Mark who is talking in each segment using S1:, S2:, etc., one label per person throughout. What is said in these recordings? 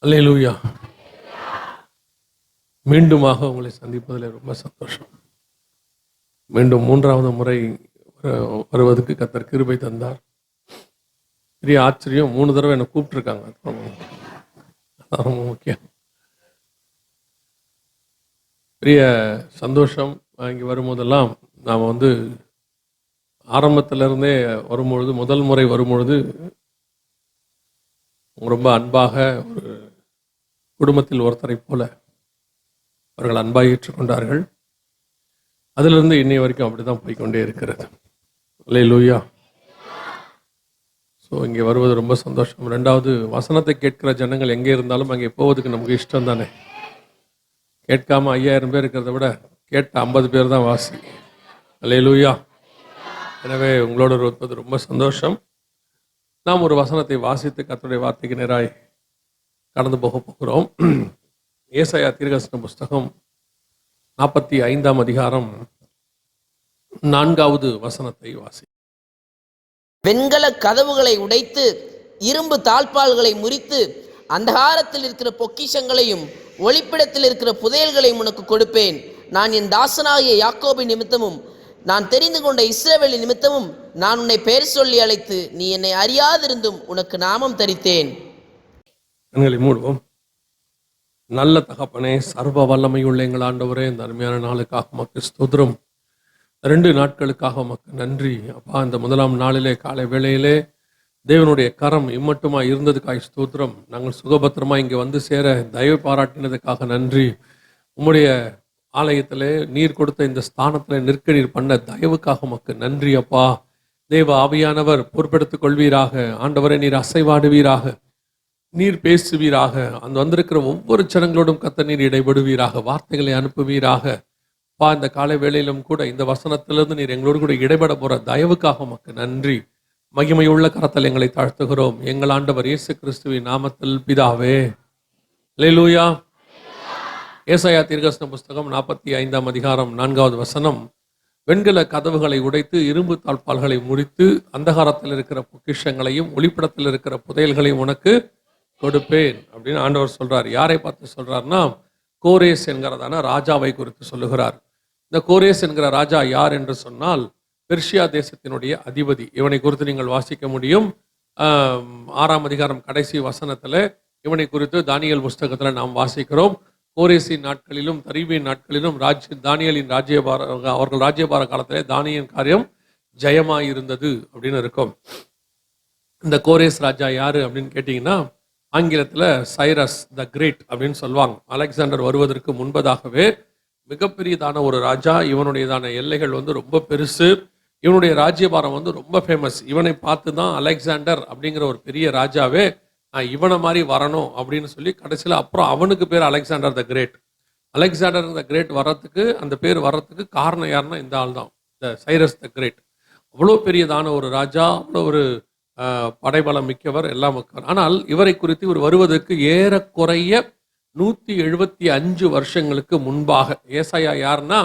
S1: அல்லேலூயா. மீண்டுமாக உங்களை சந்திப்பதில் ரொம்ப சந்தோஷம். மீண்டும் 3வது முறை வருவதற்கு கர்த்தர் கிருபை தந்தார். பெரிய ஆச்சரியம், 3 தடவை என்னை கூப்பிட்டுருக்காங்க. அதான் ரொம்ப முக்கியம். பெரிய சந்தோஷம். இங்கே வரும்போதெல்லாம் நாம் ஆரம்பத்திலிருந்தே வரும்பொழுது, முதல் முறை வரும்பொழுது ரொம்ப அன்பாக ஒரு குடும்பத்தில் ஒருத்தரை போல அவர்கள் அன்பாக ஏற்றுக்கொண்டார்கள். அதிலிருந்து இன்னைய வரைக்கும் அப்படி தான் போய்கொண்டே இருக்கிறது. அல்லேலூயா. ஸோ இங்கே வருவது ரொம்ப சந்தோஷம். 2வது, வசனத்தை கேட்கிற ஜனங்கள் எங்கே இருந்தாலும் அங்கே போவதுக்கு நமக்கு இஷ்டம் தானே. கேட்காம 5000 பேர் இருக்கிறத விட கேட்ட 50 பேர் தான் வாசி. அல்லேலூயா. எனவே உங்களோடு இருப்பது ரொம்ப சந்தோஷம். நாம் ஒரு வசனத்தை வாசித்து கர்த்தருடைய வார்த்தைக்கு நேராய் கடந்து போக போகிறோம். ஏசாயா தீர்க்கதரிசன புஸ்தகம் 45ஆம் அதிகாரம் 4வது வசனத்தை வாசி.
S2: வெண்கல கதவுகளை உடைத்து இரும்பு தாழ்பால்களை முறித்து அந்தகாரத்தில் இருக்கிற பொக்கிஷங்களையும் ஒளிப்பிடத்தில் இருக்கிற புதையல்களையும் உனக்கு கொடுப்பேன். நான் என் தாசனாகிய யாக்கோபின் நிமித்தமும் நான் தெரிந்து கொண்ட இஸ்ரவேலின் நிமித்தமும் நான் உன்னை பெயர் சொல்லி அழைத்து நீ என்னை அறியாதிருந்தும் உனக்கு நாமம் தரித்தேன்.
S1: கண்களை மூடுவோம். நல்ல தகப்பனே, சர்வ வல்லமையுள்ள எங்கள் ஆண்டவரே, இந்த அருமையான நாளுக்காக உமக்கு ஸ்தோத்திரம். 2 நாட்களுக்காக உமக்கு நன்றி அப்பா. இந்த 1ஆம் நாளிலே காலை வேளையிலே தேவனுடைய கரம் இம்மட்டுமா இருந்ததுக்காக ஸ்தோத்திரம். நாங்கள் சுகபத்திரமா இங்கே வந்து சேர தயவு பாராட்டினதுக்காக நன்றி. உம்முடைய ஆலயத்திலே நீர் கொடுத்த இந்த ஸ்தானத்தில் நிற்க நீர் பண்ண தயவுக்காக உமக்கு நன்றி அப்பா. தேவ ஆவியானவர் பொறுப்பெடுத்துக் கொள்வீராக. ஆண்டவரை நீர் அசைவாடுவீராக, நீர் பேசுவீராக. அந்த வந்திருக்கிற ஒவ்வொரு ஜனங்களோடும் கர்த்தர் நீர் இடைபடுவீராக, வார்த்தைகளை அனுப்புவீராக அப்பா. இந்த காலை வேளையிலும் கூட இந்த வசனத்திலிருந்து நீர் எங்களோடு கூட இடைபட போற தயவுக்காக உமக்கு நன்றி. மகிமையுள்ள கரத்தில் எங்களை தாழ்த்துகிறோம் எங்கள் ஆண்டவர் இயேசு கிறிஸ்துவின் நாமத்தில் பிதாவே. அல்லேலூயா. ஏசாயா தீர்க்கதரிசன புஸ்தகம் 45ஆம் அதிகாரம் 4வது வசனம். வெண்கல கதவுகளை உடைத்து இரும்பு தாழ்பால்களை முறித்து அந்தகாரத்தில் இருக்கிற பொக்கிஷங்களையும் ஒளிப்படத்தில் இருக்கிற புதையல்களையும் உனக்கு கொடுப்பேன் அப்படின்னு ஆண்டவர் சொல்றார். யாரை பார்த்து சொல்றாருன்னா, கோரேஸ் என்கிறதான ராஜாவை குறித்து சொல்லுகிறார். இந்த கோரேஸ் என்கிற ராஜா யார் என்று சொன்னால், பெர்ஷியா தேசத்தினுடைய அதிபதி. இவனை குறித்து நீங்கள் வாசிக்க முடியும் 6ஆம் அதிகாரம் கடைசி வசனத்தில் இவனை குறித்து தானியேல் புஸ்தகத்தில் நாம் வாசிக்கிறோம். கோரேசின் நாட்களிலும் தரீபின் நாட்களிலும் தானியேலின் அவர்கள் ராஜ்யபார காலத்திலே தானியேலின் காரியம் ஜெயமாய் இருந்தது அப்படின்னு இருக்கும். இந்த கோரேஸ் ராஜா யாரு அப்படின்னு கேட்டீங்கன்னா, ஆங்கிலத்தில் சைரஸ் த கிரேட் அப்படின்னு சொல்லுவாங்க. அலெக்சாண்டர் வருவதற்கு முன்பதாகவே மிகப்பெரியதான ஒரு ராஜா. இவனுடையதான எல்லைகள் ரொம்ப பெருசு. இவனுடைய ராஜ்யபாரம் ரொம்ப ஃபேமஸ். இவனை பார்த்து தான் அலெக்சாண்டர் அப்படிங்கிற ஒரு பெரிய ராஜாவே இவனை மாதிரி வரணும் அப்படின்னு சொல்லி கடைசியில் அப்புறம் அவனுக்கு பேர் Alexander the Great. Alexander the Great வர்றதுக்கு, அந்த பேர் வர்றதுக்கு காரணம் யாருன்னா இந்த ஆள் தான், இந்த சைரஸ் த கிரேட். அவ்வளோ பெரியதான ஒரு ராஜா, அவ்வளோ ஒரு படைபலம் மிக்கவர், எல்லாம் மிக்கவர். ஆனால் இவரை குறித்து இவர் வருவதற்கு ஏறக்குறைய 175 வருஷங்களுக்கு முன்பாக. ஏசாயா யாருன்னா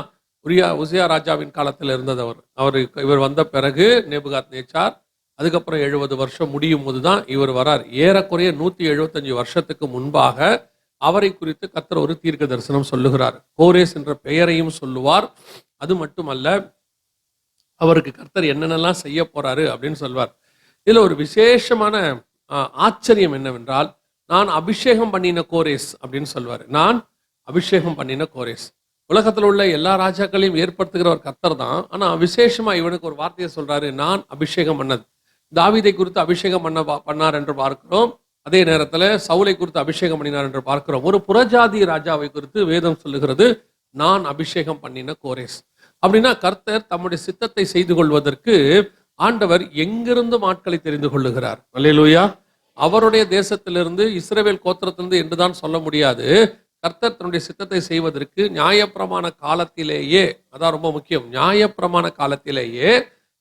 S1: உசியா ராஜாவின் காலத்தில் இருந்ததவர். இவர் வந்த பிறகு நேபுகாத்நேச்சார், அதுக்கப்புறம் 70 வருஷம் முடியும் போது தான் இவர் வரார். ஏறக்குறைய 175 வருஷத்துக்கு முன்பாக அவரை குறித்து கர்த்தர் ஒரு தீர்க்க தரிசனம் சொல்லுகிறார். கோரேஸ் என்ற பெயரையும் சொல்லுவார். அது மட்டுமல்ல, அவருக்கு கர்த்தர் என்னென்னலாம் செய்ய போறாரு அப்படின்னு சொல்வார். இதுல ஒரு விசேஷமான ஆச்சரியம் என்னவென்றால், நான் அபிஷேகம் பண்ணின கோரேஸ் அப்படின்னு சொல்வார். நான் அபிஷேகம் பண்ணின கோரேஸ். உலகத்தில் உள்ள எல்லா ராஜாக்களையும் ஏற்படுத்துகிற ஒரு கர்த்தர் தான். ஆனா விசேஷமா இவனுக்கு ஒரு வார்த்தையை சொல்றாரு, நான் அபிஷேகம் பண்ணது. தாவீதை குறித்து அபிஷேகம் பண்ணார் என்று பார்க்கிறோம். அதே நேரத்தில் சவுலை குறித்து அபிஷேகம் பண்ணினார் என்று பார்க்கிறோம். ஒரு புறஜாதி ராஜாவை குறித்து வேதம் சொல்லுகிறது, நான் அபிஷேகம் பண்ணின கோரேஸ். அப்படின்னா கர்த்தர் தம்முடைய சித்தத்தை செய்து கொள்வதற்கு ஆண்டவர் எங்கிருந்தும் ஆட்களை தெரிந்து கொள்ளுகிறார். அல்லேலூயா. அவருடைய தேசத்திலிருந்து, இஸ்ரவேல் கோத்திரத்திலிருந்து என்றுதான் சொல்ல முடியாது. கர்த்தர் தன்னுடைய சித்தத்தை செய்வதற்கு நியாயப்பிரமாண காலத்திலேயே, அதான் ரொம்ப முக்கியம், நியாயப்பிரமாண காலத்திலேயே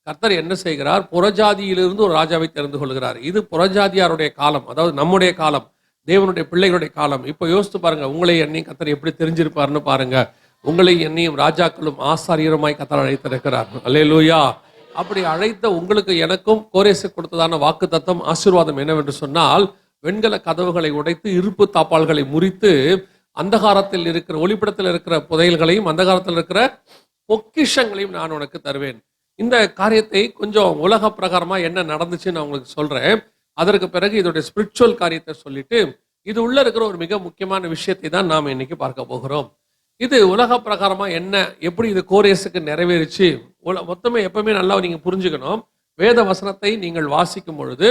S1: கர்த்தர் என்ன செய்கிறார், புறஜாதியிலிருந்து ஒரு ராஜாவை தெரிந்து கொள்கிறார். இது புறஜாதியாருடைய காலம், அதாவது நம்முடைய காலம், தேவனுடைய பிள்ளைகளுடைய காலம். இப்போ யோசித்து பாருங்க, உங்களை என்னையும் கர்த்தர் எப்படி தெரிஞ்சிருப்பாருன்னு பாருங்க. உங்களை என்னையும் ராஜாக்களும் ஆசாரியருமாய் கர்த்தர் அழைத்திருக்கிறார். அல்லேலூயா. அப்படி அழைத்த உங்களுக்கு எனக்கும் கோரேசு கொடுத்ததான வாக்கு தத்தம் ஆசீர்வாதம் என்னவென்று சொன்னால், வெண்கல கதவுகளை உடைத்து இருப்பு தாப்பால்களை முறித்து அந்தகாரத்தில் இருக்கிற ஒளிப்படத்தில் இருக்கிற புதையல்களையும் அந்தகாரத்தில் இருக்கிற பொக்கிஷங்களையும் நான் உனக்கு தருவேன். இந்த காரியத்தை கொஞ்சம் உலக பிரகாரமா என்ன நடந்துச்சுன்னு நான் உங்களுக்கு சொல்றேன். அதற்கு பிறகு இதோடைய ஸ்பிரிச்சுவல் காரியத்தை சொல்லிட்டு இது உள்ள இருக்கிற ஒரு மிக முக்கியமான விஷயத்தை தான் நாம் இன்னைக்கு பார்க்க போகிறோம். இது உலக பிரகாரமா என்ன, எப்படி இது கோரேசுக்கு நிறைவேறிச்சு, மொத்தமே எப்பவுமே நல்லா நீங்க புரிஞ்சுக்கணும். வேத வசனத்தை நீங்கள் வாசிக்கும் பொழுது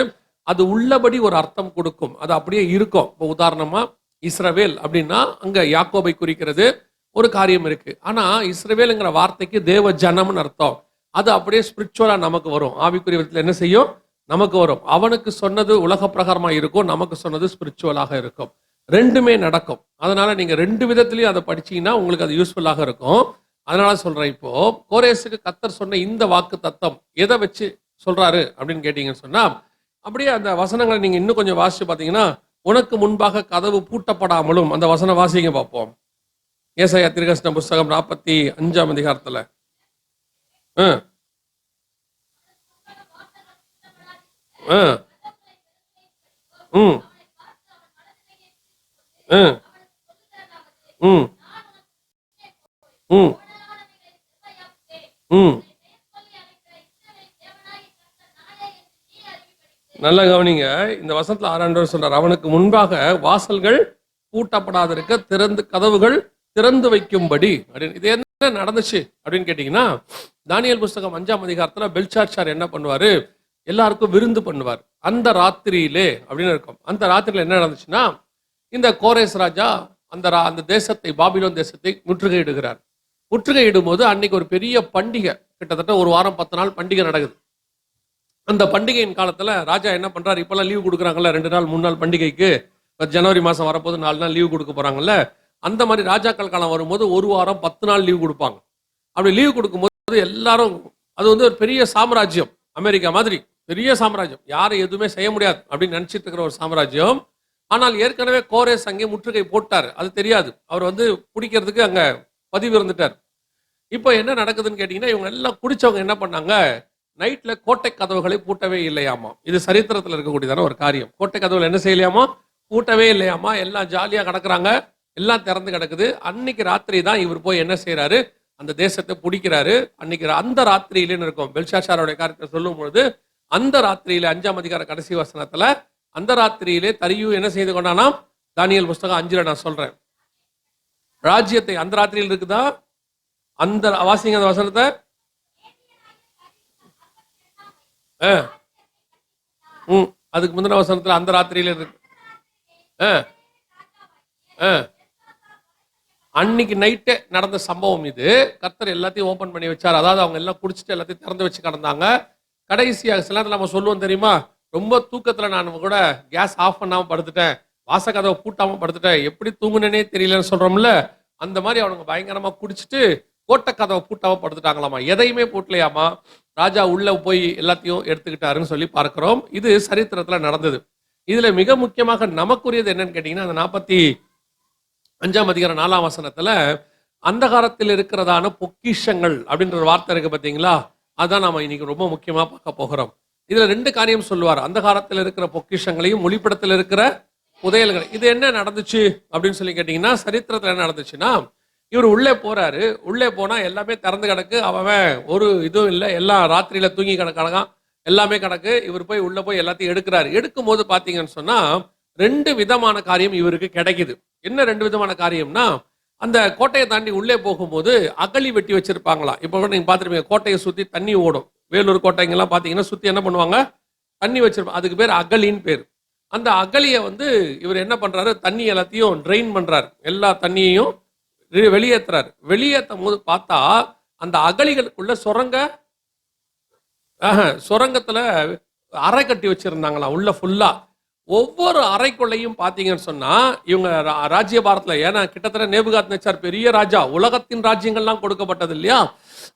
S1: அது உள்ளபடி ஒரு அர்த்தம் கொடுக்கும், அது அப்படியே இருக்கும். இப்போ உதாரணமா இஸ்ரவேல் அப்படின்னா அங்க யாக்கோபை குறிக்கிறது ஒரு காரியம் இருக்கு. ஆனா இஸ்ரவேலுங்கிற வார்த்தைக்கு தேவ ஜனம்னு அர்த்தம். அது அப்படியே ஸ்பிரிச்சுவலா நமக்கு வரும், ஆவிக்குரிய விதத்துல என்ன செய்யும் நமக்கு வரும். அவனுக்கு சொன்னது உலக பிரகாரமா இருக்கும், நமக்கு சொன்னது ஸ்பிரிச்சுவலாக இருக்கும். ரெண்டுமே நடக்கும். அதனால நீங்க ரெண்டு விதத்திலையும் அதை படிச்சீங்கன்னா உங்களுக்கு அது யூஸ்ஃபுல்லாக இருக்கும். அதனால சொல்றேன், இப்போ கோரேசுக்கு கர்த்தர் சொன்ன இந்த வாக்கு தத்தம் எதை வச்சு சொல்றாரு அப்படின்னு கேட்டீங்கன்னு சொன்னா, அப்படியே அந்த வசனங்களை நீங்க இன்னும் கொஞ்சம் வாசிச்சு பார்த்தீங்கன்னா, உனக்கு முன்பாக கதவு பூட்டப்படாமலும், அந்த வசனம் வாசிங்க பார்ப்போம். ஏசாயா தீர்க்கதரிசன புஸ்தகம் 45ஆம் அதிகாரத்துல. ஆ ஆ ம் ஆ ம் ம் ம் நல்லா கவனிங்க. இந்த வசனத்துல 6 சொல்றார், அவனுக்கு முன்பாக வாசல்கள் பூட்டப்படாதிருக்க திறந்து கதவுகள் திறந்து வைக்கும்படி அப்படின்னு. இது என்ன நடந்துச்சு அப்படின்னு கேட்டீங்கன்னா, தானியேல் புஸ்தகம் 5ஆம் அதிகாரத்துல பெல்ஷாத்சார் என்ன பண்ணுவாரு, எல்லாருக்கும் விருந்து பண்ணுவார். அந்த ராத்திரியிலே அப்படின்னு இருக்கும். அந்த ராத்திரியில என்ன நடந்துச்சுன்னா, இந்த கோரேஸ் ராஜா அந்த தேசத்தை, பாபிலோன் தேசத்தை முற்றுகையிடுகிறார். முற்றுகையிடும் போது அன்னைக்கு ஒரு பெரிய பண்டிகை, கிட்டத்தட்ட ஒரு வாரம் 10 நாள் பண்டிகை நடக்குது. அந்த பண்டிகையின் காலத்துல ராஜா என்ன பண்றாரு, இப்பெல்லாம் லீவ் கொடுக்குறாங்கல்ல, 2 நாள் 3 நாள் பண்டிகைக்கு. ஜனவரி மாசம் வரப்போது 4 நாள் லீவ் கொடுக்க போறாங்கல்ல, அந்த மாதிரி ராஜாக்கள் காலம் வரும்போது ஒரு வாரம் 10 நாள் லீவ் கொடுப்பாங்க. அப்படி லீவ் கொடுக்கும்போது எல்லாரும், அது வந்து ஒரு பெரிய சாம்ராஜ்யம், அமெரிக்கா மாதிரி பெரிய சாம்ராஜ்யம், யாரும் எதுவுமே செய்ய முடியாது அப்படின்னு நினைச்சிட்டு இருக்கிற ஒரு சாம்ராஜ்யம். ஆனால் ஏற்கனவே கோரேஸ் அங்கே முற்றுகை போட்டார், அது தெரியாது. அவர் வந்து பிடிக்கிறதுக்கு அங்க பதிவு இருந்துட்டார். இப்போ என்ன நடக்குதுன்னு கேட்டீங்கன்னா, இவங்க எல்லாம் குடிச்சவங்க என்ன பண்ணாங்க, நைட்ல கோட்டை கதவுகளை பூட்டவே இல்லையாமா. இது சரித்திரத்தில் இருக்கக்கூடியதான ஒரு காரியம். கோட்டை கதவுகள் என்ன செய்யலையாமா, பூட்டவே இல்லையாமா. எல்லாம் ஜாலியா கிடக்குறாங்க, எல்லாம் திறந்து கிடக்குது. அன்னைக்கு ராத்திரி தான் இவர் போய் என்ன செய்யறாரு, அந்த தேசத்தை பிடிக்கிறாரு. அன்னைக்கு அந்த ராத்திரியிலேன்னு இருக்கும். பெல்ஷாத்சாரோட காரியத்தை சொல்லும் பொழுது அந்த ராத்திரியில 5ஆம் அதிகார கடைசி வசனத்துல, அந்த ராத்திரியிலே தரியு என்ன செய்து கொண்டானாம், தானியேல் புஸ்தகம் 5ல நான் சொல்றேன். ராஜ்யத்தை அந்த ராத்திரியில் இருக்குதா, அந்த வாசிங்க அந்த வசனத்தை. அதுக்கு முந்தின வசனத்துல அந்த ராத்திரியில இருக்கு. அன்னைக்கு நைட்டே நடந்த சம்பவம் இது. கர்த்தர் எல்லாத்தையும் ஓபன் பண்ணி வச்சார். அதாவது அவங்க எல்லாம் குடிச்சிட்டு எல்லாத்தையும் திறந்து வச்சு கிடந்தாங்க. கடைசியாக சில நேரத்தில் நம்ம சொல்லுவோம் தெரியுமா, ரொம்ப தூக்கத்துல நான் கூட கேஸ் ஆஃப் பண்ணாம படுத்துட்டேன், வாசக்கதவை பூட்டாம படுத்துட்டேன், எப்படி தூங்குனேனே தெரியலன்னு சொல்றோம்ல, அந்த மாதிரி அவங்க பயங்கரமா குடிச்சிட்டு கோட்டை கதவை பூட்டாம படுத்துட்டாங்களாமா. எதையுமே பூட்டலையாமா. ராஜா உள்ள போய் எல்லாத்தையும் எடுத்துக்கிட்டாருன்னு சொல்லி பார்க்கிறோம். இது சரித்திரத்துல நடந்தது. இதுல மிக முக்கியமாக நமக்குரியது என்னன்னு கேட்டீங்கன்னா, அந்த 45ஆம் அதிகாரம் 4ஆம் வசனத்துல அந்தகாரத்தில் இருக்கிறதான பொக்கிஷங்கள் அப்படின்ற ஒரு வார்த்தை இருக்கு பார்த்தீங்களா, அதான் நாம இன்னைக்கு ரொம்ப முக்கியமா பார்க்க போகிறோம். இதுல 2 காரியம் சொல்லுவார், அந்தகாரத்தில் இருக்கிற பொக்கிஷங்களையும் ஒளிப்படத்தில் இருக்கிற புதையல்கள். இது என்ன நடந்துச்சு அப்படின்னு சொல்லி கேட்டீங்கன்னா, சரித்திரத்துல என்ன நடந்துச்சுன்னா, இவர் உள்ளே போறாரு. உள்ளே போனா எல்லாமே திறந்து கிடக்கு, அவன் ஒரு இதுவும் இல்லை, எல்லாம் ராத்திரியில தூங்கி கிடக்கான், எல்லாமே கிடக்கு. இவர் போய் உள்ள போய் எல்லாத்தையும் எடுக்கிறாரு. எடுக்கும் போது பாத்தீங்கன்னு சொன்னா 2 விதமான காரியம் இவருக்கு கிடைக்குது. என்ன 2 விதமான காரியம்னா, அந்த கோட்டையை தாண்டி உள்ளே போகும்போது அகழி வெட்டி வச்சிருப்பாங்களா. இப்போ கூட நீங்க பாத்துருப்பீங்க, கோட்டையை சுத்தி தண்ணி ஓடும். வேலூர் கோட்டைங்கெல்லாம் பாத்தீங்கன்னா சுத்தி என்ன பண்ணுவாங்க, தண்ணி வச்சிருப்பாங்க. அதுக்கு பேர் அகழின்னு பேர். அந்த அகழியை வந்து இவர் என்ன பண்றாரு, தண்ணி எல்லாத்தையும் ட்ரெயின் பண்றாரு, எல்லா தண்ணியையும் வெளியேற்றுறாரு. வெளியேற்றும் போது பார்த்தா அந்த அகழிகளுக்குள்ள சுரங்கத்துல அறை கட்டி வச்சிருந்தாங்களாம் உள்ள ஃபுல்லா. ஒவ்வொரு அறைக்குள்ளையும் பாத்தீங்கன்னு சொன்னா இவங்க ராஜ்யபாரத்துல, ஏன்னா கிட்டத்தட்ட நேபுகாத்நேச்சார் பெரிய ராஜா, உலகத்தின் ராஜ்யங்கள்லாம் கொடுக்கப்பட்டது இல்லையா.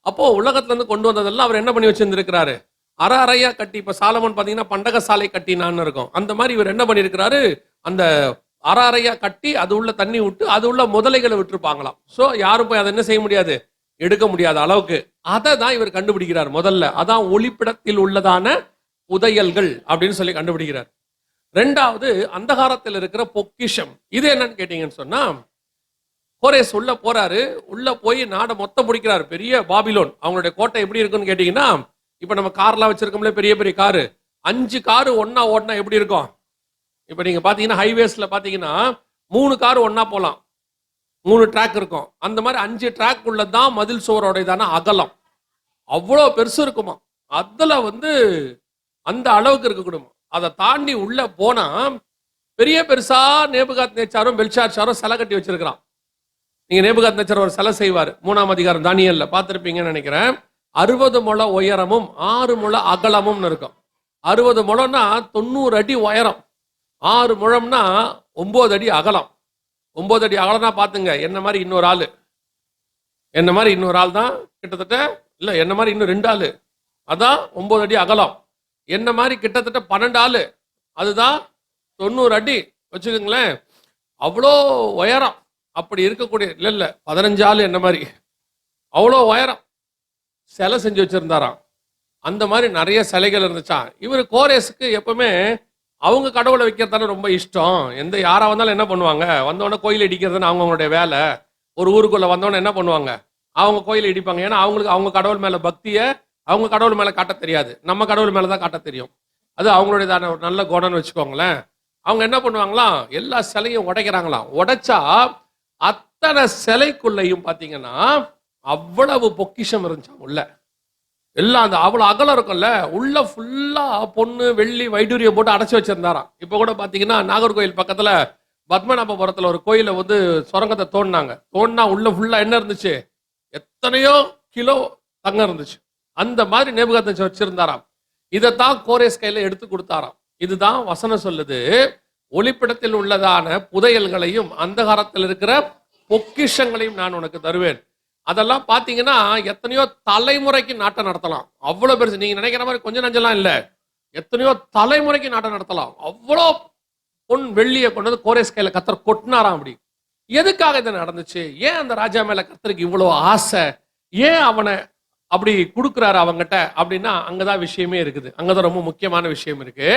S1: அப்போ உலகத்துல இருந்து கொண்டு வந்ததெல்லாம் அவர் என்ன பண்ணி வச்சிருந்திருக்கிறாரு, அரை அறையா கட்டி. இப்ப சாலமன் பாத்தீங்கன்னா பண்டக சாலை கட்டினான்னு இருக்கும், அந்த மாதிரி இவர் என்ன பண்ணிருக்கிறாரு, அந்த அரை அறையா கட்டி அது உள்ள தண்ணி விட்டு அது உள்ள முதலைகளை விட்டுருப்பாங்களாம். சோ யாரும் போய் அதை என்ன செய்ய முடியாது, எடுக்க முடியாத அளவுக்கு. அதை தான் இவர் கண்டுபிடிக்கிறார் முதல்ல. அதான் ஒளிப்பிடத்தில் உள்ளதான புதையல்கள் அப்படின்னு சொல்லி கண்டுபிடிக்கிறார். ரெண்டாவது அந்தகாரத்தில் இருக்கிற பொக்கிஷம். இது என்னன்னு கேட்டீங்கன்னு சொன்னா, கோரேஸ் உள்ள போறாரு. உள்ள போய் நாடை மொத்தம் பிடிக்கிறாரு. பெரிய பாபிலோன். அவங்களுடைய கோட்டை எப்படி இருக்குன்னு கேட்டீங்கன்னா, இப்ப நம்ம கார்லாம் வச்சிருக்கோம்ல, பெரிய பெரிய காரு, 5 காரு ஒன்னா ஓடினா எப்படி இருக்கும்? இப்ப நீங்க பாத்தீங்கன்னா ஹைவேஸ்ல பாத்தீங்கன்னா 3 காரு ஒன்னா போலாம், 3 ட்ராக் இருக்கும். அந்த மாதிரி 5 ட்ராக் உள்ளதான் மதில் சுவரோடையதான அகலம். அவ்வளோ பெருசு இருக்குமா. அதுல அந்த அளவுக்கு இருக்கக்கூடுமா. அதை தாண்டி உள்ள போனா பெரிய பெருசா நேபுகாத் நேச்சாரும் பெல்ஷாத்சாரும் சிலை கட்டி வச்சிருக்கிறான். நீங்க நேபுகாத் நேச்சார் ஒரு சிலை செய்வார், 3ஆம் அதிகாரம் தானியேல்ல பார்த்திருப்பீங்கன்னு நினைக்கிறேன். 60 முழ உயரமும் 6 முழ அகலமும் இருக்கும். 60 முழம்னா 90 அடி உயரம், 6 முழம்னா 9 அடி அகலம். 9 அடி அகலம்னா பாத்துங்க, என்ன மாதிரி இன்னொரு ஆள் தான் கிட்டத்தட்ட, இல்ல என்ன மாதிரி இன்னும் 2 ஆளு, அதான் 9 அடி அகலம். என்ன மாதிரி கிட்டத்தட்ட 12 ஆளு, அதுதான் 90 அடி வச்சுக்கோங்களேன். அவ்வளோ உயரம். அப்படி இருக்கக்கூடிய இல்ல 15 ஆளு என்ன மாதிரி, அவ்வளோ உயரம் சிலை செஞ்சு வச்சிருந்தாராம். அந்த மாதிரி நிறைய சிலைகள் இருந்துச்சான். இவர் கோரேஸுக்கு எப்பவுமே அவங்க கடவுளை வைக்கிறதான ரொம்ப இஷ்டம். யாரா வந்தாலும் என்ன பண்ணுவாங்க, வந்தவொடனே கோயில் இடிக்கிறதுன்னு அவங்களுடைய வேலை. ஒரு ஊருக்குள்ள வந்தவொடனே என்ன பண்ணுவாங்க, அவங்க கோயிலை இடிப்பாங்க. ஏன்னா அவங்களுக்கு அவங்க கடவுள் மேல பக்தியை அவங்க கடவுள் மேல காட்ட தெரியாது, நம்ம கடவுள் மேலதான் காட்ட தெரியும். அது அவங்களுடையதான ஒரு நல்ல குணம்னு வச்சுக்கோங்களேன். அவங்க என்ன பண்ணுவாங்களாம், எல்லா சிலையும் உடைக்கிறாங்களாம். உடைச்சா அத்தனை சிலைக்குள்ளையும் பாத்தீங்கன்னா அவ்வளவு பொக்கிஷம் இருந்துச்சாம் உள்ள. எல்லாம் அந்த அவ்வளவு அகலம் இருக்கும்ல, உள்ள ஃபுல்லா பொண்ணு வெள்ளி வைடூரியம் போட்டு அடைச்சு வச்சிருந்தாராம். இப்ப கூட பாத்தீங்கன்னா நாகர்கோயில் பக்கத்துல பத்மநாபபுரத்துல ஒரு கோயில சுரங்கத்தை தோண்டினா உள்ள ஃபுல்லா என்ன இருந்துச்சு, எத்தனையோ கிலோ தங்கம் இருந்துச்சு. அந்த மாதிரி நேபுகாத்நேச்சார் வச்சிருந்தாராம். இதைத்தான் கோரேஸ் கையில எடுத்து கொடுத்தாராம். இதுதான் வசனம் சொல்லுது, ஒளிப்பிடத்தில் உள்ளதான புதையல்களையும் அந்தகாரத்தில் இருக்கிற பொக்கிஷங்களையும் நான் உனக்கு தருவேன். அதெல்லாம் பாத்தீங்கன்னா எத்தனையோ தலைமுறைக்கு நாட்டம் நடத்தலாம். அவ்வளவு பெருசு. நீங்க நினைக்கிற மாதிரி கொஞ்சம் நஞ்செல்லாம் இல்ல, எத்தனையோ தலைமுறைக்கு நாட்டம் நடத்தலாம். அவ்வளோ பொன் வெள்ளியை கொண்டு கோரேஸ் கையில கர்த்தர் கொட்டினாராம். அப்படி எதுக்காக இது நடந்துச்சு? ஏன் அந்த ராஜா மேல கர்த்தருக்கு இவ்வளவு ஆசை? ஏன் அவனை அப்படி கொடுக்குறாரு அவங்ககிட்ட அப்படின்னா, அங்கதான் விஷயமே இருக்குது. அங்கதான் ரொம்ப முக்கியமான விஷயம் இருக்கு.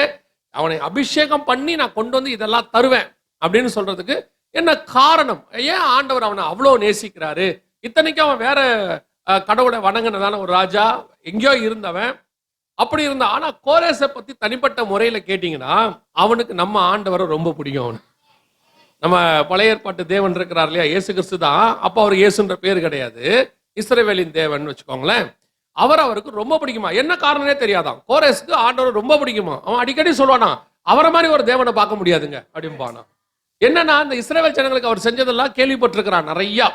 S1: அவனை அபிஷேகம் பண்ணி நான் கொண்டு வந்து இதெல்லாம் தருவேன் அப்படின்னு சொல்றதுக்கு என்ன காரணம்? ஏன் ஆண்டவர் அவனை அவ்வளோ நேசிக்கிறாரு? இத்தனைக்கும் அவன் வேற கடவுளை வணங்கினதான ஒரு ராஜா, எங்கேயோ இருந்தவன். அப்படி இருந்தா, ஆனா கோரேஸை பத்தி தனிப்பட்ட முறையில கேட்டீங்கன்னா அவனுக்கு நம்ம ஆண்டவரை ரொம்ப பிடிக்கும். அவனு நம்ம பழைய ஏற்பாட்டு தேவன் இருக்கிறார் இல்லையா, இயேசு கிறிஸ்து தான். அப்ப அவர் இயேசுன்ற பேர் கிடையாது, இஸ்ரவேலின் தேவன் வச்சுக்கோங்களேன். அவருக்கு ரொம்ப பிடிக்குமா. என்ன காரணமே தெரியாதான். கோரேஸுக்கு ஆண்டவர் ரொம்ப பிடிக்குமா. அவன் அடிக்கடி சொல்லுவானா, அவரை மாதிரி ஒரு தேவனை பார்க்க முடியாதுங்க அப்படிம்பானா. என்னன்னா, இந்த இஸ்ரவேல் ஜனங்களுக்கு அவர் செஞ்சதெல்லாம் கேள்விப்பட்டிருக்கிறான். நிறைய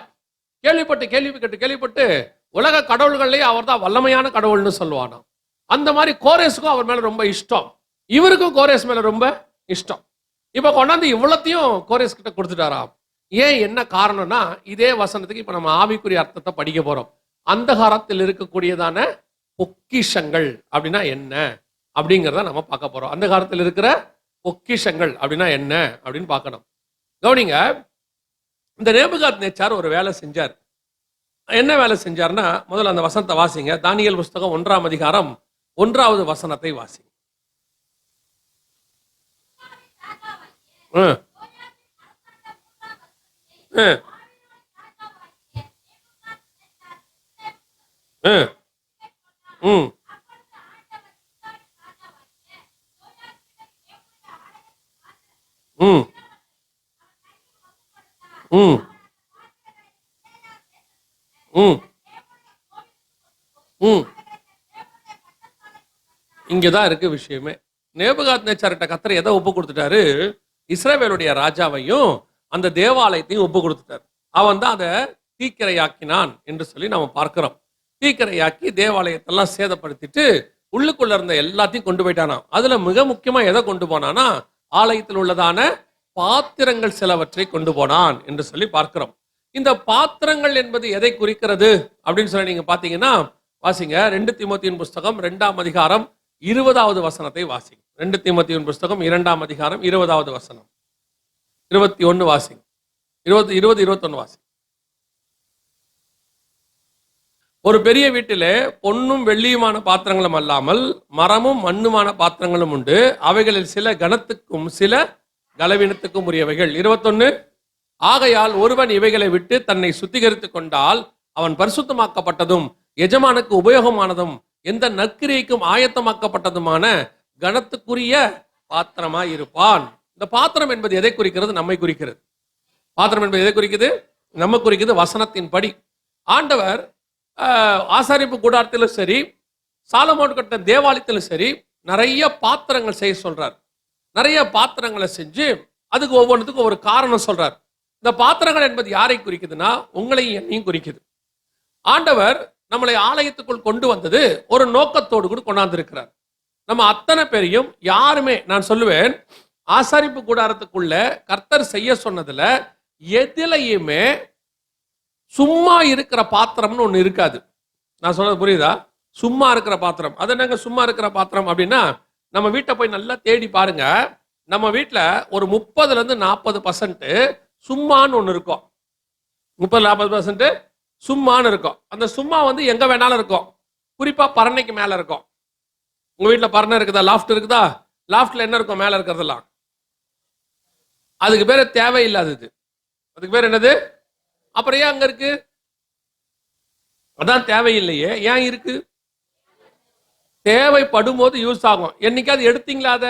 S1: கேள்விப்பட்டு உலக கடவுள்கள்லயே அவர் தான் வல்லமையான கடவுள்னு சொல்லுவானா. அந்த மாதிரி கோரேஸுக்கும் அவர் மேல ரொம்ப இஷ்டம், இவருக்கும் கோரேஸ் மேல ரொம்ப இஷ்டம். இப்ப கொண்டாந்து இவ்வளத்தையும் கோரேஸ் கிட்ட கொடுத்துட்டாராம். ஏன், என்ன காரணம்னா, இதே வசனத்துக்கு இப்ப நம்ம ஆவிக்குரிய அர்த்தத்தை படிக்க போறோம். அந்தகாரத்தில் இருக்கக்கூடியதான பொக்கிஷங்கள் அப்படின்னா என்ன அப்படிங்கிறத நம்ம பார்க்க போறோம். அந்தகாரத்தில் இருக்கிற பொக்கிஷங்கள் அப்படின்னா என்ன அப்படின்னு பார்க்கணும். கவனிங்க, இந்த நேபுகாத்நேச்சார் ஒரு வேலை செஞ்சார். என்ன வேலை செஞ்சார்னா, முதல்ல அந்த வசனத்தை வாசிங்க. தானியேல் புஸ்தகம் 1ஆம் அதிகாரம் 1வது வசனத்தை வாசிங்க. இங்கதான் இருக்கு விஷயமே. நேபுகாத்நேச்சார்கிட்ட கர்த்தர் எதை ஒப்பு கொடுத்துட்டாரு? இஸ்ரவேலுடைய ராஜாவையும் அந்த தேவாலயத்தையும் ஒப்பு கொடுத்துட்டார். அவன் தான் அதை தீக்கிரையாக்கினான் என்று சொல்லி நம்ம பார்க்கிறோம். தீக்கிரையாக்கி தேவாலயத்தெல்லாம் சேதப்படுத்திட்டு உள்ளுக்குள்ள இருந்த எல்லாத்தையும் கொண்டு போயிட்டானா. அதுல மிக முக்கியமா எதை கொண்டு போனானா, ஆலயத்தில் உள்ளதான பாத்திரங்கள் சிலவற்றை கொண்டு போனான் என்று சொல்லி பார்க்கிறோம். இந்த பாத்திரங்கள் என்பது எதை குறிக்கிறது அப்படின்னு சொல்லி நீங்க பாத்தீங்கன்னா வாசிங்க. 2 தீமோத்தேயுவின் புஸ்தகம் 2ஆம் அதிகாரம் 20வது வசனத்தை வாசிங்க. 2 தீமோத்தேயுவின் புஸ்தகம் 2ஆம் அதிகாரம் 20வது வசனம். 21 வாசிங்க. 20 21 வாசிங்க. ஒரு பெரிய வீட்டிலே பொன்னும் வெள்ளியுமான பாத்திரங்களும் அல்லாமல் மரமும் மண்ணுமான பாத்திரங்களும் உண்டு. அவைகளில் சில கனத்துக்கும் சில கலவீனத்துக்கும் உரியவைகள். 21. ஆகையால் ஒருவன் இவைகளை விட்டு தன்னை சுத்திகரித்துக் கொண்டால் அவன் பரிசுத்தமாக்கப்பட்டதும் எஜமானுக்கு உபயோகமானதும் எந்த நற்கிரியைக்கும் ஆயத்தமாக்கப்பட்டதுமான கனத்துக்குரிய பாத்திரமாய் இருப்பான். இந்த பாத்திரம் என்பது எதை குறிக்கிறது? நம்மை குறிக்கிறது. பாத்திரம் என்பது எதை குறிக்குது? நம்ம குறிக்குது. வசனத்தின் படி ஆண்டவர் ஆசாரிப்பு கூடாரத்திலும் சரி, சாலமோன் கட்டின தேவாலயத்திலும் சரி, நிறைய பாத்திரங்கள் செய்ய சொல்றார். நிறைய பாத்திரங்களை செஞ்சு அதுக்கு ஒவ்வொன்றுத்துக்கும் ஒரு காரணம் சொல்றார். இந்த பாத்திரங்கள் என்பது யாரை குறிக்குதுன்னா உங்களையும் என்னையும் குறிக்குது. ஆண்டவர் நம்மளை ஆலயத்துக்குள் கொண்டு வந்தது ஒரு நோக்கத்தோடு கூட கொண்டாந்துருக்கிறார். நம்ம அத்தனை பேரையும் யாருமே, நான் சொல்லுவேன், ஆசாரிப்பு கூடாரத்துக்குள்ள கர்த்தர் செய்ய சொன்னதுல எதிலையுமே சும்மா இருக்கிற பாத்திரம்னு ஒண்ணு இருக்காது. நான் சொல்றது புரியுதா? சும்மா இருக்கிற பாத்திரம். அது என்னங்க சும்மா இருக்கிற பாத்திரம் அப்படின்னா, நம்ம வீட்டை போய் நல்லா தேடி பாருங்க. நம்ம வீட்டுல ஒரு 30-40% சும்மான்னு ஒண்ணு இருக்கும். 30-40% சும்மான்னு இருக்கும். அந்த சும்மா வந்து எங்க வேணாலும் இருக்கும். குறிப்பா பரணைக்கு மேல இருக்கும். உங்க வீட்டுல பரணை இருக்குதா? லாஃப்ட் இருக்குதா? லாஃப்ட்ல என்ன இருக்கும்? மேல இருக்கிறதெல்லாம். அதுக்கு பேரு தேவையில்லாதது. அதுக்கு பேர் என்னது? அப்புறம் ஏன் அங்க இருக்கு? அதான் தேவையில்லையே. ஏன் இருக்கு? தேவைப்படும் போது யூஸ் ஆகும். என்னைக்காவது எடுத்தீங்களா? அத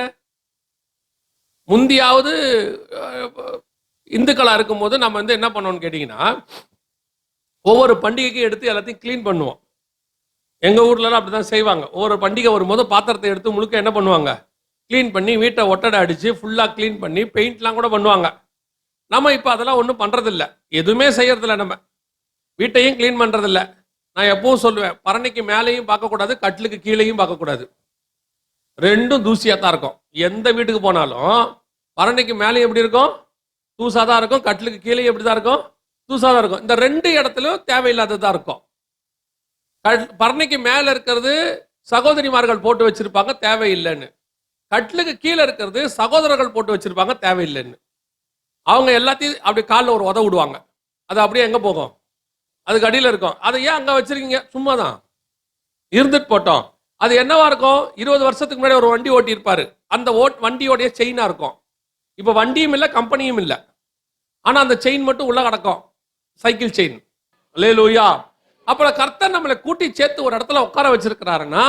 S1: முந்தியாவது இந்துக்களா இருக்கும் போது நம்ம வந்து என்ன பண்ணுவோம்னு கேட்டீங்கன்னா, ஒவ்வொரு பண்டிகைக்கும் எடுத்து எல்லாத்தையும் கிளீன் பண்ணுவோம். எங்க ஊர்ல அப்படிதான் செய்வாங்க. ஒவ்வொரு பண்டிகை வரும்போது பாத்திரத்தை எடுத்து முழுக்க என்ன பண்ணுவாங்க? கிளீன் பண்ணி வீட்டை ஒட்டடை அடிச்சு ஃபுல்லா கிளீன் பண்ணி பெயிண்ட்லாம் கூட பண்ணுவாங்க. நம்ம இப்ப அதெல்லாம் ஒன்றும் பண்றதில்ல. எதுவுமே செய்யறதில்ல. நம்ம வீட்டையும் கிளீன் பண்றதில்ல. நான் எப்பவும் சொல்லுவேன், பரணைக்கு மேலேயும் பார்க்கக்கூடாது, கட்டிலுக்கு கீழேயும் பார்க்கக்கூடாது. ரெண்டும் தூசியா தான் இருக்கும். எந்த வீட்டுக்கு போனாலும் பரணைக்கு மேலேயும் எப்படி இருக்கும்? தூசாதான் இருக்கும். கட்டிலுக்கு கீழே எப்படிதான் இருக்கும்? தூசாதான் இருக்கும். இந்த ரெண்டு இடத்துலயும் தேவையில்லாததான் இருக்கும். பரணைக்கு மேல இருக்கிறது சகோதரிமார்கள் போட்டு வச்சிருப்பாங்க, தேவையில்லைன்னு. கட்டிலுக்கு கீழே இருக்கிறது சகோதரர்கள் போட்டு வச்சிருப்பாங்க, தேவையில்லைன்னு. அவங்க எல்லாத்தையும் அப்படி காலில் ஒரு உத விடுவாங்க. அது அப்படியே எங்க போகும்? அதுக்கு அடியில் இருக்கும். அதை ஏன் அங்க வச்சிருக்கீங்க? சும்மா தான் இருந்துட்டு போட்டோம். அது என்னவா இருக்கும்? 20 வருஷத்துக்கு முன்னாடி ஒரு வண்டி ஓட்டி இருப்பாரு. அந்த வண்டியோடைய செயினா இருக்கும். இப்ப வண்டியும் இல்லை, கம்பெனியும் இல்லை. ஆனா அந்த செயின் மட்டும் உள்ள கிடக்கும். Cycle chain. அல்லேலூயா. அப்புறம் கர்த்தர் நம்மளை கூட்டி சேர்த்து ஒரு இடத்துல உட்கார வச்சிருக்கிறாருன்னா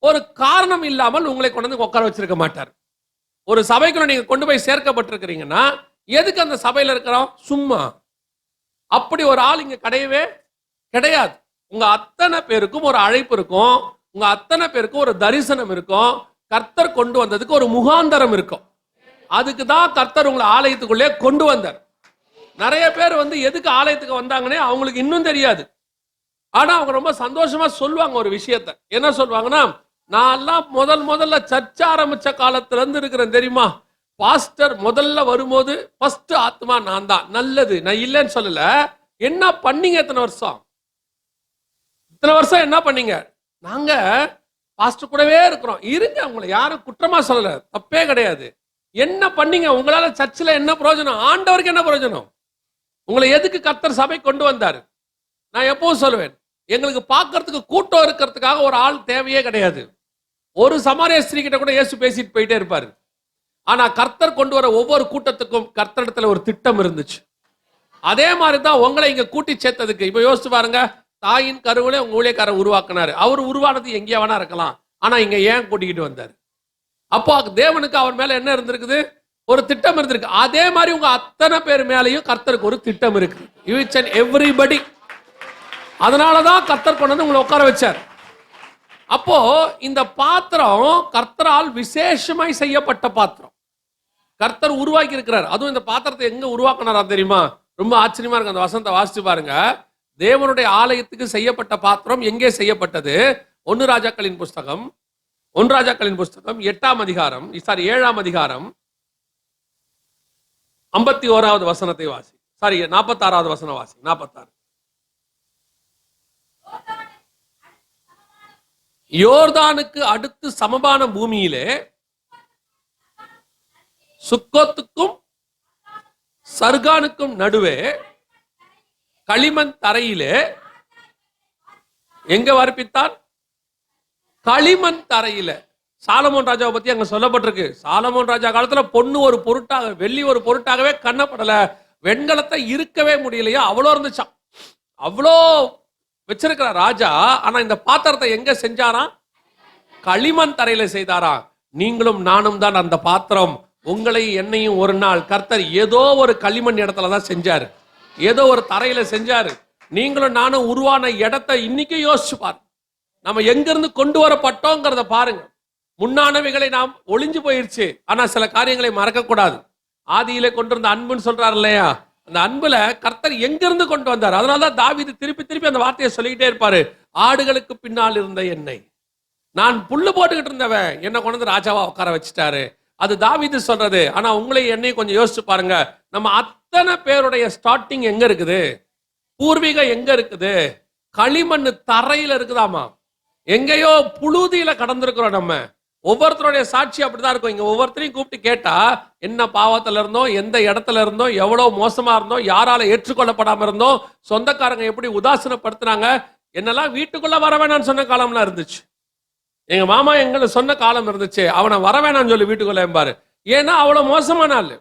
S1: ஒரு காரணம் இல்லாமல் உங்களை கொண்டு வந்து உட்கார வச்சிருக்க மாட்டார். ஒரு சபைக்குள்ள நீங்க கொண்டு போய் சேர்க்கப்பட்டிருக்கிறீங்கன்னா எதுக்கு அந்த சபையில இருக்கிறோம்? சும்மா. அப்படி ஒரு ஆள் இங்க கிடையவே கிடையாது. உங்க அத்தனை பேருக்கும் ஒரு அழைப்பு இருக்கும். உங்க அத்தனை பேருக்கும் ஒரு தரிசனம் இருக்கும். கர்த்தர் கொண்டு வந்ததுக்கு ஒரு முகாந்தரம் இருக்கும். அதுக்கு தான் கர்த்தர் உங்களை ஆலயத்துக்குள்ளே கொண்டு வந்தார். நிறைய பேர் வந்து எதுக்கு ஆலயத்துக்கு வந்தாங்கன்னே அவங்களுக்கு இன்னும் தெரியாது. ஆனா அவங்க ரொம்ப சந்தோஷமா சொல்லுவாங்க ஒரு விஷயத்த. என்ன சொல்லுவாங்கன்னா, நான் எல்லாம் முதல்ல சர்ச்சை ஆரம்பிச்ச காலத்துல இருந்து இருக்கிறேன் தெரியுமா? பாஸ்டர் முதல்ல வரும்போது ஃபர்ஸ்ட் ஆத்மா நான் தான். நல்லது, நான் இல்லைன்னு சொல்லல. என்ன பண்ணீங்க இத்தனை வருஷம்? இத்தனை வருஷம் என்ன பண்ணீங்க? நாங்க பாஸ்டர் கூடவே இருக்கிறோம். இருங்க, உங்களை யாரும் குற்றமா சொல்லல, தப்பே கிடையாது. என்ன பண்ணீங்க? உங்களால சர்ச்சில் என்ன பிரயோஜனம்? ஆண்டவருக்கு என்ன பிரயோஜனம்? உங்களை எதுக்கு கர்த்தர் சபை கொண்டு வந்தாரு? நான் எப்பவும் சொல்லுவேன், எங்களுக்கு பார்க்கறதுக்கு கூட்டம் இருக்கிறதுக்காக ஒரு ஆள் தேவையே கிடையாது. ஒரு சமாரிய ஸ்திரீ கிட்ட கூட இயேசு பேசிட்டு போயிட்டே இருப்பாரு. ஆனா கர்த்தர் கொண்டு வர ஒவ்வொரு கூட்டத்துக்கும் கர்த்தரிடத்துல ஒரு திட்டம் இருந்துச்சு. அதே மாதிரிதான் உங்களை இங்க கூட்டி சேர்த்ததுக்கு. இப்ப யோசிச்சு பாருங்க, தாயின் கருவிலே உங்க ஊழியக்காரர் உருவாக்குனாரு. அவர் உருவானது எங்கேயா வேணா இருக்கலாம். ஆனா இங்க ஏன் கூட்டிக்கிட்டு வந்தாரு? அப்போ தேவனுக்கு அவர் மேல என்ன இருந்திருக்குது? ஒரு திட்டம் இருந்திருக்கு. அதே மாதிரி உங்க அத்தனை பேர் மேலையும் கர்த்தருக்கு ஒரு திட்டம் இருக்கு. Each and everybody. அதனாலதான் கர்த்தர் கொண்டு வந்து உங்களை உட்கார வச்சார். அப்போ இந்த பாத்திரம் கர்த்தரால் விசேஷமாய் செய்யப்பட்ட பாத்திரம். கர்த்தர் உருவாக்கி இருக்கிறார். அதுவும் இந்த பாத்திரத்தை எங்க உருவாக்கினாரா தெரியுமா? ரொம்ப ஆச்சரியமா இருக்கு. அந்த வசனத்தை வாசிச்சு பாருங்க. தேவனுடைய ஆலயத்துக்கு செய்யப்பட்ட பாத்திரம் எங்கே செய்யப்பட்டது? 1 ராஜாக்களின் புஸ்தகம் 8ஆம் அதிகாரம் 7ஆம் அதிகாரம் 51வது வசனத்தை வாசி. 46வது வசனம் வாசி. 46. யோர்தானுக்கு அடுத்து சமபான பூமியிலே சுக்கோத்துக்கும் சர்கானுக்கும் நடுவே களிமண் தரையிலே எங்க வார்ப்பித்தான்? களிமண் தரையில. சாலமோன் ராஜாவை பத்தி அங்க சொல்லப்பட்டிருக்கு. சாலமோன் ராஜா காலத்துல பொண்ணு ஒரு பொருட்டாக, வெள்ளி ஒரு பொருட்டாகவே கண்ணப்படல. வெண்கலத்தை இருக்கவே முடியலையா, அவ்வளோ இருந்துச்சான். அவ்வளோ வச்சிருக்கிற ராஜா. ஆனா இந்த பாத்திரத்தை எங்க செஞ்சாராம்? களிமண் தரையில செய்தாரா. நீங்களும் நானும் தான் அந்த பாத்திரம். உங்களை என்னையும் ஒரு நாள் கர்த்தர் ஏதோ ஒரு களிமண் இடத்துல தான் செஞ்சாரு, ஏதோ ஒரு தரையில செஞ்சாரு. நீங்களும் நானும் உருவான இடத்தை இன்னைக்கு யோசிச்சு பாருங்க. நம்ம எங்கிருந்து கொண்டு வரப்பட்டோங்கிறத பாருங்க. முன்னானவைகளை நாம் ஒளிஞ்சு போயிருச்சு. ஆனா சில காரியங்களை மறக்க கூடாது. ஆதியிலே கொண்டிருந்த அன்புன்னு சொல்றாரு இல்லையா, அந்த அன்புல கர்த்தர் எங்கிருந்து கொண்டு வந்தார். அதனாலதான் தாவீது திருப்பி திருப்பி அந்த வார்த்தையை சொல்லிக்கிட்டே இருப்பாரு. ஆடுகளுக்கு பின்னால் இருந்த என்னை, நான் புல்லு போட்டுக்கிட்டு இருந்தவன், என்னை கொண்டு வந்து ராஜாவா உட்கார வச்சுட்டாரு. அது தாவீது சொல்றது. ஆனா உங்களை என்னையும் கொஞ்சம் யோசிச்சு பாருங்க. நம்ம அத்தனை பேருடைய ஸ்டார்டிங் எங்க இருக்குது? பூர்வீகம் எங்க இருக்குது? களிமண் தரையில இருக்குதாமா. எங்கேயோ புழுதியில கடந்திருக்கிறோம். நம்ம ஒவ்வொருத்தருடைய சாட்சி அப்படிதான் இருக்கும். இங்க ஒவ்வொருத்தரையும் கூப்பிட்டு கேட்டா, என்ன பாவத்துல இருந்தோம், எந்த இடத்துல இருந்தோம், எவ்வளவு மோசமா இருந்தோம், யாரால ஏற்றுக்கொள்ளப்படாம இருந்தோம், சொந்தக்காரங்க எப்படி உதாசீனப்படுத்தினாங்க, என்னெல்லாம் வீட்டுக்குள்ள வர வேணாம்னு சொன்ன காலம்லாம் இருந்துச்சு. எங்க மாமா எங்களை சொன்ன காலம் இருந்துச்சு. அவனை வர வேணாம்னு சொல்லி வீட்டுக்குள்ள பாரு. ஏன்னா அவ்வளவு மோசமான ஆளு.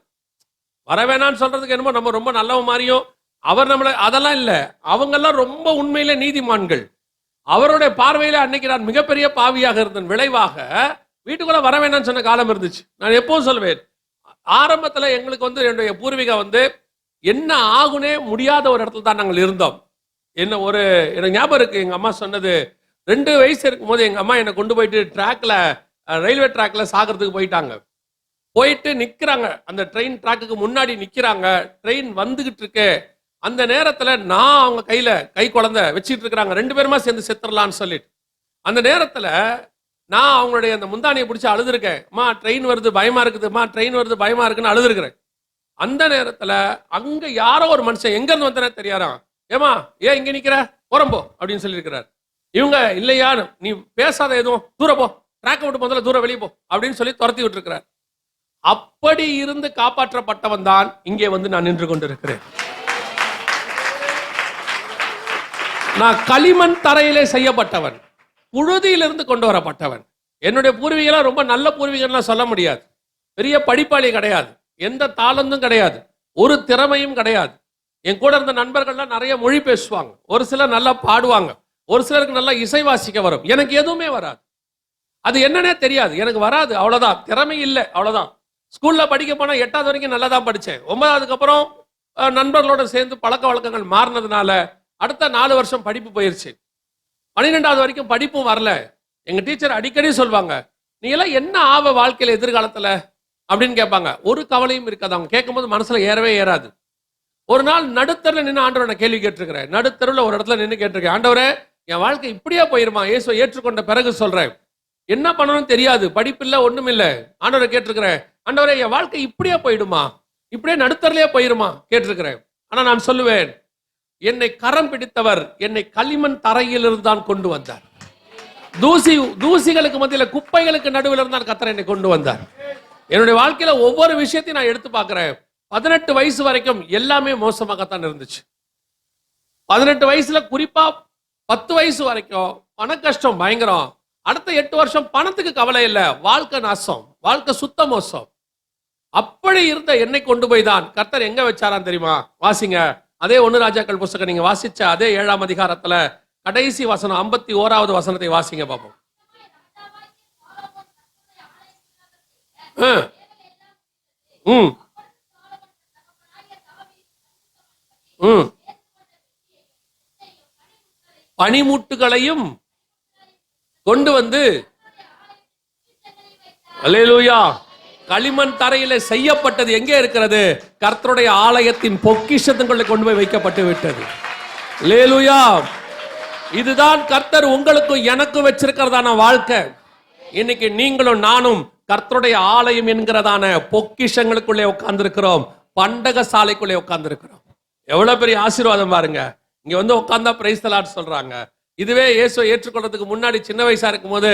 S1: வர வேணாம்னு சொல்றதுக்கு என்னமோ நம்ம ரொம்ப நல்லவ மாதிரியும் அவர் நம்மள, அதெல்லாம் இல்ல. அவங்கெல்லாம் ரொம்ப உண்மையிலே நீதிமான்கள். அவருடைய பார்வையில அன்னைக்கு நான் மிகப்பெரிய பாவியாக இருந்தேன். விளைவாக வீட்டுக்குள்ள வர வேணாம்னு சொன்ன காலம் இருந்துச்சு. நான் எப்பவும் சொல்வேன், ஆரம்பத்துல எங்களுக்கு வந்து என்னுடைய பூர்வீகம் வந்து என்ன ஆகுனே முடியாத ஒரு இடத்துல தான் நாங்கள் இருந்தோம். எனக்கு ஞாபகம் இருக்கு, எங்க அம்மா சொன்னது, 2 வயசு இருக்கும் போது எங்க அம்மா என்னை கொண்டு போயிட்டு ட்ராக்ல, ரயில்வே ட்ராக்ல சாகிறதுக்கு போயிட்டாங்க. போயிட்டு நிக்கிறாங்க, அந்த ட்ரெயின் ட்ராக்குக்கு முன்னாடி நிக்கிறாங்க. ட்ரெயின் வந்துகிட்டு இருக்கு. அந்த நேரத்துல நான் அவங்க கையில கை குழந்தை வச்சுட்டு இருக்கிறாங்க, 2 பேருமா சேர்ந்து செத்துறலான்னு சொல்லிட்டு. அந்த நேரத்துல நான் அவங்களுடைய அந்த முந்தானியை பிடிச்சி அழுதுருக்கேன். அம்மா ட்ரெயின் வருது பயமா இருக்குதுமா, ட்ரெயின் வருது பயமா இருக்குன்னு அழுதுருக்கிறேன். அந்த நேரத்துல அங்க யாரோ ஒரு மனுஷன், எங்க இருந்து வந்தனே தெரியாராம், ஏமா ஏன் இங்க நிக்கிற, போறம்போ அப்படின்னு சொல்லியிருக்கிறார். இவங்க இல்லையா, நீ பேசாத, எதுவும் தூர போ, ட்ராக்கை விட்டு முதல்ல தூர வெளியே போ அப்படின்னு சொல்லி துரத்தி விட்டுருக்கிறார். அப்படி இருந்து காப்பாற்றப்பட்டவன் தான் இங்கே வந்து நான் நின்று கொண்டிருக்கிறேன். நான் களிமண் தரையிலே செய்யப்பட்டவன், புழுதியிலிருந்து கொண்டு வரப்பட்டவன். என்னுடைய பூர்வீகெல்லாம் ரொம்ப நல்ல பூர்வீகம்லாம் சொல்ல முடியாது. பெரிய படிப்பாளி கிடையாது, எந்த தாளந்தும் கிடையாது, ஒரு திறமையும் கிடையாது. என் கூட இருந்த நண்பர்கள்லாம் நிறைய மொழி பேசுவாங்க, ஒரு சிலர் நல்லா பாடுவாங்க, ஒரு சிலருக்கு நல்லா இசை வாசிக்க வரும். எனக்கு எதுவுமே வராது. அது என்னன்னே தெரியாது, எனக்கு வராது, அவ்வளவுதான். திறமை இல்லை, அவ்வளவுதான். ஸ்கூல்ல படிக்க போனா 8வது வரைக்கும் நல்லா தான் படித்தேன். 9வதுக்கு அப்புறம் நண்பர்களோட சேர்ந்து பழக்க வழக்கங்கள் மாறினதுனால அடுத்த 4 வருஷம் படிப்பு போயிருச்சு. 12வது வரைக்கும் படிப்பும் வரல. எங்க டீச்சர் அடிக்கடி சொல்லுவாங்க, நீ எல்லாம் என்ன ஆவ வாழ்க்கையில எதிர்காலத்துல அப்படின்னு கேட்பாங்க. ஒரு கவலையும் இருக்காது. அவங்க கேட்கும்போது மனசுல ஏறவே ஏறாது. ஒரு நாள் நடுத்தருல நின்று ஆண்டவரை கேள்வி கேட்டிருக்கிறேன். நடுத்தருல ஒரு இடத்துல நின்று கேட்டிருக்கேன், ஆண்டவரே என் வாழ்க்கை இப்படியே போயிருமா, இயேசுவை ஏற்றுக்கொண்ட பிறகு சொல்றேன், என்ன பண்ணணும்னு தெரியாது, படிப்பு இல்லை, ஒண்ணும் இல்லை. ஆண்டவரை கேட்டிருக்கிறேன், ஆண்டவரே என் வாழ்க்கை இப்படியே போயிடுமா, இப்படியே நடுத்தரலையே போயிருமா கேட்டிருக்கிறேன். ஆனா நான் சொல்லுவேன், என்னை கரம் பிடித்தவர் என்னை களிமண் தரையிலிருந்து தான் கொண்டு வந்தார். தூசிகளுக்கு மத்தியில, குப்பைகளுக்கு நடுவில் இருந்தால் கர்த்தர் என்னை கொண்டு வந்தார். என்னுடைய வாழ்க்கையில ஒவ்வொரு விஷயத்தையும் நான் எடுத்து பார்க்கிறேன். 18 வயசு வரைக்கும் எல்லாமே மோசமாகத்தான் இருந்துச்சு. 18 வயசுல, குறிப்பா 10 வயசு வரைக்கும் பண கஷ்டம் பயங்கரம். அடுத்த 8 வருஷம் பணத்துக்கு கவலை இல்லை, வாழ்க்கை நாசம், வாழ்க்கை சுத்த மோசம். அப்படி இருந்த என்னை கொண்டு போய் தான் கர்த்தர் எங்க வச்சாரான் தெரியுமா? வாசிங்க, அதே 1 ராஜாக்கள் புஸ்தகம் நீங்க வாசிச்ச அதே 7ஆம் அதிகாரத்துல கடைசி வசனம் 51வது வசனத்தை வாசிங்க பாப்போம். பனிமுட்டுகளையும் கொண்டு வந்து, அல்லேலூயா, களிமண் தரையில செய்யப்பட்டது எங்கே இருக்கிறது? கர்த்தருடைய ஆலயத்தின் பொக்கிஷத்துக்குள்ள கொண்டு போய் வைக்கப்பட்டு விட்டது. அல்லேலூயா. இதுதான் கர்த்தர் உங்களுக்கும் எனக்கும் வச்சிருக்கிறதான வாழ்க்கை. இன்னைக்கு நீங்களும் நானும் கர்த்தருடைய ஆலயம் என்கிறதான பொக்கிஷங்களுக்குள்ளே உட்கார்ந்திருக்கிறோம், பண்டக சாலைக்குள்ளே உட்கார்ந்திருக்கிறோம். எவ்வளவு பெரிய ஆசீர்வாதம் பாருங்க. இங்க வந்து உட்கார்ந்தா பிரைஸ் தி லார்ட் சொல்றாங்க. இதுவே இயேசுவை ஏற்றுக்கொள்றதுக்கு முன்னாடி சின்ன வயசா இருக்கும் போது,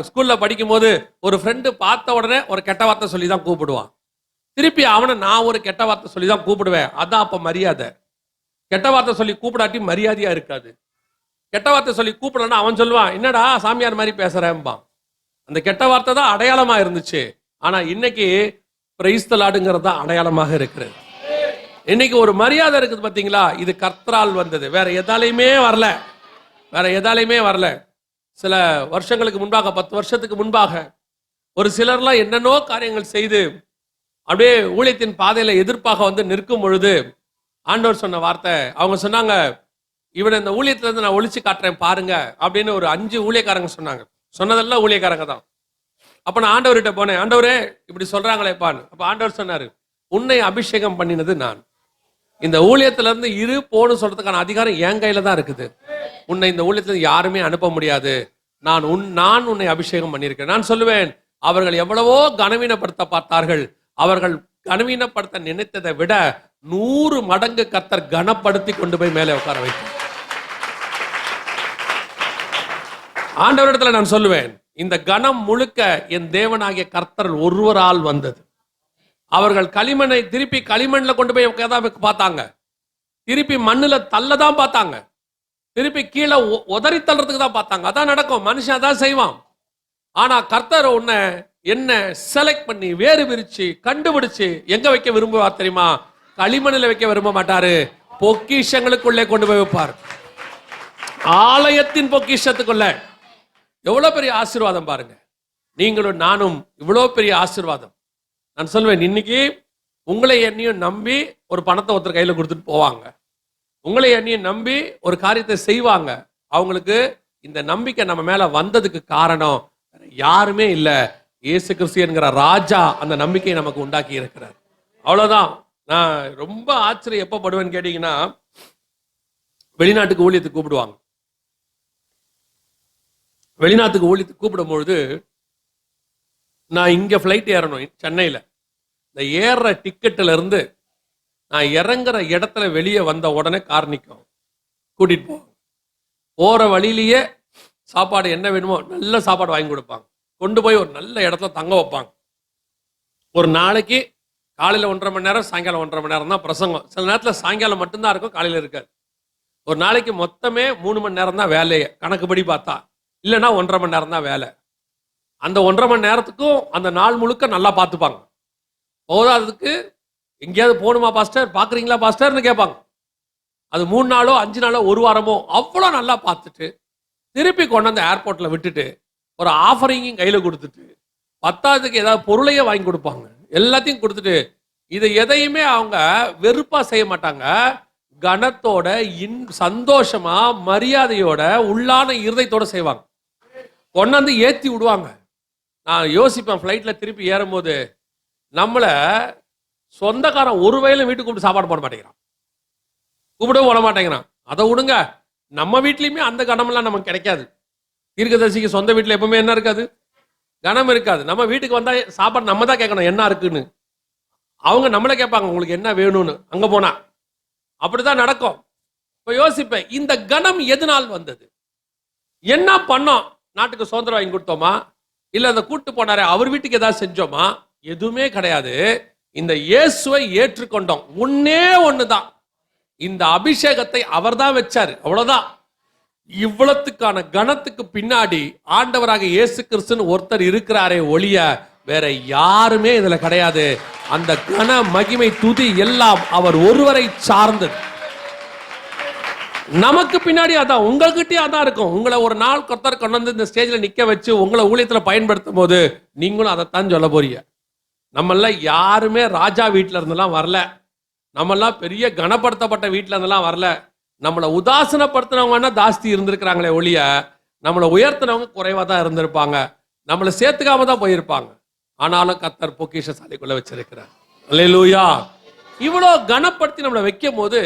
S1: ஸ்கூல்ல படிக்கும் போது, ஒரு ஃப்ரெண்டு பார்த்த உடனே ஒரு கெட்ட வார்த்தை சொல்லி தான் கூப்பிடுவான். திருப்பி அவனை நான் ஒரு கெட்ட வார்த்தை சொல்லி தான் கூப்பிடுவேன். அதான் அப்ப மரியாதை. கெட்ட வார்த்தை சொல்லி கூப்பிடாட்டி மரியாதையா இருக்காது. கெட்ட வார்த்தை சொல்லி கூப்பிடலன்னா அவன் சொல்லுவான், என்னடா சாமியார் மாதிரி பேசுறேன்பான். அந்த கெட்ட வார்த்தை தான் அடையாளமா இருந்துச்சு. ஆனா இன்னைக்கு பிரைஸ் தி லார்ட்ங்கிறது தான் அடையாளமாக இருக்கிறது. இன்னைக்கு ஒரு மரியாதை இருக்குது பாத்தீங்களா, இது கர்த்தரால் வந்தது, வேற எதாலையுமே வரல, வேற எதாலையுமே வரல. சில வருஷங்களுக்கு முன்பாக, 10 வருஷத்துக்கு முன்பாக ஒரு சிலர்லாம் என்னென்னோ காரியங்கள் செய்து அப்படியே ஊழியத்தின் பாதையில எதிர்ப்பாக வந்து நிற்கும் பொழுது ஆண்டவர் சொன்ன வார்த்தை, அவங்க சொன்னாங்க, இவனை இந்த ஊழியத்துல இருந்து நான் ஒழிச்சு காட்டுறேன் பாருங்க அப்படின்னு ஒரு 5 ஊழியக்காரங்க சொன்னாங்க. சொன்னதெல்லாம் ஊழியக்காரங்க தான். அப்ப நான் ஆண்டவர்கிட்ட போனேன், ஆண்டவரே இப்படி சொல்றாங்களேப்பான்னு. அப்ப ஆண்டவர் சொன்னாரு, உன்னை அபிஷேகம் பண்ணினது நான், இந்த ஊழியத்துல இருந்து இரு போன்னு சொல்றதுக்கான அதிகாரம் என் கையில தான் இருக்குது. உன்னை இந்த ஊழியத்துல யாருமே அனுப்ப முடியாது. நான் உன்னை அபிஷேகம் பண்ணியிருக்கேன். நான் சொல்லுவேன், அவர்கள் எவ்வளவோ கனவீனப்படுத்த பார்த்தார்கள். அவர்கள் கனவீனப்படுத்த நினைத்ததை விட 100 மடங்கு கர்த்தர் கனப்படுத்தி கொண்டு போய் மேலே உட்கார வைத்தார். ஆண்டவரிடத்துல நான் சொல்லுவேன், இந்த கனம் முழுக்க என் தேவனாகிய கர்த்தர் ஒருவரால் வந்தது. அவர்கள் களிமண்ணை திருப்பி களிமண்ல கொண்டு போய் பார்த்தாங்க, திருப்பி மண்ணுல தள்ளதான் பார்த்தாங்க, திருப்பி கீழே உதறி தள்ளுறதுக்கு தான் பார்த்தாங்க. அதான் நடக்கும், மனுஷன் அதான் செய்வான். ஆனா கர்த்தர் உன்னை என்ன செலக்ட் பண்ணி வேறு விரிச்சு கண்டுபிடிச்சு எங்க வைக்க விரும்புவார் தெரியுமா? களிமண்ணில் வைக்க விரும்ப மாட்டாரு, பொக்கிஷங்களுக்குள்ளே கொண்டு போய் வைப்பார். ஆலயத்தின் பொக்கிஷத்துக்குள்ள. எவ்வளவு பெரிய ஆசீர்வாதம் பாருங்க. நீங்களும் நானும் இவ்வளவு பெரிய ஆசீர்வாதம். நான் சொல்வேன், இன்னைக்கு உங்களை என்னையும் நம்பி ஒரு பணத்தை ஒருத்தர் கையில கொடுத்துட்டு போவாங்க, உங்களை என்னையும் நம்பி ஒரு காரியத்தை செய்வாங்க. அவங்களுக்கு இந்த நம்பிக்கை நம்ம மேல வந்ததுக்கு காரணம் யாருமே இல்ல, இயேசு கிறிஸ்து என்கிற ராஜா அந்த நம்பிக்கையை நமக்கு உண்டாக்கி இருக்கிறார். அவ்வளவுதான். நான் ரொம்ப ஆச்சரியம் எப்ப படுவேன்னு கேட்டீங்கன்னா, வெளிநாட்டுக்கு ஊழியத்துக்கு கூப்பிடுவாங்க. வெளிநாட்டுக்கு ஊழியத்துக்கு கூப்பிடும் பொழுது நான் இங்க பிளைட் ஏறணும் சென்னையில. இந்த ஏற டிக்கெட்ல இருந்து நான் இறங்குற இடத்துல வெளியே வந்த உடனே கார் நிற்கும், கூட்டிட்டு போவாங்க. போற வழியிலேயே சாப்பாடு என்ன வேணுமோ நல்ல சாப்பாடு வாங்கி கொடுப்பாங்க, கொண்டு போய் ஒரு நல்ல இடத்துல தங்க வைப்பாங்க. ஒரு நாளைக்கு காலையில் 1.5 மணி நேரம், சாயங்காலம் 1.5 மணி நேரம் தான் பிரசங்கம். சில நேரத்தில் சாயங்காலம் மட்டும்தான் இருக்கும், காலையில் இருக்காது. ஒரு நாளைக்கு மொத்தமே 3 மணி நேரம் தான் வேலையே கணக்குப்படி பார்த்தா, இல்லைன்னா 1.5 மணி நேரம் தான் வேலை. அந்த 1.5 மணி நேரத்துக்கும் அந்த நாள் முழுக்க நல்லா பார்த்துப்பாங்க. போதாததுக்கு எங்கேயாவது போகணுமா பாஸ்டர், பார்க்குறீங்களா பாஸ்டர்னு கேட்பாங்க. அது 3 நாளோ 5 நாளோ 1 வாரமோ அவ்வளோ நல்லா பார்த்துட்டு திருப்பி கொண்டு வந்து ஏர்போர்ட்டில் விட்டுட்டு ஒரு ஆஃபரிங்கையும் கையில் கொடுத்துட்டு 10ஆவதுக்கு ஏதாவது பொருளையே வாங்கி கொடுப்பாங்க. எல்லாத்தையும் கொடுத்துட்டு இதை எதையுமே அவங்க வெறுப்பா செய்ய மாட்டாங்க, கனத்தோட சந்தோஷமா மரியாதையோட உள்ளான இருதயத்தோட செய்வாங்க. கொண்டாந்து ஏற்றி விடுவாங்க. நான் யோசிப்பேன், ஃப்ளைட்ல திருப்பி ஏறும்போது நம்மளை சொந்தக்காரன் ஒரு வயலும் வீட்டுக்கு கூப்பிட்டு சாப்பாடு போட மாட்டேங்கிறான், கூப்பிடவும் போட மாட்டேங்கிறான். அதை விடுங்க, நம்ம வீட்லையுமே அந்த கனமெல்லாம் நமக்கு கிடைக்காது. தீர்க்கதரிசிக்கு சொந்த வீட்டில் எப்பவுமே என்ன இருக்காது, கனம் இருக்காது. நம்ம வீட்டுக்கு வந்தா சாப்பாடு நம்ம தான் கேட்கணும் என்ன இருக்குன்னு. அவங்க நம்மளை கேட்பாங்க உங்களுக்கு என்ன வேணும்னு. அங்க போனா அப்படிதான் நடக்கும். இப்ப யோசிப்பேன், இந்த கனம் எதனால் வந்தது? என்ன பண்ணோம்? நாட்டுக்கு சுதந்திரம் வாங்கி கொடுத்தோமா, இல்ல அந்த கூட்டு போனாரே அவர் வீட்டுக்கு ஏதாவது செஞ்சோமா? எதுவுமே கிடையாது. இந்த இயேசுவை ஏற்றுக்கொண்டோம். ஒன்னே ஒண்ணுதான், இந்த அபிஷேகத்தை அவர் தான் வச்சாரு, அவ்வளவுதான். இவ்வளத்துக்கான கணத்துக்கு பின்னாடி ஆண்டவராக இயேசு கிறிஸ்துன்னு ஒருத்தர் இருக்கிறாரே ஒழிய வேற யாருமே இதுல கிடையாது. அந்த கன மகிமை துதி எல்லாம் அவர் ஒருவரை சார்ந்தது. நமக்கு பின்னாடி அதான், உங்ககிட்டயே அதான் இருக்கும். உங்களை ஒரு நாள் கர்த்தர் கொண்டு வந்து இந்த ஸ்டேஜ்ல நிக்க வச்சு உங்களை ஊழியத்துல பயன்படுத்தும் போது நீங்களும் அதைத்தான் சொல்ல போறீங்க. நம்மெல்லாம் யாருமே ராஜா வீட்டுல இருந்தெல்லாம் வரல, நம்மெல்லாம் பெரிய கனப்படுத்தப்பட்ட வீட்டுல இருந்தெல்லாம் வரல. நம்மளை உதாசனப்படுத்தினவங்கன்னா ஜாஸ்தி இருந்திருக்கிறாங்களே ஒழிய நம்மளை உயர்த்தினவங்க குறைவா தான் இருந்திருப்பாங்க, நம்மளை சேர்த்துக்காம தான் போயிருப்பாங்க. ஆனாலும் கர்த்தர் பொக்கிஷசாலிக்குள்ள வச்சிருக்கிறார். அல்லேலூயா. இவ்வளோ கனப்படுத்தி நம்மளை வைக்கும் போது,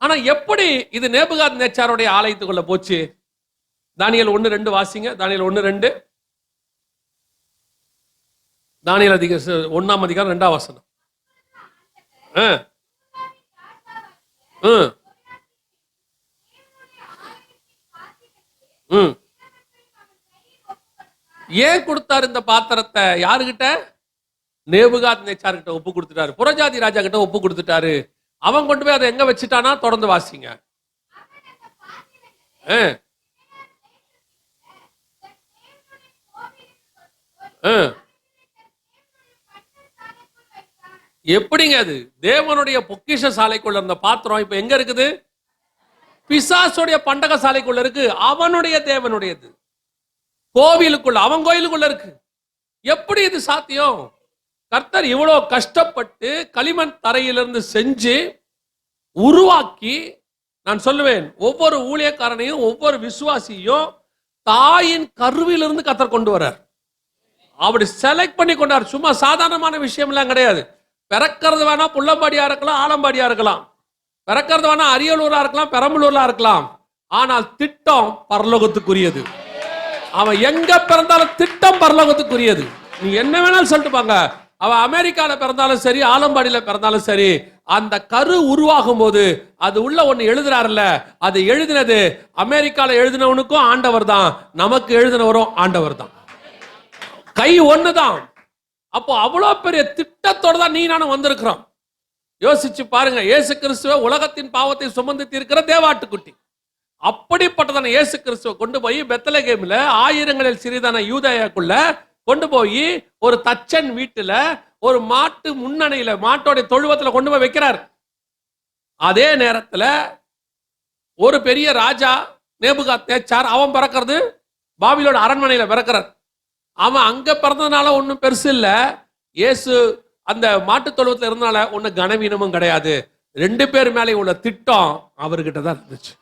S1: ஆனா எப்படி இது நேபுகாத்நேச்சாருடைய ஆலயத்துக்குள்ள போச்சு? தானியேல் 1:2 வாசிங்க. தானியேல் 1:2, தானியேல் 1ஆம் அதிகாரம் 2ஆம் வசனம். ஏன் கொடுத்தாரு இந்த பாத்திரத்தை? யாருகிட்ட? நேபுகாத்நேச்சார்கிட்ட ஒப்பு கொடுத்துட்டாரு, புறஜாதி ராஜா கிட்ட ஒப்பு கொடுத்துட்டாரு. அவன் கொண்டு போய் அதை எங்க வச்சுட்டானா? தொடர்ந்து வாசிங்க. எப்படிங்க அது? தேவனுடைய பொக்கிஷ சாலைக்குள்ள இருந்த பாத்திரம் இப்ப எங்க இருக்குது? பிசாசுடைய பண்டக சாலைக்குள்ள இருக்கு. அவனுடைய தேவனுடையது கோவிலுக்குள்ள, அவன் கோயிலுக்குள்ள இருக்கு. எப்படி இது சாத்தியம்? கர்த்தர் இவ்வளவு கஷ்டப்பட்டு களிமண் தரையிலிருந்து செஞ்சு உருவாக்கி, நான் சொல்லுவேன் ஒவ்வொரு ஊழியக்காரனையும் ஒவ்வொரு விசுவாசியும் தாயின் கருவிலிருந்து கர்த்தர் கொண்டு வர்றார். அப்படி செலக்ட் பண்ணி கொண்டார். சும்மா சாதாரணமான விஷயம் எல்லாம் கிடையாது. பிறக்கிறது வேணா புள்ளம்பாடியா இருக்கலாம், ஆலம்பாடியா இருக்கலாம், பிறக்கிறது வேணா அரியலூரா இருக்கலாம், பெரம்பலூர்ல இருக்கலாம். ஆனால் திட்டம் பரலோகத்துக்குரியது. அவன் எங்க பிறந்தாலும் திட்டம் பரலோகத்துக்குரியது. நீ என்ன வேணாலும் சொல்லிட்டு பாங்க. அவன் அமெரிக்கால பிறந்தாலும் சரி, ஆலம்பாடியில பிறந்தாலும் சரி, அந்த கரு உருவாகும் போது அது உள்ள ஒண்ணு எழுதுறாருல்ல, அது எழுதினது அமெரிக்கால எழுதினவனுக்கும் ஆண்டவர் தான், நமக்கு எழுதினவரும் ஆண்டவர் தான். கை ஒண்ணுதான். அப்போ அவ்வளவு பெரிய திட்டத்தோட தான் நீ நானும் வந்திருக்கிறோம். யோசிச்சு பாருங்க. இயேசு கிறிஸ்துவ உலகத்தின் பாவத்தை சுமந்து தீர்க்கிற தேவாட்டுக்குட்டி. அப்படிப்பட்டதான இயேசு கிறிஸ்துவ கொண்டு போய் பெத்லகேம்ல ஆயிரங்களில் சிறிதான யூதேயாக்குள்ள கொண்டு போய் ஒரு தச்சன் வீட்டுல ஒரு மாட்டு முன்னணையில, மாட்டோட தொழுவத்துல கொண்டு போய் வைக்கிறார். அதே நேரத்துல ஒரு பெரிய ராஜா நேபுகாத்நேச்சார், அவன் பிறக்கிறது பாபிலோன் அரண்மனையில பிறக்கிறார். அவன் அங்க பிறந்ததுனால ஒன்றும் பெருசு இல்ல. இயேசு அந்த மாட்டு தொழுவத்துல இருந்தனால ஒன்னும் கனவீனமும் கிடையாது. ரெண்டு பேர் மேலே உள்ள திட்டம் அவர்கிட்ட தான் இருந்துச்சு.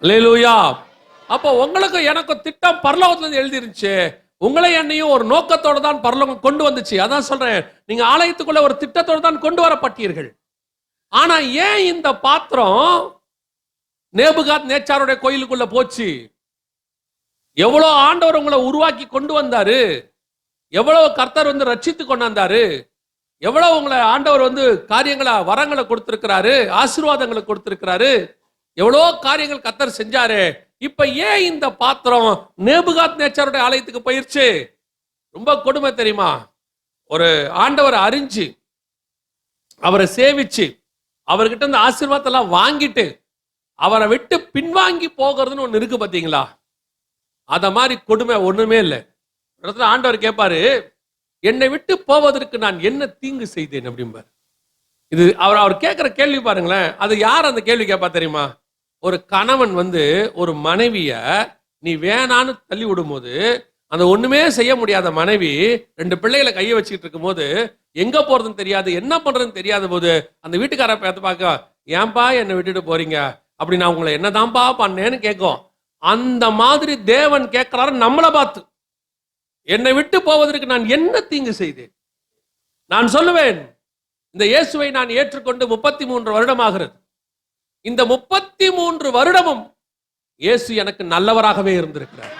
S1: அல்லேலூயா. அப்போ உங்களுக்கு எனக்கும் திட்டம் பரலோகத்துல இருந்து எழுதி இருந்துச்சு. உங்களை என்னையும் ஒரு நோக்கத்தோட தான் பரலோகம் கொண்டு வந்துச்சு. அதான் சொல்றேன், நீங்க ஆலயத்துக்குள்ள ஒரு திட்டத்தோடு தான் கொண்டு வரப்பட்டீர்கள். ஆனா ஏன் இந்த பாத்திரம் நேபுகாத்நேச்சாருடைய கோயிலுக்குள்ள போச்சு? எவ்வளவு ஆண்டவர் உங்களை உருவாக்கி கொண்டு வந்தாரு, எவ்வளவு கர்த்தர் வந்து ரட்சித்து கொண்டாந்தாரு, எவ்வளவு உங்களை ஆண்டவர் வந்து காரியங்களை வரங்களை கொடுத்திருக்கிறாரு, ஆசீர்வாதங்களை கொடுத்திருக்கிறாரு, எவ்வளோ காரியங்கள் கர்த்தர் செஞ்சாரு. இப்ப ஏன் இந்த பாத்திரம் நேபுகாத்நேச்சாருடைய ஆலயத்துக்கு போயிருச்சு? ரொம்ப கொடுமை தெரியுமா? ஒரு ஆண்டவரை அறிஞ்சு அவரை சேவிச்சு அவர்கிட்ட இந்த ஆசீர்வாதத்தெல்லாம் வாங்கிட்டு அவரை விட்டு பின்வாங்கி போகிறதுன்னு ஒண்ணு இருக்கு பாத்தீங்களா? அத மாதிரி கொடுமை ஒண்ணுமே இல்லை. ஆண்டவர் கேட்பாரு, என்னை விட்டு போவதற்கு நான் என்ன தீங்கு செய்தேன் அப்படிம்பாரு. இது அவர் கேட்கிற கேள்வி பாருங்களேன். அது யார் அந்த கேள்வி கேட்பா தெரியுமா? ஒரு கணவன் வந்து ஒரு மனைவிய நீ வேணான்னு தள்ளி விடும் போது, அந்த ஒண்ணுமே செய்ய முடியாத மனைவி ரெண்டு பிள்ளைகளை கையை வச்சுக்கிட்டு இருக்கும் போது, எங்க போறதுன்னு தெரியாது, என்ன பண்றதுன்னு தெரியாத போது அந்த வீட்டுக்கார பார்க்க, ஏன்பா என்னை விட்டுட்டு போறீங்க, அப்படி நான் உங்களை என்னதான்பா பண்ணேன்னு கேட்கும். அந்த மாதிரி தேவன் கேட்கிறாரு நம்மளை பார்த்து, என்னை விட்டு போவதற்கு நான் என்ன தீங்கு செய்தேன்? நான் சொல்லுவேன், இந்த இயேசுவை நான் ஏற்றுக்கொண்டு 33 வருடமாகிறது. இந்த 33 வருடமும் இயேசு எனக்கு நல்லவராகவே இருந்திருக்கிறார்.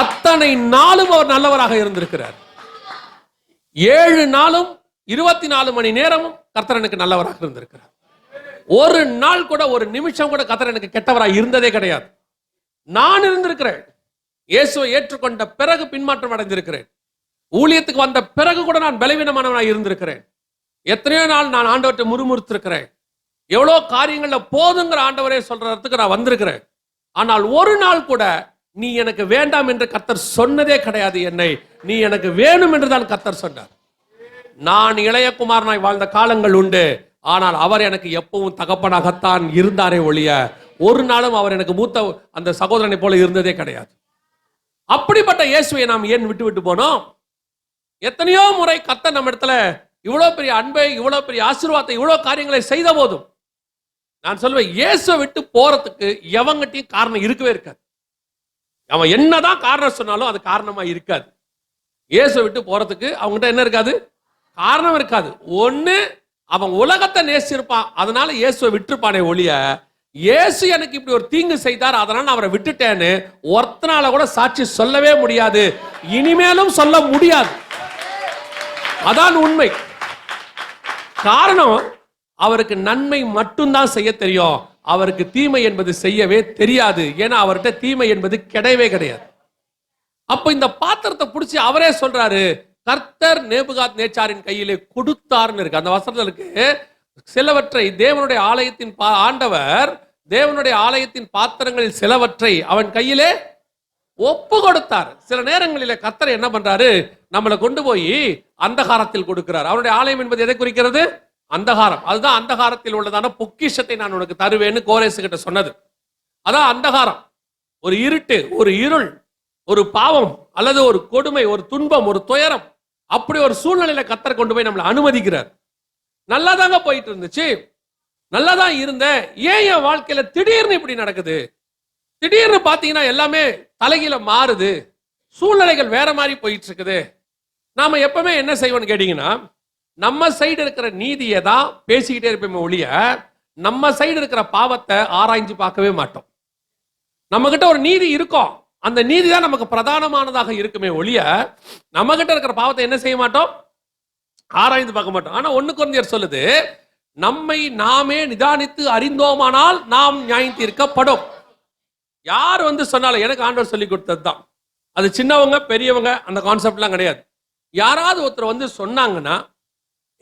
S1: அத்தனை நாளும் அவர் நல்லவராக இருந்திருக்கிறார். 7 நாளும் 24 மணி நேரமும் கர்த்தர் எனக்கு நல்லவராக இருந்திருக்கிறார். ஒரு நாள் கூட, ஒரு நிமிஷம் கூட கர்த்தர் எனக்கு கெட்டவராக இருந்ததே கிடையாது. நான் இருந்திருக்கிறேன். இயேசுவை ஏற்றுக்கொண்ட பிறகு பின்மாற்றம் அடைந்திருக்கிறேன். ஊழியத்துக்கு வந்த பிறகு கூட நான் பலவீனமானவனாக இருந்திருக்கிறேன். எத்தனையோ நாள் நான் ஆண்டவர்கிட்ட முறுமுறுத்திருக்கிறேன். எவ்வளோ காரியங்கள்ல போதுங்கிற ஆண்டவரே சொல்றதுக்கு நான் வந்திருக்கிறேன். ஆனால் ஒரு நாள் கூட நீ எனக்கு வேண்டாம் என்று கர்த்தர் சொன்னதே கிடையாது. என்னை நீ எனக்கு வேணும் என்றுதான் கர்த்தர் சொன்னார். நான் இளையகுமாரனாய் வாழ்ந்த காலங்கள் உண்டு. ஆனால் அவர் எனக்கு எப்பவும் தகப்பனாகத்தான் இருந்தாரே ஒழிய ஒரு நாளும் அவர் எனக்கு மூத்த அந்த சகோதரனை போல இருந்ததே கிடையாது. அப்படிப்பட்ட இயேசுவை நாம் ஏன் விட்டு விட்டு போனோம்? எத்தனையோ முறை கர்த்தர் நம்ம இடத்துல இவ்வளவு பெரிய அன்பை, இவ்வளவு பெரிய ஆசீர்வாதத்தை, இவ்வளவு காரியங்களை செய்த போதும் நான் சொல்லுவேன், இயேசுவை விட்டு போறதுக்கு எவங்கிட்டையும் காரணம் இருக்கவே இருக்காது. அவன் என்னதான் காரணம் சொன்னாலும் அது காரணமா இருக்காது. இயேசுவை விட்டு போறதுக்கு அவங்ககிட்ட என்ன இருக்காது? காரணம் இருக்காது. ஒண்ணு, அவன் உலகத்தை நேசிருப்பான், அதனால இயேசுவை விட்டுருப்பானே ஒழிய, இயேசு எனக்கு இப்படி ஒரு தீங்கு செய்தார் அதனால அவரை விட்டுட்டேன்னு ஒருத்தனால கூட சாட்சி சொல்லவே முடியாது. இனிமேலும் சொல்ல முடியாது. அதான் உண்மை. காரணம், அவருக்கு நன்மை மட்டும்தான் செய்ய தெரியும். அவருக்கு தீமை என்பது செய்யவே தெரியாது. ஏன்னா அவர்கிட்ட தீமை என்பது கிடையவே கிடையாது. அப்ப இந்த பாத்திரத்தை பிடிச்சி அவரே சொல்றாரு, கர்த்தர் நேபுகாத்நேச்சாரின் கையிலே கொடுத்தார்னு இருக்கு. அந்த வசனத்துல இருக்கு, சிலவற்றை தேவனுடைய ஆலயத்தின் ஆண்டவர் தேவனுடைய ஆலயத்தின் பாத்திரங்களில் சிலவற்றை அவன் கையிலே ஒப்பு கொடுத்தார். சில நேரங்களில கர்த்தர் என்ன பண்றாரு, நம்மளை கொண்டு போய் அந்தகாரத்தில் கொடுக்கிறார். அவருடைய ஆலயம் என்பது எதை குறிக்கிறது? அந்தகாரம். அதுதான் அந்தகாரத்தில் உள்ளதான பொக்கிஷத்தை நான் உனக்கு தருவேன்னு கோரேசு கிட்ட சொன்னது. அதான் அந்தகாரம். ஒரு இருட்டு, ஒரு இருள், ஒரு பாவம் அல்லது ஒரு கொடுமை, ஒரு துன்பம், ஒரு துயரம், அப்படி ஒரு சூழ்நிலையில கர்த்தர் கொண்டு போய் நம்மளை அனுமதிக்கிறார். நல்லா தாங்க போயிட்டு இருந்துச்சு, நல்லா தான் இருந்தேன், ஏன் என் வாழ்க்கையில திடீர்னு இப்படி நடக்குது? திடீர்னு பாத்தீங்கன்னா எல்லாமே தலைகீழ மாறுது, சூழ்நிலைகள் வேற மாதிரி போயிட்டு இருக்குது. நாம எப்பவுமே என்ன செய்வோம்னு கேட்டீங்கன்னா, நம்ம சைடு இருக்கிற நீதியை தான் பேசிக்கிட்டே இருப்போமே ஒழிய நம்ம சைடு இருக்கிற பாவத்தை ஆராய்ஞ்சு பார்க்கவே மாட்டோம். நம்ம கிட்ட ஒரு நீதி இருக்கும், அந்த நீதி தான் நமக்கு பிரதானமானதாக இருக்குமே ஒழிய நம்ம கிட்ட இருக்கிற பாவத்தை என்ன செய்ய மாட்டோம்? ஆராய்ந்து பார்க்க மாட்டோம். ஆனா 1 கொரிந்தியர் சொல்லுது, நம்மை நாமே நிதானித்து அறிந்தோமானால் நாம் நியாயம் தீர்க்கப்படும். யார் சொன்னாலும், எனக்கு ஆண்டவர் சொல்லி கொடுத்தது தான். அது சின்னவங்க பெரியவங்க அந்த கான்செப்ட்லாம் கிடையாது. யாராவது ஒருத்தர் சொன்னாங்கன்னா,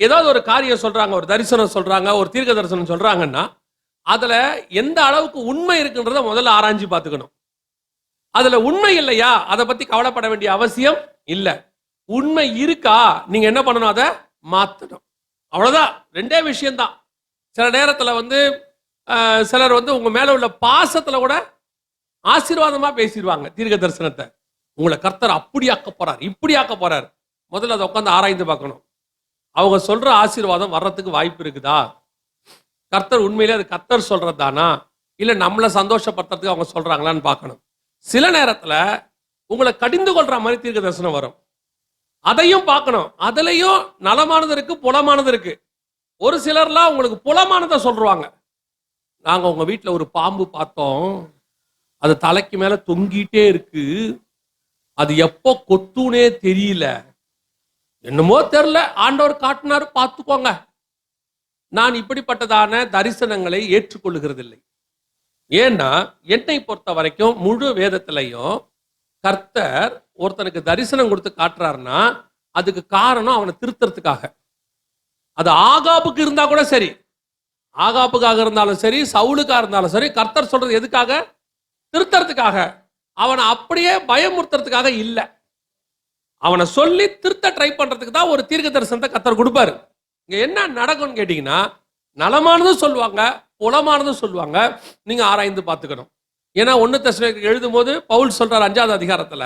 S1: ஏதாவது ஒரு காரியம் சொல்றாங்க, ஒரு தரிசனம் சொல்றாங்க, ஒரு தீர்க்க தரிசனம் சொல்றாங்கன்னா, அதுல எந்த அளவுக்கு உண்மை இருக்குன்றத முதல்ல ஆராய்ஞ்சு பார்த்துக்கணும். அதுல உண்மை இல்லையா, அதை பத்தி கவலைப்பட வேண்டிய அவசியம் இல்ல. உண்மை இருக்கா, நீங்க என்ன பண்ணணும்? அதை மாத்தணும். அவ்வளவுதான். 2 விஷயம்தான். சில நேரத்துல சிலர் உங்க மேல உள்ள பாசத்துல கூட ஆசீர்வாதமா பேசிடுவாங்க தீர்க்க தரிசனத்தை. உங்களை கர்த்தர் அப்படி ஆக்க போறார், இப்படி ஆக்க போறார். முதல்ல அதை உட்காந்து ஆராய்ந்து பார்க்கணும். அவங்க சொல்ற ஆசீர்வாதம் வர்றதுக்கு வாய்ப்பு இருக்குதா? கர்த்தர் உண்மையிலே அது கர்த்தர் சொல்றது தானா, இல்ல நம்மளை சந்தோஷப்படுத்துறதுக்கு அவங்க சொல்றாங்களான்னு பார்க்கணும். சில நேரத்துல உங்களை கடிந்து கொள்ற மாதிரி தீர்க்க தரிசனம் வரும், அதையும் பார்க்கணும். அதுலயும் நலமானது இருக்கு, புலமானது இருக்கு. ஒரு சிலர்லாம் உங்களுக்கு புலமானதை சொல்றாங்க. நாங்க உங்க வீட்டுல ஒரு பாம்பு பார்த்தோம், அது தலைக்கு மேல தொங்கிட்டே இருக்கு, அது எப்போ கொத்துனே தெரியல, என்னமோ தெரியல, ஆண்டவர் காட்டினாரு, பார்த்துக்கோங்க. நான் இப்படிப்பட்டதான தரிசனங்களை ஏற்றுக்கொள்ளுகிறதில்லை. ஏன்னா என்னை பொறுத்த வரைக்கும் முழு வேதத்திலையும் கர்த்தர் ஒருத்தனுக்கு தரிசனம் கொடுத்து காட்டுறாருன்னா அதுக்கு காரணம் அவனை திருத்தறதுக்காக. அது ஆகாப்புக்கு இருந்தா கூட சரி, ஆகாப்புக்காக இருந்தாலும் சரி, சவுலுக்காக இருந்தாலும் சரி, கர்த்தர் சொல்றது எதுக்காக? திருத்தறதுக்காக. அவனை அப்படியே பயமுறுத்துறதுக்காக இல்ல. அவனை சொல்லி திருத்த ட்ரை பண்றதுக்கு தான் ஒரு தீர்க்க தரிசனத்தை கர்த்தர் கொடுப்பாரு. இங்க என்ன நடக்கும்னு கேட்டீங்கன்னா, நலமானதும் சொல்லுவாங்க, புலமானதும் சொல்லுவாங்க. நீங்க ஆராய்ந்து பார்த்துக்கணும். ஏன்னா 1 தெசலோனிக்கேயர் எழுதும் போது பவுல் சொல்றார் 5ஆம் அதிகாரத்துல,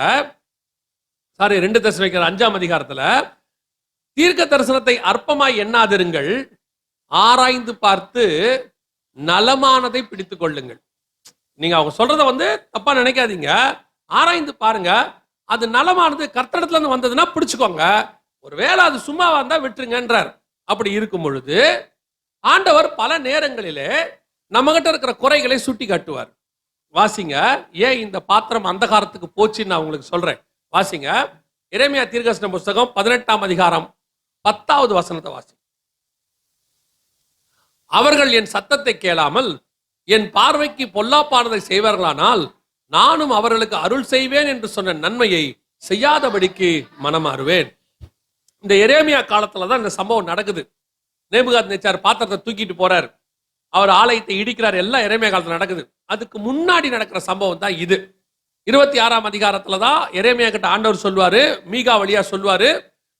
S1: 2 தெசலோனிக்கேயர் 5ஆம் அதிகாரத்துல, தீர்க்க தரிசனத்தை அற்பமாய் எண்ணாதிருங்கள், ஆராய்ந்து பார்த்து நலமானதை பிடித்துக் கொள்ளுங்கள். நீங்க அவங்க சொல்றத தப்பா நினைக்காதீங்க, ஆராய்ந்து பாருங்க. அது நலமானது கர்த்தரிடத்துல இருந்து வந்ததுன்னா பிடிச்சுக்கோங்க, ஒருவேளை அது சும்மாவா இருந்தா விட்டுருங்கன்றார். அப்படி இருக்கும் பொழுது ஆண்டவர் பல நேரங்களிலே நம்ம கிட்ட இருக்கிற குறைகளை சுட்டி காட்டுவார். வாசிங்க, ஏன் இந்த பாத்திரம் அந்தகாரத்துக்கு போச்சுன்னு நான் உங்களுக்கு சொல்றேன். வாசிங்க, எரேமியா தீர்க்கதரிசன புஸ்தகம் 18ஆம் அதிகாரம் 10வது வசனத்தை வாசி. அவர்கள் என் சத்தத்தை கேளாமல் என் பார்வைக்கு பொல்லாப்பானதை செய்வார்களானால் நானும் அவர்களுக்கு அருள் செய்வேன் என்று சொன்ன நன்மையை செய்யாதபடிக்கு மனமாறுவேன். இந்த எரேமியா காலத்துலதான் இந்த சம்பவம் நடக்குது. நேபுகாத்நேச்சார் பாத்திரத்தை தூக்கிட்டு போறார், அவர் ஆலயத்தை இடிக்கிறார், எல்லாம் எரேமியா காலத்துல நடக்குது. அதுக்கு முன்னாடி நடக்கிற சம்பவம் தான் இது. 26ஆம் அதிகாரத்துலதான் எரேமியா கிட்ட ஆண்டவர் சொல்வாரு, மீகா வழியா சொல்வாரு,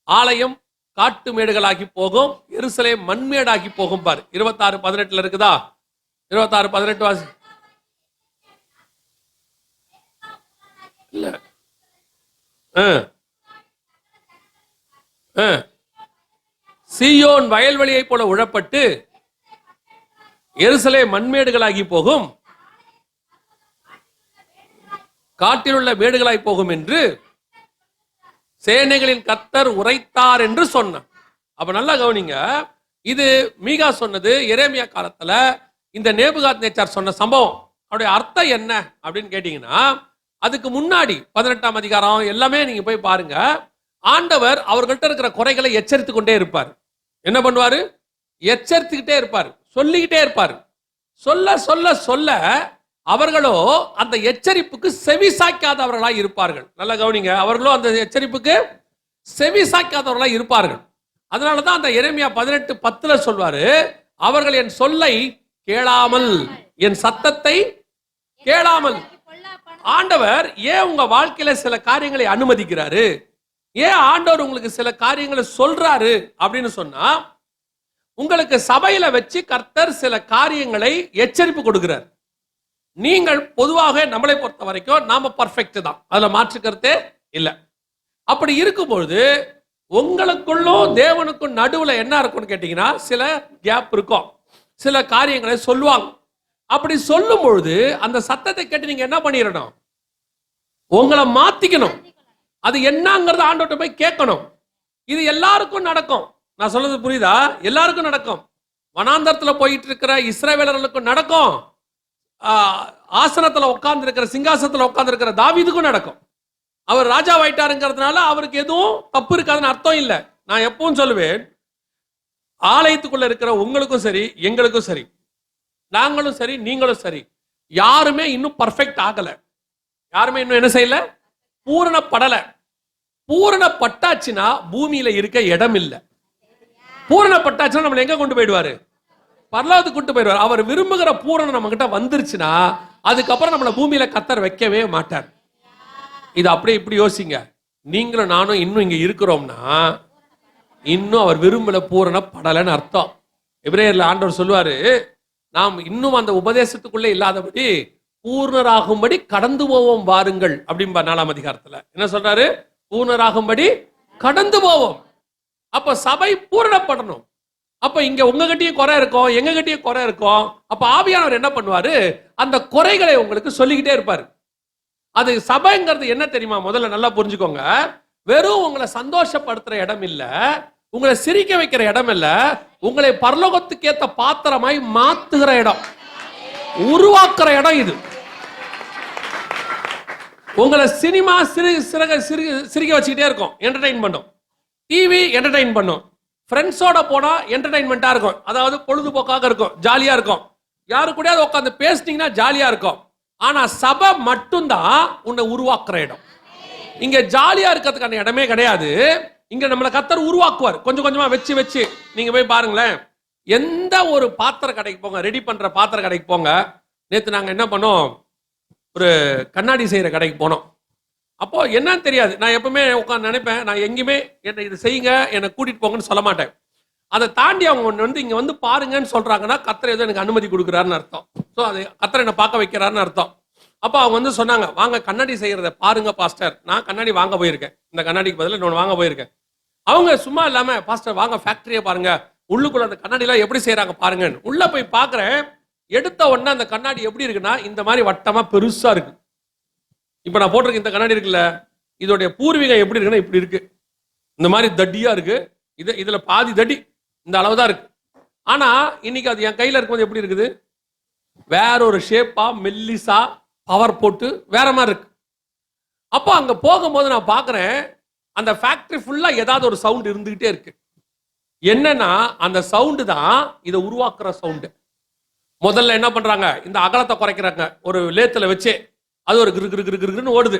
S1: ஆலயம் காட்டு மேடுகளாகி போகும், எருசலேம் மண்மேடாகி போகும் பாரு. 26:18 இருக்குதா? 26:18 வாசி. இல்ல, சீயோன் வயல்வெளியை போல உழப்பட்டு எருசலேம் மண்மேடுகளாகி போகும், காட்டில் உள்ள மேடுகளாய் போகும் என்று சேனைகளின் கர்த்தர் உரைத்தார் என்று சொன்னார். அப்ப நல்லா கவனிங்க, இது மீகா சொன்னது எரேமியா காலத்துல இந்த நேபுகாத்நேச்சார் சொன்ன சம்பவம். அவருடைய அர்த்தம் என்ன அப்படின்னு கேட்டீங்கன்னா, அதுக்கு முன்னாடி 18ஆம் அதிகாரம் எல்லாமே நீங்க போய் பாருங்க. ஆண்டவர் அவர்கள்ட்ட இருக்கிற குறைகளை எச்சரித்து கொண்டே இருப்பார். என்ன பண்ணுவாரு? எச்சரித்துக்கிட்டே இருப்பார், சொல்லிக்கிட்டே இருப்பார். சொல்ல சொல்ல சொல்ல அவர்களோ அந்த எச்சரிப்புக்கு செவி சாய்க்காதவர்களாய் இருப்பார்கள். நல்லா கவனிங்க, அவர்களோ அந்த எச்சரிப்புக்கு செவி சாய்க்காதவர்களாய் இருப்பார்கள். அதனாலதான் அந்த எரேமியா 18:10 சொல்வாரு, அவர்கள் என் சொல்லை கேளாமல், என் சத்தத்தை கேளாமல். ஆண்டவர் ஏன் உங்க வாழ்க்கையில சில காரியங்களை அனுமதிக்கிறாரு? ஏன் ஆண்டவர் உங்களுக்கு சில காரியங்களை சொல்றாரு அப்படின்னு சொன்னா, உங்களுக்கு சபையில வச்சு கர்த்தர் சில காரியங்களை எச்சரிப்பு கொடுக்கிறார். நீங்கள் பொதுவாக நம்மளை பொறுத்த வரைக்கும் நாம பர்ஃபெக்ட் தான், அதுல மாற்றுக்கிறதே இல்லை. அப்படி இருக்கும்பொழுது உங்களுக்குள்ளும் தேவனுக்கும் நடுவுல என்ன இருக்கும்னு கேட்டீங்கன்னா, சில கேப் இருக்கும், சில காரியங்களை சொல்லுவாங்க. அப்படி சொல்லும் பொழுது அந்த சத்தத்தை கேட்டு நீங்க என்ன பண்ணிடணும், உங்களை மாத்திக்கணும். அது என்னங்கிறது ஆண்டவர்ட்ட போய் கேட்கணும். இது எல்லாருக்கும் நடக்கும். நான் சொல்றது புரியுதா? எல்லாருக்கும் நடக்கும். வனாந்தரத்துல போயிட்டு இருக்கிற இஸ்ரவேலர்களுக்கும் நடக்கும், ஆசனத்துல உட்கார்ந்து இருக்கிற சிங்காசனத்துல உட்கார்ந்து இருக்கிற தாவீதுக்கும் நடக்கும். அவர் ராஜாவாயிட்டாருங்கிறதுனால அவருக்கு எதுவும் தப்பு இருக்காதுன்னு அர்த்தம் இல்லை. நான் எப்பவும் சொல்லுவேன், ஆலயத்துக்குள்ள இருக்கிற உங்களுக்கும் சரி, எங்களுக்கும் சரி, நாங்களும் சரி, நீங்களும் சரி, யாருமே இன்னும் பர்ஃபெக்ட் ஆகல. யாருமே இன்னும் என்ன செய்யல, பூரணப்படல. பூரணப்பட்டாச்சுன்னா பூமியில இருக்க இடம் இல்லை. பூரணப்பட்டாச்சுன்னா நம்மளை எங்க கொண்டு போயிடுவாரு, பரலோகத்துக்கு கொண்டு போயிடுவார். அவர் விரும்புகிற பூரணம் நம்ம கிட்ட வந்துருச்சுன்னா அதுக்கப்புறம் நம்மளை பூமியில கர்த்தர் வைக்கவே மாட்டார். இது அப்படியே இப்படி யோசிங்க. நீங்களும் நானும் இன்னும் இங்க இருக்கிறோம்னா இன்னும் அவர் விரும்பல, பூரணப்படலைன்னு அர்த்தம். எபிரேயர்ல ஆண்டவர் சொல்லுவாரு, நாம் இன்னும் அந்த உபதேசத்துக்குள்ளே இல்லாதபடி பூர்ணராகும்படி கடந்து போவோம் வாருங்கள் அப்படின்பா 4ஆம் அதிகாரத்துல. என்ன சொல்றாரு? பூர்ணராகும்படி கடந்து போவோம். அப்ப சபை பூரணப்படணும். அப்ப இங்க உங்ககிட்டயும் குறை இருக்கும், எங்க கிட்டயும் குறை இருக்கும். அப்ப ஆவியானவர் என்ன பண்ணுவாரு, அந்த குறைகளை உங்களுக்கு சொல்லிக்கிட்டே இருப்பாரு. அது சபைங்கிறது என்ன தெரியுமா? முதல்ல நல்லா புரிஞ்சுக்கோங்க. வெறும் உங்களை சந்தோஷப்படுத்துற இடம் இல்ல, உங்களை சிரிக்க வைக்கிற இடம் இல்ல, உங்களை பரலோகத்துக்கு ஏத்த பாத்திரமாய் மாத்துகிற இடம், உருவாக்குற இடம் இது. உங்களை சினிமா சிரிக்க வச்சுக்கிட்டே இருக்கும், என்டர்டைன் பண்ணும். டிவி என்டர்டைன் பண்ணும். ஃப்ரெண்ட்ஸோட போனா என்டர்டைன்மெண்டா இருக்கும், அதாவது பொழுதுபோக்காக இருக்கும், ஜாலியா இருக்கும். யாரு கூட உட்காந்து பேசினீங்கன்னா ஜாலியா இருக்கும். ஆனா சபை மட்டும்தான் உன்னை உருவாக்குற இடம். இங்க ஜாலியா இருக்கிறதுக்கான இடமே கிடையாது. இங்க நம்மளை கர்த்தர் உருவாக்குவார் கொஞ்சம் கொஞ்சமா வச்சு வச்சு. நீங்க போய் பாருங்களேன், எந்த ஒரு பாத்திர கடைக்கு போங்க, ரெடி பண்ற பாத்திர கடைக்கு போங்க. நேத்து நாங்க என்ன பண்ணோம், ஒரு கண்ணாடி செய்யற கடைக்கு போனோம். அப்போ என்னன்னு தெரியாது. நான் எப்பவுமே உட்காந்து நினைப்பேன், நான் எங்கேயுமே என்னை இது செய்யுங்க, என்னை கூட்டிட்டு போங்கன்னு சொல்ல மாட்டேன். அதை தாண்டி அவங்க வந்து இங்க வந்து பாருங்கன்னு சொல்றாங்கன்னா கர்த்தர் ஏதோ எனக்கு அனுமதி கொடுக்குறாருன்னு அர்த்தம். ஸோ அது கர்த்தர் என்னை பார்க்க வைக்கிறாருன்னு அர்த்தம். அப்போ அவங்க வந்து சொன்னாங்க, வாங்க கண்ணாடி செய்யறத பாருங்க பாஸ்டர். நான் கண்ணாடி வாங்க போயிருக்கேன், இந்த கண்ணாடிக்கு பதிலாக இன்னொன்று வாங்க போயிருக்கேன். அவங்க சும்மா இல்லாம, பாஸ்டர் வாங்க ஃபேக்டரியை பாருங்க, உள்ளுக்குள்ள அந்த கண்ணாடி எல்லாம் எப்படி செய்யறாங்க பாருங்கன்னு. உள்ள போய் பாக்குறேன். எடுத்த உடனே அந்த கண்ணாடி எப்படி இருக்குன்னா, இந்த மாதிரி வட்டமா பெருசா இருக்கு. இப்ப நான் போட்டிருக்க இந்த கண்ணாடி இருக்குல்ல, இதோடைய பூர்வீகம் எப்படி இருக்குன்னா இப்படி இருக்கு. இந்த மாதிரி தட்டியா இருக்கு. இதுல பாதி தட்டி இந்த அளவு தான் இருக்கு. ஆனா இன்னைக்கு அது என் கையில இருக்கும்போது எப்படி இருக்குது, வேற ஒரு ஷேப்பா மெல்லிசா பவர் போட்டு வேற மாதிரி இருக்கு. அப்போ அங்க போகும்போது நான் பாக்குறேன், அந்த ஃபேக்டரி ஃபுல்லா ஏதாவது ஒரு சவுண்ட் இருந்துகிட்டே இருக்கு. என்னன்னா அந்த சவுண்டு தான் இதை உருவாக்குற சவுண்டு. முதல்ல என்ன பண்றாங்க, இந்த அகலத்தை குறைக்கிறாங்க ஒரு லேத்துல வச்சு, அது ஒரு கிரு கிரு கிரு கிருன்னு ஓடுது.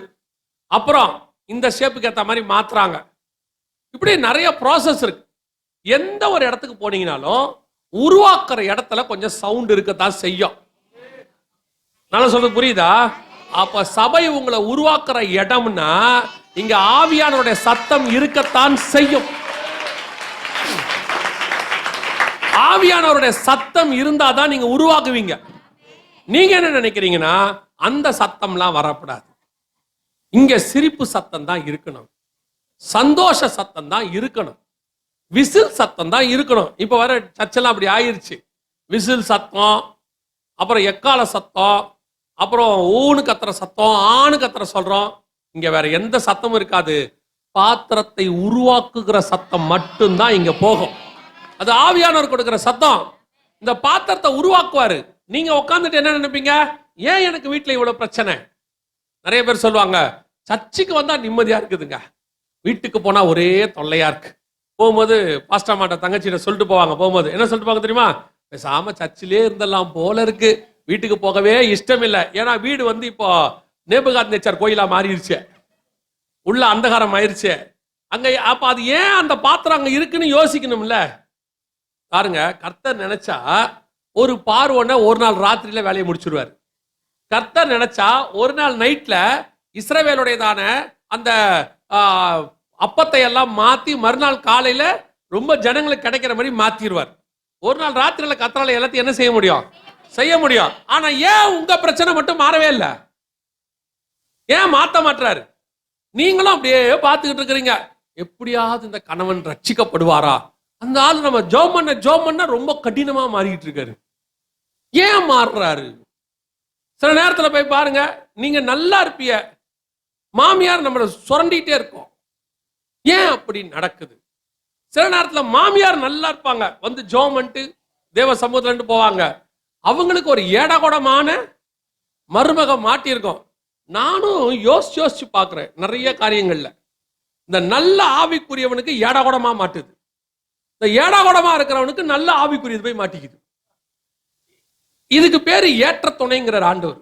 S1: அப்புறம் இந்த ஷேப்புக்கு ஏற்ற மாதிரி மாத்துறாங்க. இப்படி நிறைய ப்ராசஸ் இருக்கு. எந்த ஒரு இடத்துக்கு போனீங்கனாலும் உருவாக்குற இடத்துல கொஞ்சம் சவுண்ட் இருக்கத்தான் செய்யும். நல்லா சொல்றது புரியுதா? அப்ப சபை உங்களை உருவாக்குற இடம்னா இங்க ஆவியானவருடைய சத்தம் இருக்கத்தான் செய்யும். ஆவியானவருடைய சத்தம் இருந்தாதான் நீங்க உருவாக்குவீங்க. நீங்க என்ன நினைக்கிறீங்கன்னா, அந்த சத்தம்லாம் வரக்கூடாது. இங்க சிரிப்பு சத்தம் தான் இருக்கணும், சந்தோஷ சத்தம் தான் இருக்கணும், விசில் சத்தம் தான் இருக்கணும். இப்ப வர சர்ச்செல்லாம் அப்படி ஆயிருச்சு. விசில் சத்தம், அப்புறம் எக்கால சத்தம், அப்புறம் ஊனு கத்துற சத்தம், ஆணு கத்துற சொல்றோம். இங்க வேற எந்த சத்தமும் இருக்காது. பாத்திரத்தை உருவாக்குகிற சத்தம் மட்டும்தான் இங்க போகும். அது ஆவியானவர் கொடுக்கிற சத்தம். இந்த பாத்திரத்தை உருவாக்குவாரு. நீங்க உட்காந்துட்டு என்ன நினைப்பீங்க, ஏன் எனக்கு வீட்டுல இவ்வளவு பிரச்சனை? நிறைய பேர் சொல்லுவாங்க, சர்ச்சுக்கு வந்தா நிம்மதியா இருக்குதுங்க, வீட்டுக்கு போனா ஒரே தொல்லையா இருக்கு. போகும்போது பாஸ்டர் மாட்ட தங்கச்சிட்ட சொல்லிட்டு போவாங்க. போகும்போது என்ன சொல்லிட்டு போவாங்க தெரியுமா, பேசாம சர்ச்சிலே இருந்தெல்லாம் போல இருக்கு, வீட்டுக்கு போகவே இஷ்டம் இல்லை. ஏன்னா வீடு வந்து இப்போ நேபுகாத்நேச்சர் கோயிலா மாறிடுச்சு, உள்ள அந்தகாரம் ஆயிருச்சு அங்க. அப்ப அது ஏன் அந்த பாத்திரம் அங்க இருக்குன்னு யோசிக்கணும்ல. பாருங்க, கர்த்தர் நினைச்சா ஒரு பார்வோன ஒரு நாள் ராத்திரியில வேலையை முடிச்சிருவாரு. கர்த்தர் நினைச்சா ஒரு நாள் நைட்ல இஸ்ரவேலுடையதான அந்த அப்பத்தை எல்லாம் மாத்தி மறுநாள் காலையில ரொம்ப ஜனங்களுக்கு கிடைக்கிற மாதிரி மாத்திடுவார். ஒரு நாள் ராத்திரியில கத்தரால எல்லாத்தையும் என்ன செய்ய முடியும்? செய்ய முடியும். ஆனா ஏன் உங்க பிரச்சனை மட்டும் மாறவே இல்லை? ஏன் மாத்த மாட்டாரு? நீங்களும் அப்படியே பார்த்துக்கிட்டு இருக்கிறீங்க, எப்படியாவது இந்த கணவன் ரட்சிக்கப்படுவாரா? அந்த ஆள் நம்ம ஜோம் பண்ண ரொம்ப கடினமா மாறிக்கிட்டு இருக்காரு. ஏன் மாறுறாரு? சில நேரத்துல போய் பாருங்க, நீங்க நல்லா இருப்பீங்க, மாமியார் நம்மள சுரண்டிட்டே இருக்கும். ஏன் அப்படி நடக்குது? சில நேரத்துல மாமியார் நல்லா இருப்பாங்க, வந்து ஜோம் பண்ணிட்டு தேவ சமூகத்துல போவாங்க, அவங்களுக்கு ஒரு ஏடாகூடமான மருமக மாட்டியிருக்கும். நானும் யோசிச்சு பார்க்கிறேன் நிறைய காரியங்கள்ல. இந்த நல்ல ஆவிக்குரியவனுக்கு ஏடாகூடமா மாட்டுது, இந்த ஏடாகூடமா இருக்கிறவனுக்கு நல்ல ஆவிக்குரியது போய் மாட்டிக்குது. இதுக்கு பேரு ஏற்ற துணைங்கிறார் ஆண்டவர்.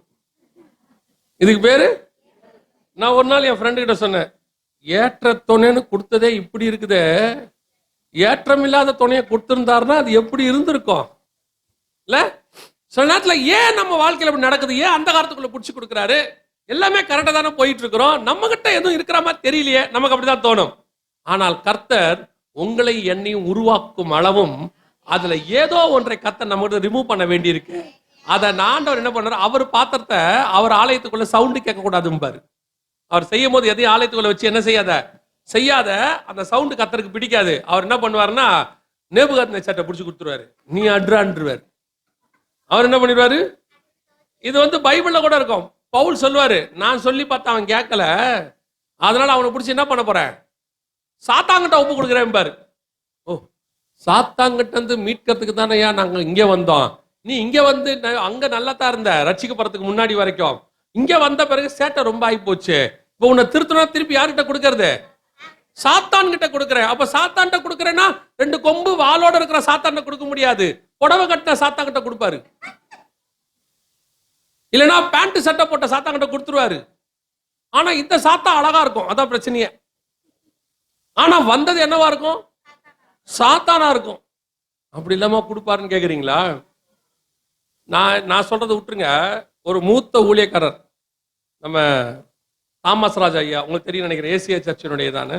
S1: இதுக்கு பேரு, நான் ஒரு நாள் என் ஃப்ரெண்டு கிட்ட சொன்னேன், ஏற்ற துணைன்னு கொடுத்ததே இப்படி இருக்குதே, ஏற்றம் இல்லாத துணையை கொடுத்திருந்தாருன்னா அது எப்படி இருந்திருக்கும் இல்ல? சில நேரத்துல ஏன் நம்ம வாழ்க்கையில இப்படி நடக்குது? ஏன் அந்த காலத்துக்குள்ள புடிச்சு கொடுக்குறாரு? எல்லாமே கரெக்டா தானே போயிட்டு இருக்கிறோம், நம்ம கிட்ட எதுவும் இருக்கிற மாதிரி தெரியலையே, நமக்கு அப்படிதான் தோணும். ஆனால் கர்த்தர் உங்களை என்னையும் உருவாக்கும் அளவும் அதுல ஏதோ ஒன்றை கர்த்தர் நம்ம கிட்ட ரிமூவ் பண்ண வேண்டி இருக்கு. அதை ஆண்டவர் என்ன பண்றாரு, அவர் பாத்திரத்தை அவர் ஆலயத்துக்குள்ள சவுண்டு கேட்க கூடாதும்பாரு. அவர் செய்யும் போது எதையும் ஆலயத்துக்குள்ள வச்சு என்ன செய்யாத அந்த சவுண்டு கர்த்தருக்கு பிடிக்காது. அவர் என்ன பண்ணுவாருன்னா, நேபுகாத்நேச்சாரை பிடிச்சு கொடுத்துருவாரு, நீ அட்ரான்றுவார். அவர் என்ன பண்ணிடுவாரு, இது பைபிள்ல கூட இருக்கும். பவுல் சொல்லுவாரு, நான் சொல்லி பார்த்தா அவன் கேட்கல, அதனால அவனை பிடிச்சி என்ன பண்ண போறேன், சாத்தாங்கிட்ட ஒப்பு கொடுக்குறேன் பாரு. ஓ, சாத்தாங்கிட்ட இருந்து மீட்கிறதுக்கு தானே நாங்க இங்க வந்தோம். நீ இங்க வந்து அங்க நல்லா தான் இருந்த ரட்சிக்கப்படுறதுக்கு முன்னாடி வரைக்கும், இங்க வந்த பிறகு சேட்டை ரொம்ப ஆகி போச்சு. இப்ப உன்னை திருத்தணும், திருப்பி யார்கிட்ட கொடுக்கறது? சாத்தான் கிட்ட கொடுக்குறேன். அப்ப சாத்தான்கிட்ட கொடுக்குறேன்னா 2 கொம்பு வாளோட இருக்கிற சாத்தான்கிட்ட கொடுக்க முடியாது, புடவை கட்டின சாத்தான் கிட்ட கொடுப்பாரு. இல்லைன்னா பேண்ட் சட்டை போட்ட சாத்தான் கிட்ட கொடுத்துருவாரு. ஆனா இந்த சாத்தா அழகா இருக்கும், அதான் பிரச்சனையே. ஆனா வந்தது என்னவா இருக்கும்? சாத்தானா இருக்கும். அப்படி இல்லாம கொடுப்பாருன்னு கேக்குறீங்களா? நான் சொல்றதை விட்டுருங்க. ஒரு மூத்த ஊழியக்காரர், நம்ம தாமஸ் ராஜ் ஐயா, உங்களுக்கு தெரியும் நினைக்கிறேன், ஏசியா சர்ச்சினுடைய தானே,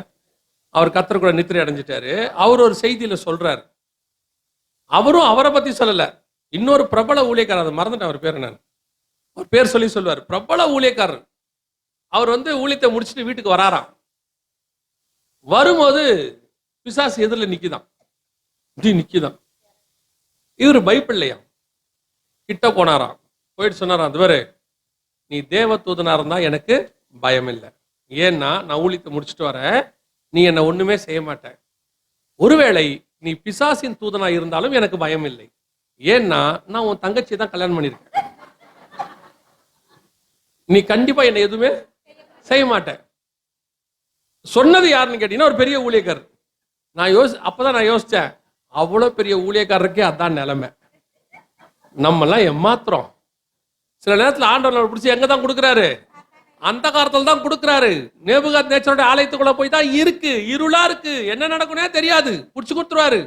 S1: அவர் கர்த்தர் கூட நித்திரை அடைஞ்சிட்டாரு. அவர் ஒரு செய்தியில சொல்றாரு, அவரும் அவரை பத்தி சொல்லல, இன்னொரு பிரபல ஊழியக்காரர், அதை மறந்துட்டேன் அவர் பேர் என்ன, அவர் பேர் சொல்லி சொல்வார், பிரபல ஊழியக்காரர். அவர் ஊழியத்தை முடிச்சுட்டு வீட்டுக்கு வராராம். வரும்போது பிசாசு எதிரில் நிக்குதான். இவரு பயப்படலையா, கிட்ட போனாராம், போயிட்டு சொன்னாராம், அது வேறு, நீ தேவ தூதனா இருந்தா எனக்கு பயம் இல்லை. ஏன்னா நான் ஊழியத்தை முடிச்சுட்டு வரேன், நீ என்ன ஒண்ணுமே செய்ய மாட்டேன். ஒருவேளை நீ பிசாசின் தூதனா இருந்தாலும் எனக்கு பயம் இல்லை. ஏன்னா நான் உன் தங்கச்சி தான் கல்யாணம் பண்ணிருக்கேன், நீ கண்டிப்பா என்ன எதுவுமே செய்ய மாட்டேன். சொன்னது யாருன்னு கேட்டீங்கன்னா ஒரு பெரிய ஊழியக்காரர். அப்பதான் நான் யோசிச்சேன், அவ்வளவு பெரிய ஊழியக்காரருக்கே அதான் நிலைமை. நம்ம எல்லாம் ஏமாத்துறோம். சில நேரத்தில் ஆண்டவர் பிடிச்சி எங்க தான் கொடுக்குறாரு, அந்த காலத்துல தான் கொடுக்குறாரு. நேபுகாத்நேச்சாரோட ஆலயத்துக்குள்ள போய் தான் இருக்கு, இருளா இருக்கு, என்ன நடக்கும்னே தெரியாது, பிடிச்சு கொடுத்துருவாரு.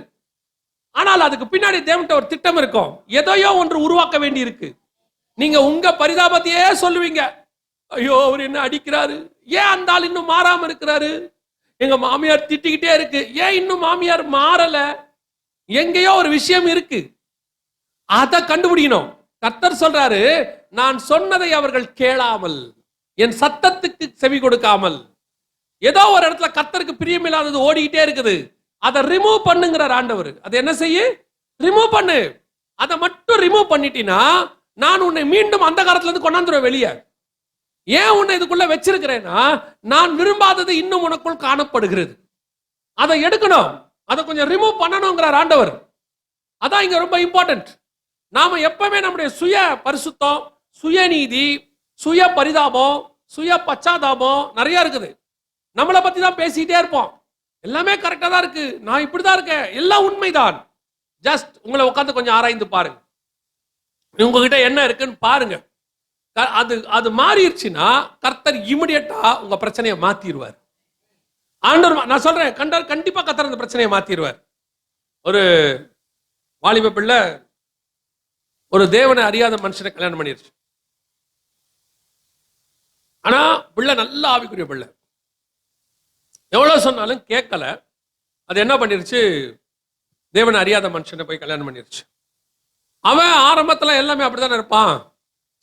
S1: ஆனால் அதுக்கு பின்னாடி தேவன்கிட்ட ஒரு திட்டம் இருக்கும், எதையோ ஒன்று உருவாக்க வேண்டி இருக்கு. நீங்க உங்க பரிதாபத்தையே சொல்லுவீங்க, ஐயோ அவர் என்ன அடிக்கிறாரு, ஏன் அந்த ஆள் இன்னும் மாறாம இருக்கிறாரு, எங்க மாமியார் திட்டிக்கிட்டே இருக்கு, ஏன் இன்னும் மாமியார் மாறல, எங்கேயோ ஒரு விஷயம் இருக்கு, அதை கண்டுபிடிக்கணும். கர்த்தர் சொல்றாரு, நான் சொன்னதை அவர்கள் கேளாமல், என் சத்தத்துக்கு செவி கொடுக்காமல், ஏதோ ஒரு இடத்துல கர்த்தருக்கு பிரியமில்லாதது ஓடிக்கிட்டே இருக்குது, அதை ரிமூவ் பண்ணுங்கிறார் ஆண்டவர். அதை என்ன செய்ய, ரிமூவ் பண்ணு. அதை மட்டும் ரிமூவ் பண்ணிட்டீன்னா நான் உன்னை மீண்டும் அந்த காலத்துல இருந்து கொண்டாந்துருவேன் வெளியே. ஏன் உன்னை இதுக்குள்ள வச்சிருக்கிறேன்னா, நான் விரும்பாதது இன்னும் உனக்குள் காணப்படுகிறது, அதை எடுக்கணும், அதை கொஞ்சம் ரிமூவ் பண்ணணுங்கிறார் ஆண்டவர். அதான் இங்க ரொம்ப இம்பார்ட்டன்ட். நாம எப்பவுமே நம்முடைய சுய பரிசுத்தம், சுயநீதி, சுய பரிதாபம், சுய பச்சாதாபம் நிறைய இருக்குது, நம்மளை பத்தி தான் பேசிக்கிட்டே இருப்போம். எல்லாமே கரெக்டா தான் இருக்கு, நான் இப்படிதான் இருக்கேன், எல்லாம் உண்மைதான். ஜஸ்ட் உங்களை உட்காந்து கொஞ்சம் ஆராய்ந்து பாருங்க, உங்ககிட்ட என்ன இருக்குன்னு பாருங்க. அது மாறிடுச்சுன்னா கர்த்தர் இமிடியட்டா உங்க பிரச்சனையை மாத்திடுவார். ஆண்டவர், நான் சொல்றேன், கண்டிப்பா கர்த்தர் அந்த பிரச்சனையை மாத்திடுவார். ஒரு வாலிப பிள்ளை ஒரு தேவனை அறியாத மனுஷனை கல்யாணம் பண்ணிருச்சு. ஆனா பிள்ளை நல்ல ஆவிக்குரிய பிள்ளை, எவ்வளோ சொன்னாலும் கேட்கல. அது என்ன பண்ணிருச்சு, தேவனை அறியாத மனுஷனை போய் கல்யாணம் பண்ணிருச்சு. அவன் ஆரம்பத்தில் எல்லாமே அப்படித்தானே இருப்பான்.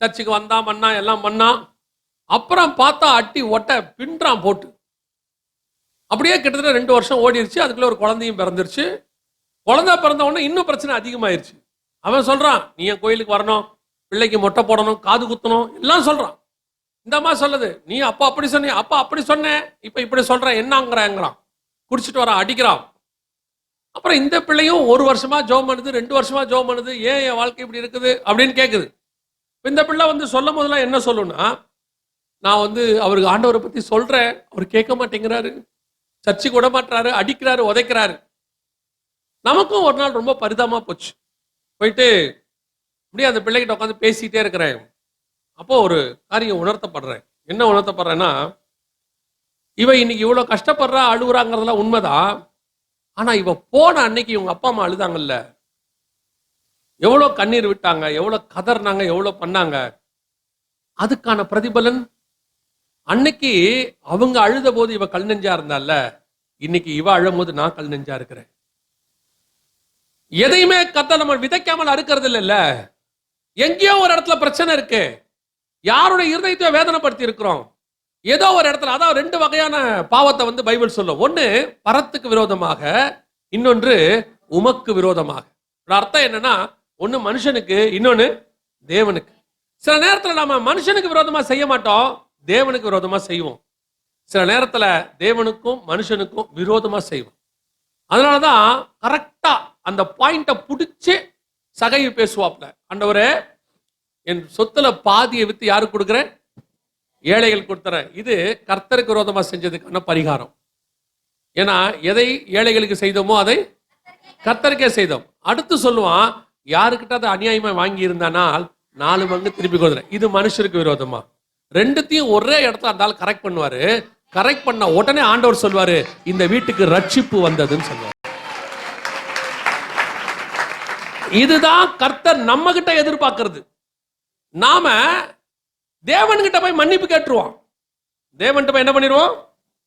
S1: சர்ச்சுக்கு வந்தான், பண்ணான், எல்லாம் பண்ணான். அப்புறம் பார்த்தா அட்டி ஒட்ட பின்றான் போட்டு. அப்படியே கிட்டத்தட்ட 2 வருஷம் ஓடிடுச்சு. அதுக்குள்ள ஒரு குழந்தையும் பிறந்துருச்சு. குழந்தை பிறந்த உடனே இன்னும் பிரச்சனை அதிகமாயிருச்சு. அவன் சொல்றான், நீ என் கோயிலுக்கு வரணும், பிள்ளைக்கு மொட்டை போடணும், காது குத்தணும், எல்லாம் சொல்றான். இந்த அம்மா சொல்லுது, நீ அப்பா அப்படி சொன்ன, அப்பா அப்படி சொன்னேன், இப்ப இப்படி சொல்றேன், என்னங்கிறான். குடிச்சிட்டு வரான், அடிக்கிறான். அப்புறம் இந்த பிள்ளையும் 1 வருஷமா ஜெபம் பண்ணுது, 2 வருஷமா ஜெபம் பண்ணுது. ஏன் என் வாழ்க்கை இப்படி இருக்குது அப்படின்னு கேட்குது. இந்த பிள்ளை வந்து சொல்லும் போதெல்லாம் என்ன சொல்லுன்னா, நான் வந்து அவருக்கு ஆண்டவரை பத்தி சொல்றேன், அவர் கேட்க மாட்டேங்கிறாரு, சர்ச்சுக்கு விட மாட்டாரு, அடிக்கிறாரு, உதைக்கிறாரு. நமக்கும் ஒரு நாள் ரொம்ப பரிதாபமா போச்சு. போயிட்டு அப்படியே அந்த பிள்ளைகிட்ட உட்காந்து பேசிக்கிட்டே இருக்கிறேன். அப்போ ஒரு காரியம் உணர்த்தப்படுறேன். என்ன உணர்த்தப்படுறேன்னா, இவ இன்னைக்கு இவ்வளவு கஷ்டப்படுறா, அழுகுறாங்கிறதுலாம் உண்மைதான். ஆனா இவ போன அன்னைக்கு இவங்க அப்பா அம்மா அழுதாங்கல்ல, எவ்வளவு கண்ணீர் விட்டாங்க, எவ்வளவு கதர்னாங்க, எவ்வளவு பண்ணாங்க, அதுக்கான பிரதிபலன் அன்னைக்கு அவங்க அழுத போது இவ கல் நெஞ்சா இருந்தால, இன்னைக்கு இவ அழும் போது நான் கல் நெஞ்சா இருக்கிறேன். எதையுமே கர்த்தர் நம்ம விதைக்காமல் அறுக்கிறது இல்லைல்ல. எங்கேயோ ஒரு இடத்துல பிரச்சனை இருக்கு, யாருடைய இருதயத்தை வேதனைப்படுத்தி இருக்கிறோம். ஏதோ ஒரு இடத்துல, அதாவது 2 வகையான பாவத்தை வந்து பைபிள் சொல்லும். ஒன்னு பரத்துக்கு விரோதமாக, இன்னொன்று உமக்கு விரோதமாக. அர்த்தம் என்னன்னா, ஒன்னு மனுஷனுக்கு, இன்னொன்னு தேவனுக்கு. சில நேரத்துல நாம மனுஷனுக்கு விரோதமா செய்ய மாட்டோம், தேவனுக்கு விரோதமா செய்வோம். சில நேரத்துல தேவனுக்கும் மனுஷனுக்கும் விரோதமா செய்வோம். அதனாலதான் கரெக்டா அந்த பாயிண்ட புடிச்சு சகை பேசுவாப்ல, ஆண்டவரே என் சொத்துல பாதியை வித்து யாருக்கு கொடுக்குறேன், ஏழைகள் கொடுத்துறேன். இது கர்த்தருக்கு விரோதமா செஞ்சதுக்கான பரிகாரம். ஏன்னா எதை ஏழைகளுக்கு செய்தோமோ அதை கர்த்தருக்கே செய்தோம். அடுத்து சொல்லுவான், யாருக்கிட்ட அதை அநியாயமா வாங்கி இருந்தானால் 4 மடங்கு திருப்பி கொடுக்குறேன். இது மனுஷருக்கு விரோதமா. 2த்தையும் ஒரே இடத்துல அந்த ஆள் கரெக்ட் பண்ணுவாரு. கரெக்ட் பண்ண உடனே ஆண்டவர் சொல்வாரு, இந்த வீட்டுக்கு ரட்சிப்பு வந்ததுன்னு சொல்லுவார். இதுதான் கர்த்தர் நம்ம கிட்ட எதிர்பார்க்கிறது. நாம தேவன்கிட்ட போய் மன்னிப்பு கேட்டுருவோம். தேவன்கிட்ட போய் என்ன பண்ணிடுவோம்,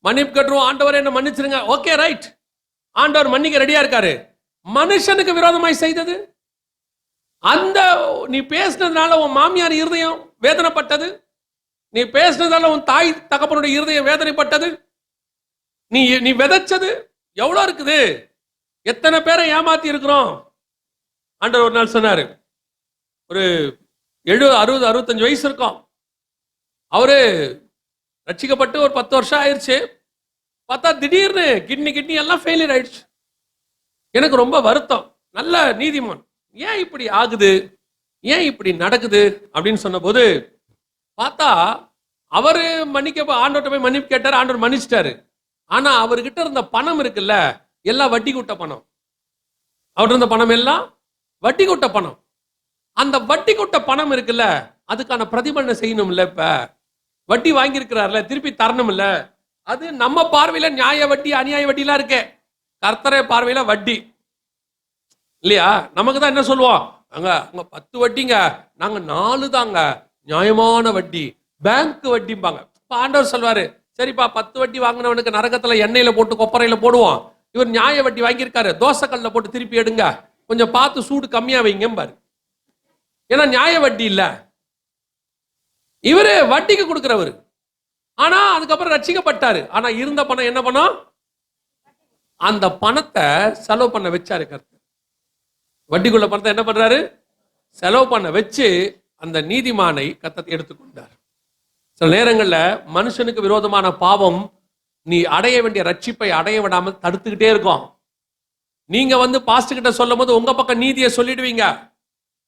S1: மன்னிப்பு கேட்டுருவோம். ஆண்டவர் என்ன மன்னிச்சிருங்க, ஓகே ரைட், ஆண்டவர் மன்னிக்க ரெடியா இருக்காரு. மனுஷனுக்கு விரோதமாய் செய்தது, அந்த நீ பேசினதுனால உன் மாமியார் இருதயம் வேதனைப்பட்டது, நீ பேசினதால உன் தாய் தகப்பனுடைய இருதயம் வேதனைப்பட்டது, நீ விதைச்சது எவ்வளவு இருக்குது, எத்தனை பேரை ஏமாத்தி இருக்கிறோம். ஆண்டவர் ஒரு நாள் சொன்னாரு, ஒரு 70, 60, 65 வயசு இருக்கும். அவரு ரட்சிக்கப்பட்டு ஒரு 10 வருஷம் ஆயிடுச்சு. பார்த்தா திடீர்னு கிட்னி எல்லாம் ஃபெயிலியர் ஆயிடுச்சு. எனக்கு ரொம்ப வருத்தம். நல்ல நீதிமான், ஏன் இப்படி ஆகுது, ஏன் இப்படி நடக்குது அப்படின்னு சொன்ன போது பார்த்தா அவரு ஆண்டவர்கிட்ட போய் மன்னிப்பு கேட்டாரு, ஆண்டவர் மன்னிச்சிட்டாரு. ஆனா அவர்கிட்ட இருந்த பணம் இருக்குல்ல, எல்லாம் வட்டி கூட்ட பணம். அவர்கிட்ட இருந்த பணம் எல்லாம் வட்டி கூட்ட பணம். அந்த வட்டி கூட்ட பணம் இருக்குல்ல, அதுக்கான பிரதிபலனை செய்யணும் இல்ல. இப்ப வட்டி வாங்கியிருக்கிறார்ல, திருப்பி தரணும் இல்ல. அது நம்ம பார்வையில நியாய வட்டி அநியாய வட்டி எல்லாம் இருக்கே, கர்த்தரே பார்வையில வட்டி இல்லையா. நமக்கு தான் என்ன சொல்லுவோம், அங்க 10 வட்டிங்க, நாங்க 4 தாங்க நியாயமான வட்டி, பேங்க் வட்டிம்பாங்க. ஆண்டவர் சொல்வாரு, சரிப்பா 10 வட்டி வாங்கினவனுக்கு நரகத்துல எண்ணெயில போட்டு கொப்பரையில போடுவோம், இவர் நியாய வட்டி வாங்கியிருக்காரு, தோசைக்கல்ல போட்டு திருப்பி எடுங்க, கொஞ்சம் பார்த்து சூடு கம்மியா வைங்க பாரு. ஏன்னா நியாய வட்டி இல்ல, இவரு வட்டிக்கு கொடுக்கிறவரு. ஆனா அதுக்கப்புறம் ரட்சிக்கப்பட்டாரு. ஆனா இருந்த பணம் என்ன பணம், அந்த பணத்தை செலவு பண்ண வச்சாரு கர்த்தர். வட்டிக்குள்ள பணத்தை என்ன பண்றாரு, செலவு பண்ண வச்சு அந்த நீதிமானை கர்த்தர் எடுத்துக்கொண்டார். சில நேரங்கள்ல மனுஷனுக்கு விரோதமான பாவம் நீ அடைய வேண்டிய ரட்சிப்பை அடைய விடாமல் தடுத்துக்கிட்டே இருக்கும். நீங்க வந்து பாஸ்டர் கிட்ட சொல்லும் போது உங்க பக்கம் நீதியை சொல்லிடுவீங்க,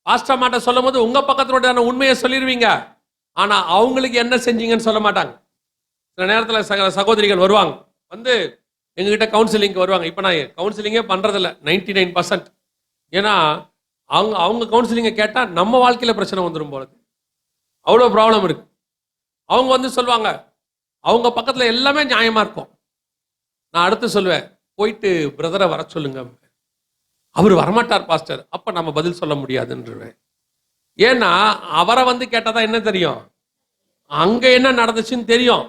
S1: பாஸ்டர் மாட்ட சொல்லும் போது உங்க பக்கத்தினுடைய உண்மையை சொல்லிடுவீங்க. ஆனா அவங்களுக்கு என்ன செஞ்சீங்கன்னு சொல்ல மாட்டாங்க. சில நேரத்தில் சகோதரிகள் வருவாங்க, வந்து எங்ககிட்ட கவுன்சிலிங்க்கு வருவாங்க. இப்போ நான் கவுன்சிலிங்கே பண்றதில்ல 99%. ஏன்னா அவங்க கவுன்சிலிங்கை கேட்டால் நம்ம வாழ்க்கையில் பிரச்சனை வந்துடும் போல, அவ்வளோ ப்ராப்ளம் இருக்கு. அவங்க வந்து சொல்லுவாங்க, அவங்க பக்கத்தில் எல்லாமே நியாயமா இருக்கும். நான் அடுத்து சொல்லுவேன், போயிட்டு பிரதரை வர சொல்லுங்க. அவர் வரமாட்டார் பாஸ்டர். அப்ப நம்ம பதில் சொல்ல முடியாதுன்றேன். ஏன்னா அவரை வந்து கேட்டாதான் என்ன தெரியும், அங்க என்ன நடந்துச்சுன்னு தெரியும்.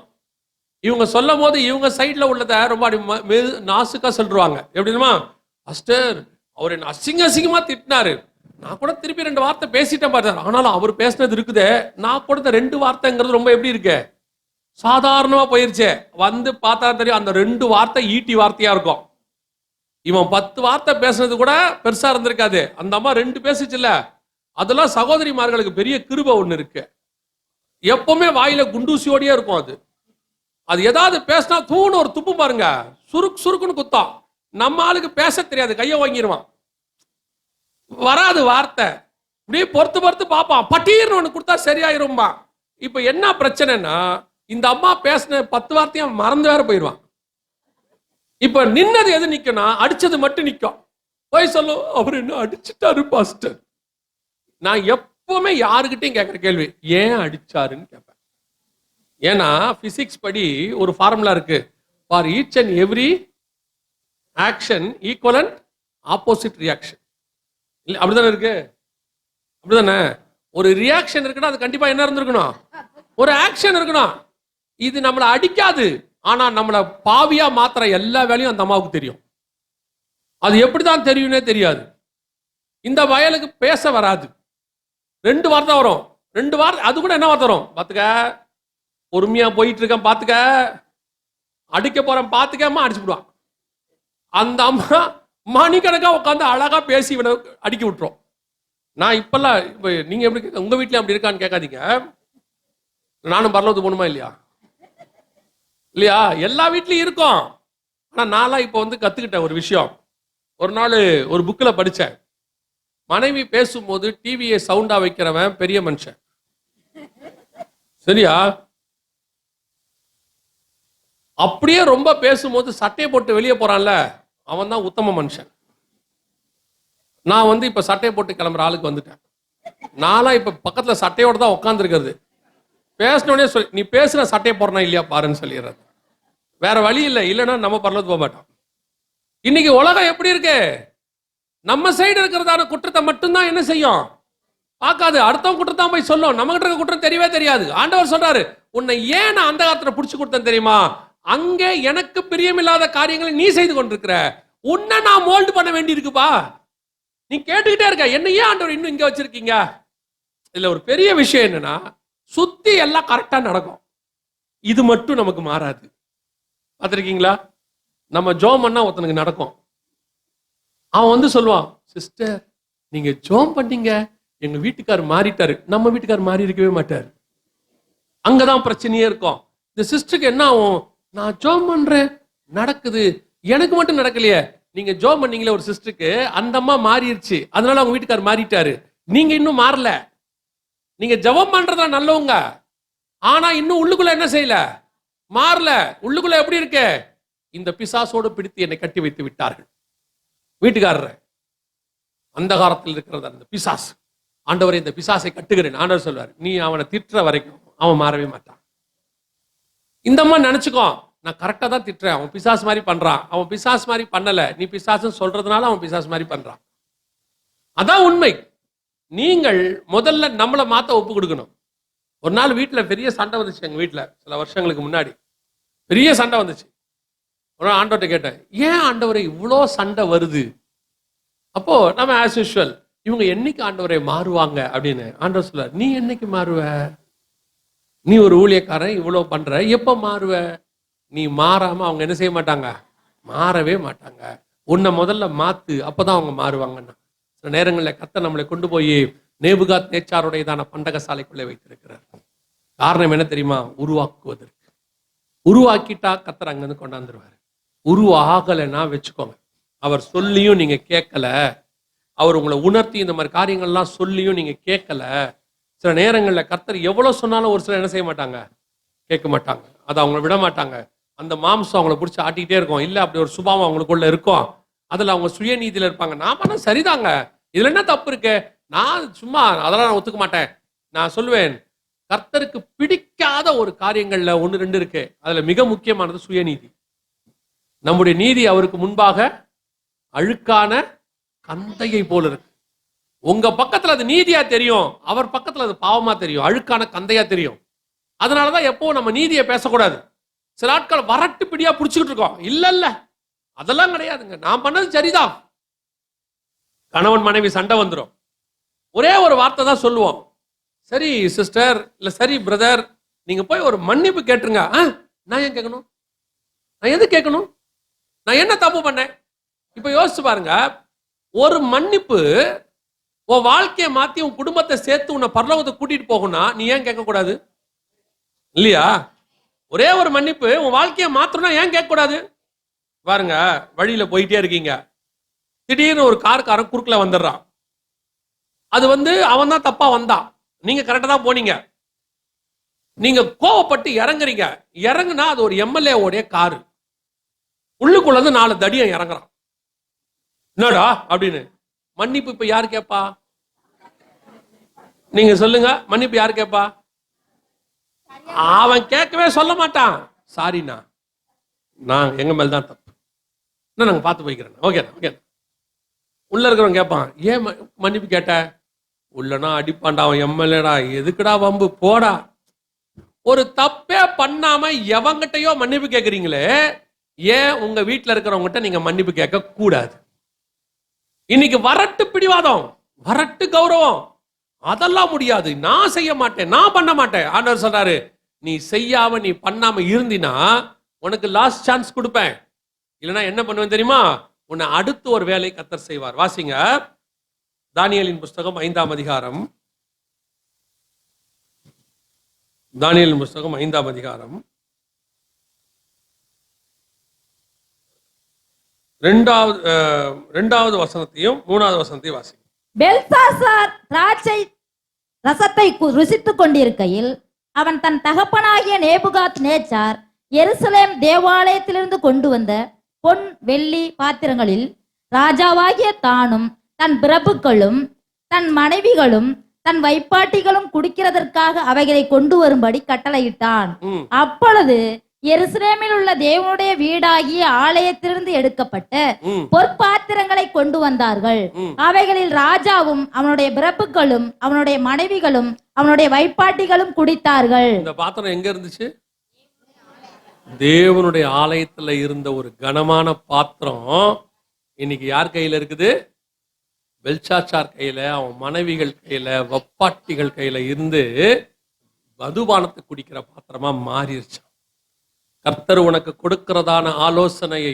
S1: இவங்க சொல்லும் போது இவங்க சைட்ல உள்ளதை ரொம்ப நாசுக்கா சொல்றாங்க. எப்படின்னா, பாஸ்டர் அவர் என்ன அசிங்கமா திட்டினாரு, நான் கூட திருப்பி 2 வார்த்தை பேசிட்டேன் பாரு, ஆனாலும் அவர் பேசினது இருக்குதே, நான் கொடுத்த 2 வார்த்தைங்கிறது ரொம்ப எப்படி இருக்கு, சாதாரணமா போயிருச்சு. வந்து பார்த்தா தெரியும் அந்த 2 வார்த்தை ஈட்டி வார்த்தையா இருக்கும். இவன் 10 வார்த்தை பேசுனது கூட பெருசா இருந்திருக்காது. அந்த அம்மா 2 பேசிச்சுல, அதெல்லாம் சகோதரிமார்களுக்கு பெரிய கிருபை ஒண்ணு இருக்கு. எப்பவுமே வாயில குண்டூசியோடயே இருக்கும். அது ஏதாவது பேசினா தூணு ஒரு துப்பு பாருங்க, சுருக்குன்னு குத்தம். நம்ம ஆளுக்கு பேச தெரியாது, கையை வாங்கிடுவான், வராது வார்த்தை. இப்படியே பொறுத்து பார்ப்பான், பட்டீர்னு ஒண்ணு கொடுத்தா சரியாயிரும்பா. இப்ப என்ன பிரச்சனைன்னா, இந்த அம்மா பேசின 10 வார்த்தையும் மறந்து வேற போயிடுவான். இப்ப நின்னது எது நிக்கணும், அடிச்சது மட்டும் நிக்கும். போய் சொல்லும், அவர் என்ன அடிச்சுட்டாரு பாஸ்டர். நான் எப்பவுமே யாருக்கிட்டையும் கேட்கிற கேள்வி, ஏன் அடிச்சாருன்னு கேட்பேன். ஏன்னா பிசிக்ஸ் படி ஒரு ஃபார்முலா இருக்கு, for each and every action equivalent opposite reaction. இல்ல அப்படிதானே இருக்கு, அப்படிதானே? ஒரு ரியாக்ஷன் இருக்குன்னா அது கண்டிப்பா என்ன இருந்திருக்கணும், ஒரு ஆக்ஷன் இருக்கணும். இது நம்மளை அடிக்காது, ஆனா நம்மளை பாவியா மாத்திர எல்லா வேலையும் அந்த அம்மாவுக்கு தெரியும். அது எப்படிதான் தெரியும்னே தெரியாது. இந்த வயலுக்கு பேச வராது, 2 வார்த்தை வரும். 2 வார்த்தை, அது கூட என்ன வார்த்தை வரும் பாத்துக்க, பொறுமையா போயிட்டு இருக்கேன் பாத்துக்க, அடிக்க போறேன் பாத்துக்கமா அடிச்சு விடுவான். அந்த அம்மா மணிக்கணக்கா உட்காந்து அழகா பேசி இவனை அடிக்க விட்டுரும். நான் இப்பெல்லாம், இப்ப நீங்க எப்படி உங்க வீட்டுல அப்படி இருக்கான்னு கேட்காதீங்க, நானும் பரலோகத்துக்கு போகணுமா இல்லையா, இல்லையா? எல்லா வீட்லயும் இருக்கும். ஆனா நான்லாம் இப்ப வந்து கத்துக்கிட்டேன் ஒரு விஷயம். ஒரு நாள் ஒரு புக்ல படிச்சேன், மனைவி பேசும்போது டிவியை சவுண்டா வைக்கிறவன் பெரிய மனுஷன், சரியா? அப்படியே ரொம்ப பேசும்போது சட்டையை போட்டு வெளியே போறான்ல, அவன் தான் உத்தம மனுஷன். நான் வந்து இப்ப சட்டையை போட்டு கிளம்புற ஆளுக்கு வந்துட்டேன். நான்லாம் இப்ப பக்கத்துல சட்டையோட தான் உட்கார்ந்து இருக்கிறது. பேசினோடனே சொல்லி, நீ பேசுற சட்டையை போடுறா இல்லையா பாருன்னு சொல்லிடுறது. வேற வழி இல்லை, இல்லைன்னா நம்ம பரலோகத்துக்கு போக மாட்டோம். இன்னைக்கு உலகம் எப்படி இருக்கு, நம்ம சைடு இருக்கிறதான குற்றத்தை மட்டும்தான் என்ன செய்யும், பார்க்காது. அடுத்தவங்க குற்றத்தான் போய் சொல்லும், நம்ம கிட்ட இருக்க குற்றம் தெரியவே தெரியாது. ஆண்டவர் சொல்றாரு, உன்னை ஏன் நான் அந்த காலத்துல புடிச்சு கொடுத்தேன் தெரியுமா, அங்கே எனக்கு பிரியமில்லாத காரியங்களை நீ செய்து கொண்டிருக்கிற, உன்னை நான் மோல்டு பண்ண வேண்டி இருக்குப்பா. நீ கேட்டுக்கிட்டே இருக்க, என்ன ஏன் ஆண்டவர் இன்னும் இங்க வச்சிருக்கீங்க. இதுல ஒரு பெரிய விஷயம் என்னன்னா, சுத்தி எல்லாம் கரெக்டா நடக்கும், இது மட்டும் நமக்கு மாறாது. பார்த்திருக்கீங்களா? நம்ம ஜோம் பண்ணா ஒருத்தனுக்கு நடக்கும், அவன் வந்து சொல்லுவான், சிஸ்டர் நீங்க ஜோம் பண்ணீங்க, எங்க வீட்டுக்காரர் மாறிட்டாரு. நம்ம வீட்டுக்காரர் மாறி இருக்கவே மாட்டாரு. அங்கதான் பிரச்சனையே இருக்கும். இந்த சிஸ்டருக்கு என்ன ஆகும், நான் ஜோம் பண்றேன் நடக்குது, எனக்கு மட்டும் நடக்கலையே. நீங்க ஜோம் பண்ணீங்களே ஒரு சிஸ்டருக்கு, அந்த அம்மா மாறிடுச்சு, அதனால அவங்க வீட்டுக்காரர் மாறிட்டாரு. நீங்க இன்னும் மாறல. நீங்க ஜெபம் பண்றதா நல்லவங்க, ஆனா இன்னும் உள்ளுக்குள்ள என்ன செய்யல, மாறல. உள்ளுக்குள்ள எப்படி இருக்கு, இந்த பிசாசோடு பிடித்து என்னை கட்டி வைத்து விட்டார்கள். வீட்டுக்காரர் அந்த காலத்தில் இருக்கிறது அந்த பிசாசு. ஆண்டவரை இந்த பிசாசை கட்டுகிறேன். ஆண்டவர் சொல்வார், நீ அவனை திட்டுற வரைக்கும் அவன் மாறவே மாட்டான். இந்த அம்மா நினைச்சுக்கோ, நான் கரெக்டா தான் திட்டுறேன், அவன் பிசாசு மாதிரி பண்றான். அவன் பிசாசு மாதிரி பண்ணல, நீ பிசாசுன்னு சொல்றதுனால அவன் பிசாசு மாதிரி பண்றான். அதான் உண்மை. நீங்கள் முதல்ல நம்மளை மாத்த ஒப்பு கொடுக்கணும். ஒரு நாள் வீட்டுல பெரிய சண்டை வந்துச்சு, எங்க வீட்டுல சில வருஷங்களுக்கு முன்னாடி பெரிய சண்டை வந்துச்சு. ஒரு ஆண்டவர்கிட்ட கேட்டேன், ஏன் ஆண்டவரை இவ்வளோ சண்டை வருது? அப்போ நம்ம ஆஸ் யூஷுவல், இவங்க என்னைக்கு ஆண்டவரை மாறுவாங்க அப்படின்னு. ஆண்டவர் சொல்ல, நீ என்னைக்கு மாறுவ, நீ ஒரு ஊழியக்காரன் இவ்வளவு பண்ற, எப்ப மாறுவ? நீ மாறாம அவங்க என்ன செய்ய மாட்டாங்க, மாறவே மாட்டாங்க. உன்னை முதல்ல மாத்து, அப்பதான் அவங்க மாறுவாங்கன்னா. சில நேரங்களில் கர்த்தர் நம்மளை கொண்டு போய் நேபுகாத் நேச்சாருடையதான பண்டக சாலைக்குள்ளே வைத்திருக்கிறார். காரணம் என்ன தெரியுமா, உருவாக்குவதற்கு. உருவாக்கிட்டா கர்த்தர் அங்கிருந்து கொண்டாந்துருவாரு. உருவாகலைன்னா வச்சுக்கோங்க, அவர் சொல்லியும் நீங்க கேட்கல, அவர் உங்களை உணர்த்தி இந்த மாதிரி காரியங்கள்லாம் சொல்லியும் நீங்க கேட்கல. சில நேரங்களில் கர்த்தர் எவ்வளவு சொன்னாலும் ஒரு சிலர் என்ன செய்ய மாட்டாங்க, கேட்க மாட்டாங்க. அதை அவங்கள விட மாட்டாங்க. அந்த மாம்சம் அவங்கள பிடிச்சி ஆட்டிக்கிட்டே இருக்கும். இல்லை அப்படி ஒரு சுபாவம் அவங்களுக்குள்ள இருக்கும். அதில் அவங்க சுயநீதியில் இருப்பாங்க. நான் பண்ண சரிதாங்க, இதுல என்ன தப்பு இருக்கு, நான் சும்மா அதெல்லாம் நான் ஒத்துக்க மாட்டேன். நான் சொல்லுவேன், கர்த்தருக்கு பிடிக்காத ஒரு காரியங்கள்ல 1-2 இருக்கு. அதுல மிக முக்கியமானது சுயநீதி. நம்முடைய நீதி அவருக்கு முன்பாக அழுக்கான கந்தையை போல இருக்கு. உங்க பக்கத்துல அது நீதியா தெரியும், அவர் பக்கத்துல அது பாவமா தெரியும், அழுக்கான கந்தையா தெரியும். அதனாலதான் எப்போ நம்ம நீதியை பேசக்கூடாது. சில ஆட்கள் வரட்டு பிடியா பிடிச்சுக்கிட்டு இருக்கோம். இல்ல அதெல்லாம் கிடையாதுங்க, நான் பண்ணது சரிதான். கணவன் மனைவி சண்டை வந்துடும், ஒரே ஒரு வார்த்தை தான் சொல்லுவோம், சரி சிஸ்டர் இல்ல சரி பிரதர், நீங்க போய் ஒரு மன்னிப்பு கேட்டுருங்க. நான் ஏன் கேட்கணும்? நான் எது கேட்கணும்? நான் என்ன தப்பு பண்ணேன்? இப்ப யோசிச்சு பாருங்க, ஒரு மன்னிப்பு உன் வாழ்க்கையை மாத்தி உன் குடும்பத்தை சேர்த்து உன்னை பரலோகத்தை கூட்டிட்டு போகும்னா நீ ஏன் கேட்க கூடாது? இல்லையா? ஒரே ஒரு மன்னிப்பு உன் வாழ்க்கையை மாத்தணும்னா ஏன் கேட்க கூடாது? பாருங்க, வழியில போயிட்டே இருக்கீங்க, திடீர்னு ஒரு கார்காரன் குறுக்குல வந்துடுறான். அது அவன் தான் தப்பா வந்தான், நீங்க கரெக்டா தான் போனீங்க. நீங்க கோவப்பட்டு இறங்குறீங்க, இறங்குனா அது ஒரு எம்எல்ஏ உடைய காரு, உள்ளுக்குள்ள 4 தடியம் இறங்குறான். என்னடா அப்படின்னு மன்னிப்பு இப்ப யாரு கேப்பா? நீங்க சொல்லுங்க, மன்னிப்பு யாரு கேப்பா? அவன் கேட்கவே சொல்ல மாட்டான், சாரிண்ணா நான் எங்க மேல தான் தப்பு, நாங்க பார்த்து போய்க்கிறேன், ஓகே ஓகே. உள்ள இருக்கிறவன் கேட்பான், ஏன் மன்னிப்பு கேட்ட? உள்ளனா அடிப்பான்டா, அவன் எம்எல்ஏடா, எதுக்குடா வம்பு, போடா. ஒரு தப்பே பண்ணாம எவங்கிட்டயோ மன்னிப்பு கேட்கறீங்களே, ஏன் உங்க வீட்டுல இருக்கிறவங்ககிட்ட நீங்க மன்னிப்பு கேட்க கூடாது? இன்னைக்கு வரட்டு பிடிவாதம், வரட்டு கௌரவம், அதெல்லாம் முடியாது, நான் செய்ய மாட்டேன், நான் பண்ண மாட்டேன். ஆண்டவர் சொல்றாரு, நீ செய்யாம நீ பண்ணாம இருந்தினா உனக்கு லாஸ்ட் சான்ஸ் கொடுப்பேன், இல்லைன்னா என்ன பண்ணுவேன் தெரியுமா? உன்னை அடுத்து ஒரு வேலை கர்த்தர் செய்வார். வாசிங்க, தானியேலின் புஸ்தகம் 5ஆம் அதிகாரம். தானியேலின் புஸ்தகம் 5ஆம் அதிகாரம் 2வது வசனத்தையும் 3வது வசனத்தையும் வாசிங்க.
S3: பெல்சாசார் திராட்சை ரசத்தை ருசித்துக் கொண்டிருக்கையில் அவன் தன் தகப்பனாகிய நேபுகாத் நேச்சார் எருசலேம் தேவாலயத்திலிருந்து கொண்டு வந்த பொன் வெள்ளி பாத்திரங்களில் ராஜாவாகிய தானும் தன் பிரபுக்களும் தன் மனைவிகளும் தன் வைப்பாட்டிகளும் குடிக்கிறதற்காக அவைகளை கொண்டு வரும்படி கட்டளையிட்டான். அப்பொழுது எருசலேமில் உள்ள தேவனுடைய வீடாகிய ஆலயத்திலிருந்து எடுக்கப்பட்ட பொற்பாத்திரங்களை கொண்டு வந்தார்கள். அவைகளில் ராஜாவும் அவனுடைய பிரபுக்களும் அவனுடைய மனைவிகளும் அவனுடைய வைப்பாட்டிகளும் குடித்தார்கள்.
S1: இந்த பாத்திரம் எங்க இருந்துச்சு? தேவனுடைய ஆலயத்துல இருந்த ஒரு கனமான பாத்திரம் இன்னைக்கு யார் கையில இருக்குது? பெல்சாச்சார் கையில, அவன் மனைவிகள் கையில, வப்பாட்டிகள் கையில இருந்து மதுபானத்தை குடிக்கிற பாத்திரமா மாறிடுச்சு. கர்த்தர் உனக்கு கொடுக்கிறதான ஆலோசனையை,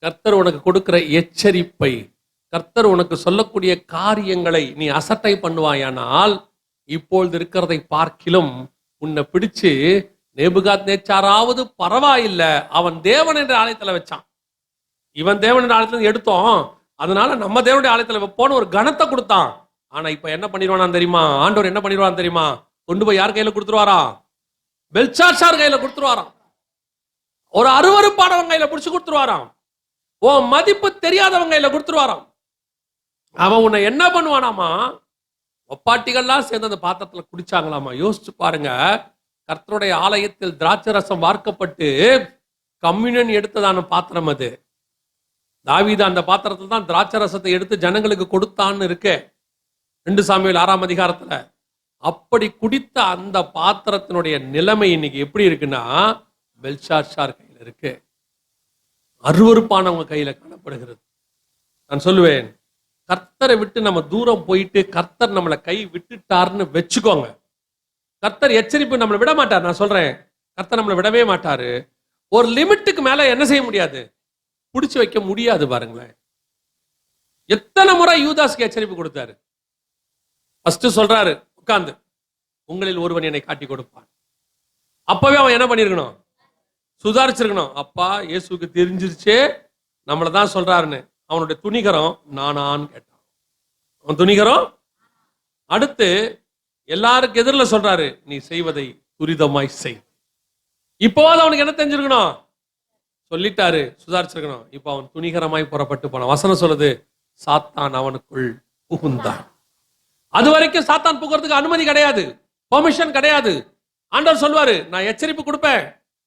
S1: கர்த்தர் உனக்கு கொடுக்கிற எச்சரிப்பை, கர்த்தர் உனக்கு சொல்லக்கூடிய காரியங்களை நீ அசட்டை பண்ணுவாயானால் இப்பொழுது இருக்கிறதை பார்க்கிலும் உன்னை பிடிச்சு நேபுகாத் நேச்சாராவது பரவாயில்லை, அவன் தேவன் என்ற ஆலயத்துல வச்சான், இவன் தேவன் என்ற ஆலயத்துல எடுத்தோம், அதனால நம்ம தேவனுடைய ஆலயத்துல வைப்போன்னு ஒரு கணத்தை கொடுத்தான். ஆனா இப்ப என்ன பண்ணிடுவானா தெரியுமா? ஆண்டவர் என்ன பண்ணிடுவான் தெரியுமா? கொண்டு போய் யார் கையில கொடுத்துருவாரா? பெல்சாத்சார் கையில கொடுத்துருவாராம். ஒரு அருவருப்பானவங்க கையில பிடிச்சு கொடுத்துருவாராம். உன் மதிப்பு தெரியாதவங்க கையில கொடுத்துருவாராம். அவன் உன்னை என்ன பண்ணுவானாமா? ஒப்பாட்டிகள்லாம் சேர்ந்து அந்த பாத்திரத்துல குடிச்சாங்களாமா. யோசிச்சு பாருங்க, கர்த்தருடைய ஆலயத்தில் திராட்சை ரசம் வார்க்கப்பட்டு கம்யூனியன் எடுத்ததான பாத்திரம் அது. தாவீது அந்த பாத்திரத்துல தான் திராட்சை ரசத்தை எடுத்து ஜனங்களுக்கு கொடுத்தான்னு இருக்கு 2 சாமுவேல் 6ஆம் அதிகாரத்துல. அப்படி குடித்த அந்த பாத்திரத்தினுடைய நிலைமை இன்னைக்கு எப்படி இருக்குன்னா, பெல்சாத்சார் கையில இருக்கு, அருவருப்பானவங்க கையில காணப்படுகிறது. நான் சொல்லுவேன், கர்த்தரை விட்டு நம்ம தூரம் போயிட்டு கர்த்தர் நம்மளை கை விட்டுட்டாருன்னு வச்சுக்கோங்க, கர்த்தர் எச்சரிப்பு நம்மளை விட மாட்டார். நான் சொல்றேன், கர்த்தர் நம்மளை விடவே மாட்டாரு. ஒரு லிமிட்டுக்கு மேல என்ன செய்ய முடியாது, பிடிச்சு வைக்க முடியாது. பாருங்களேன், எத்தனை முறை யூதாஸ்க்கு எச்சரிப்பு கொடுத்தாரு. ஃபர்ஸ்ட் சொல்றாரு, உட்கார்ந்து உங்களில் ஒருவன் என்னை காட்டி கொடுப்பான். அப்பவே அவன் என்ன பண்ணிருக்கணும்? சுதாரிச்சிருக்கணும். அப்பா, இயேசுக்கு தெரிஞ்சிருச்சே நம்மளதான் சொல்றாருன்னு. அவனுடைய துணிகரம் நானான்னு கேட்டான். அவன் துணிகரம். அடுத்து எல்லாருக்கு எதிரில் சொல்றாரு, நீ செய்வதை துரிதமாய் செய். இப்போது அவனுக்கு என்ன தெரிஞ்சிருக்கணும்? சொல்லிட்டாரு, சுதாரிச்சிருக்கணும். இப்ப அவன் துணிகரமாய் புறப்பட்டு போனான். வசனம் சொல்லுது, சாத்தான் அவனுக்குள் புகுந்தான். அது வரைக்கும் சாத்தான் புகுறதுக்கு அனுமதி கிடையாது, பெர்மிஷன் கிடையாது. ஆண்டவர் சொல்வாரு, நான் எச்சரிப்பு கொடுப்பேன்,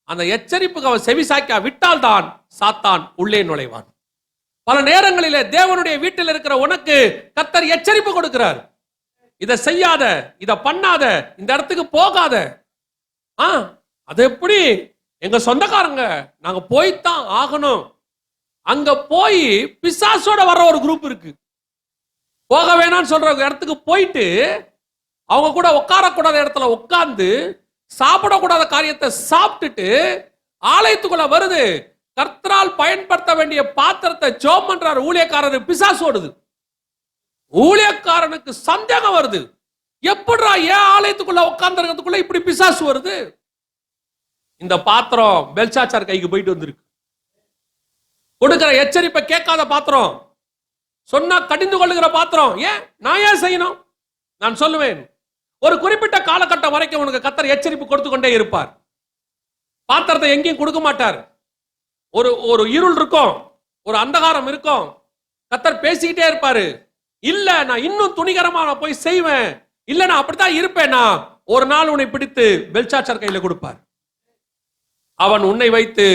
S1: அந்த எச்சரிப்புக்கு அவன் செவி சாய்க்க விட்டால் தான் சாத்தான் உள்ளே நுழைவான். பல நேரங்களிலே தேவனுடைய வீட்டில் இருக்கிற உனக்கு கர்த்தர் எச்சரிப்பு கொடுக்கிறார். இதை செய்யாத, இதை பண்ணாத, இந்த இடத்துக்கு போகாத. அது எப்படி எங்க சொந்தக்காரங்க, நாங்க போய்தான் ஆகணும். அங்க போய் பிசாசோட வர்ற ஒரு குரூப் இருக்கு. போக வேணாம்னு சொல்ற இடத்துக்கு போயிட்டு அவங்க கூட உட்காரக்கூடாத இடத்துல உட்கார்ந்து சாப்பிடக்கூடாத காரியத்தை சாப்பிட்டுட்டு ஆலயத்துக்குள்ள வருது. கர்த்தரால் பயன்படுத்த வேண்டிய பாத்திரத்தை ஜெபம் பண்றாரு ஊழியக்காரரு, பிசாசு ஓடுது. ஊழியக்காரனுக்கு சந்தேகம் வருது, எப்படிடா ஏன் ஆலயத்துக்குள்ள உட்கார்ந்துறதுக்குள்ள இப்படி பிசாசு வருது? இந்த பாத்திரம் பெல்சாச்சார் கைக்கு போயிட்டு வந்திருக்கு. கொடுக்கிற எச்சரிப்பை கேட்காத பாத்திரம், சொன்னா கடிந்து கொள்ளுகிற பாத்திரம். நான் ஏன் செய்யணும்? நான் சொல்லுவேன், ஒரு குறிப்பிட்ட காலகட்டம் வரைக்கும் உனக்கு கர்த்தர் எச்சரிப்பு கொடுத்து கொண்டே இருப்பார். பாத்திரத்தை எங்கேயும் கொடுக்க மாட்டார். ஒரு இருள் இருக்கும், ஒரு அந்தகாரம் இருக்கும். கர்த்தர் பேசிக்கிட்டே இருப்பாரு. இல்ல நான் இன்னும் துணிகரமா நான் போய் செய்வேன், இல்ல நான் அப்படித்தான் இருப்பேனா, ஒரு நாள் உன்னை பிடித்து பெல்சாச்சார் கையில கொடுப்பார். அவன் உன்னை வைத்து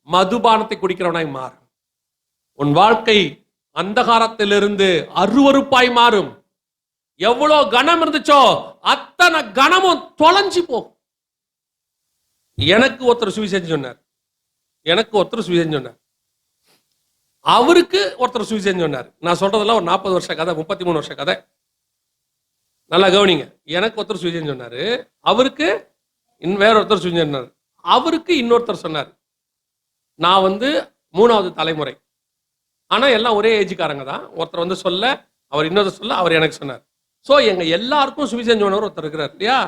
S1: மதுபானத்தை குடிக்கிறவனாய் மாறும். உன் வாழ்க்கை அந்தகாரத்திலிருந்து அருவருப்பாய் மாறும். எவ்வளவு கனம் இருந்துச்சோ அத்தனை கனமும் தொலைஞ்சு போகும். எனக்கு ஒருத்தர் சுவிசேஷம் சொன்னார். அவருக்கு ஒருத்தர் சுவிசேஷம் சொன்னார். நான் சொல்றதெல்லாம் ஒரு 40 வருஷ கதை, 33 வருஷ கதை. நல்லா கவனிங்க. எனக்கு ஒருத்தர் சுவிசேஷம் சொன்னாரு, அவருக்கு வேற ஒருத்தர் சுவிசேஷம் சொன்னார், அவருக்கு இன்னொருத்தர் சொன்னார். நான் 3வது தலைமுறை, ஆனா எல்லாம் ஒரே ஏஜ்காரங்க தான். ஒருத்தர் சொல்ல, அவர் இன்னொருத்தர் சொல்ல, அவர் எனக்கு சொன்னார். சோ எங்க எல்லாருக்கும் சுவிசேஷம் சொன்னவர் ஒருத்தர் இருக்கிறார் இல்லையா,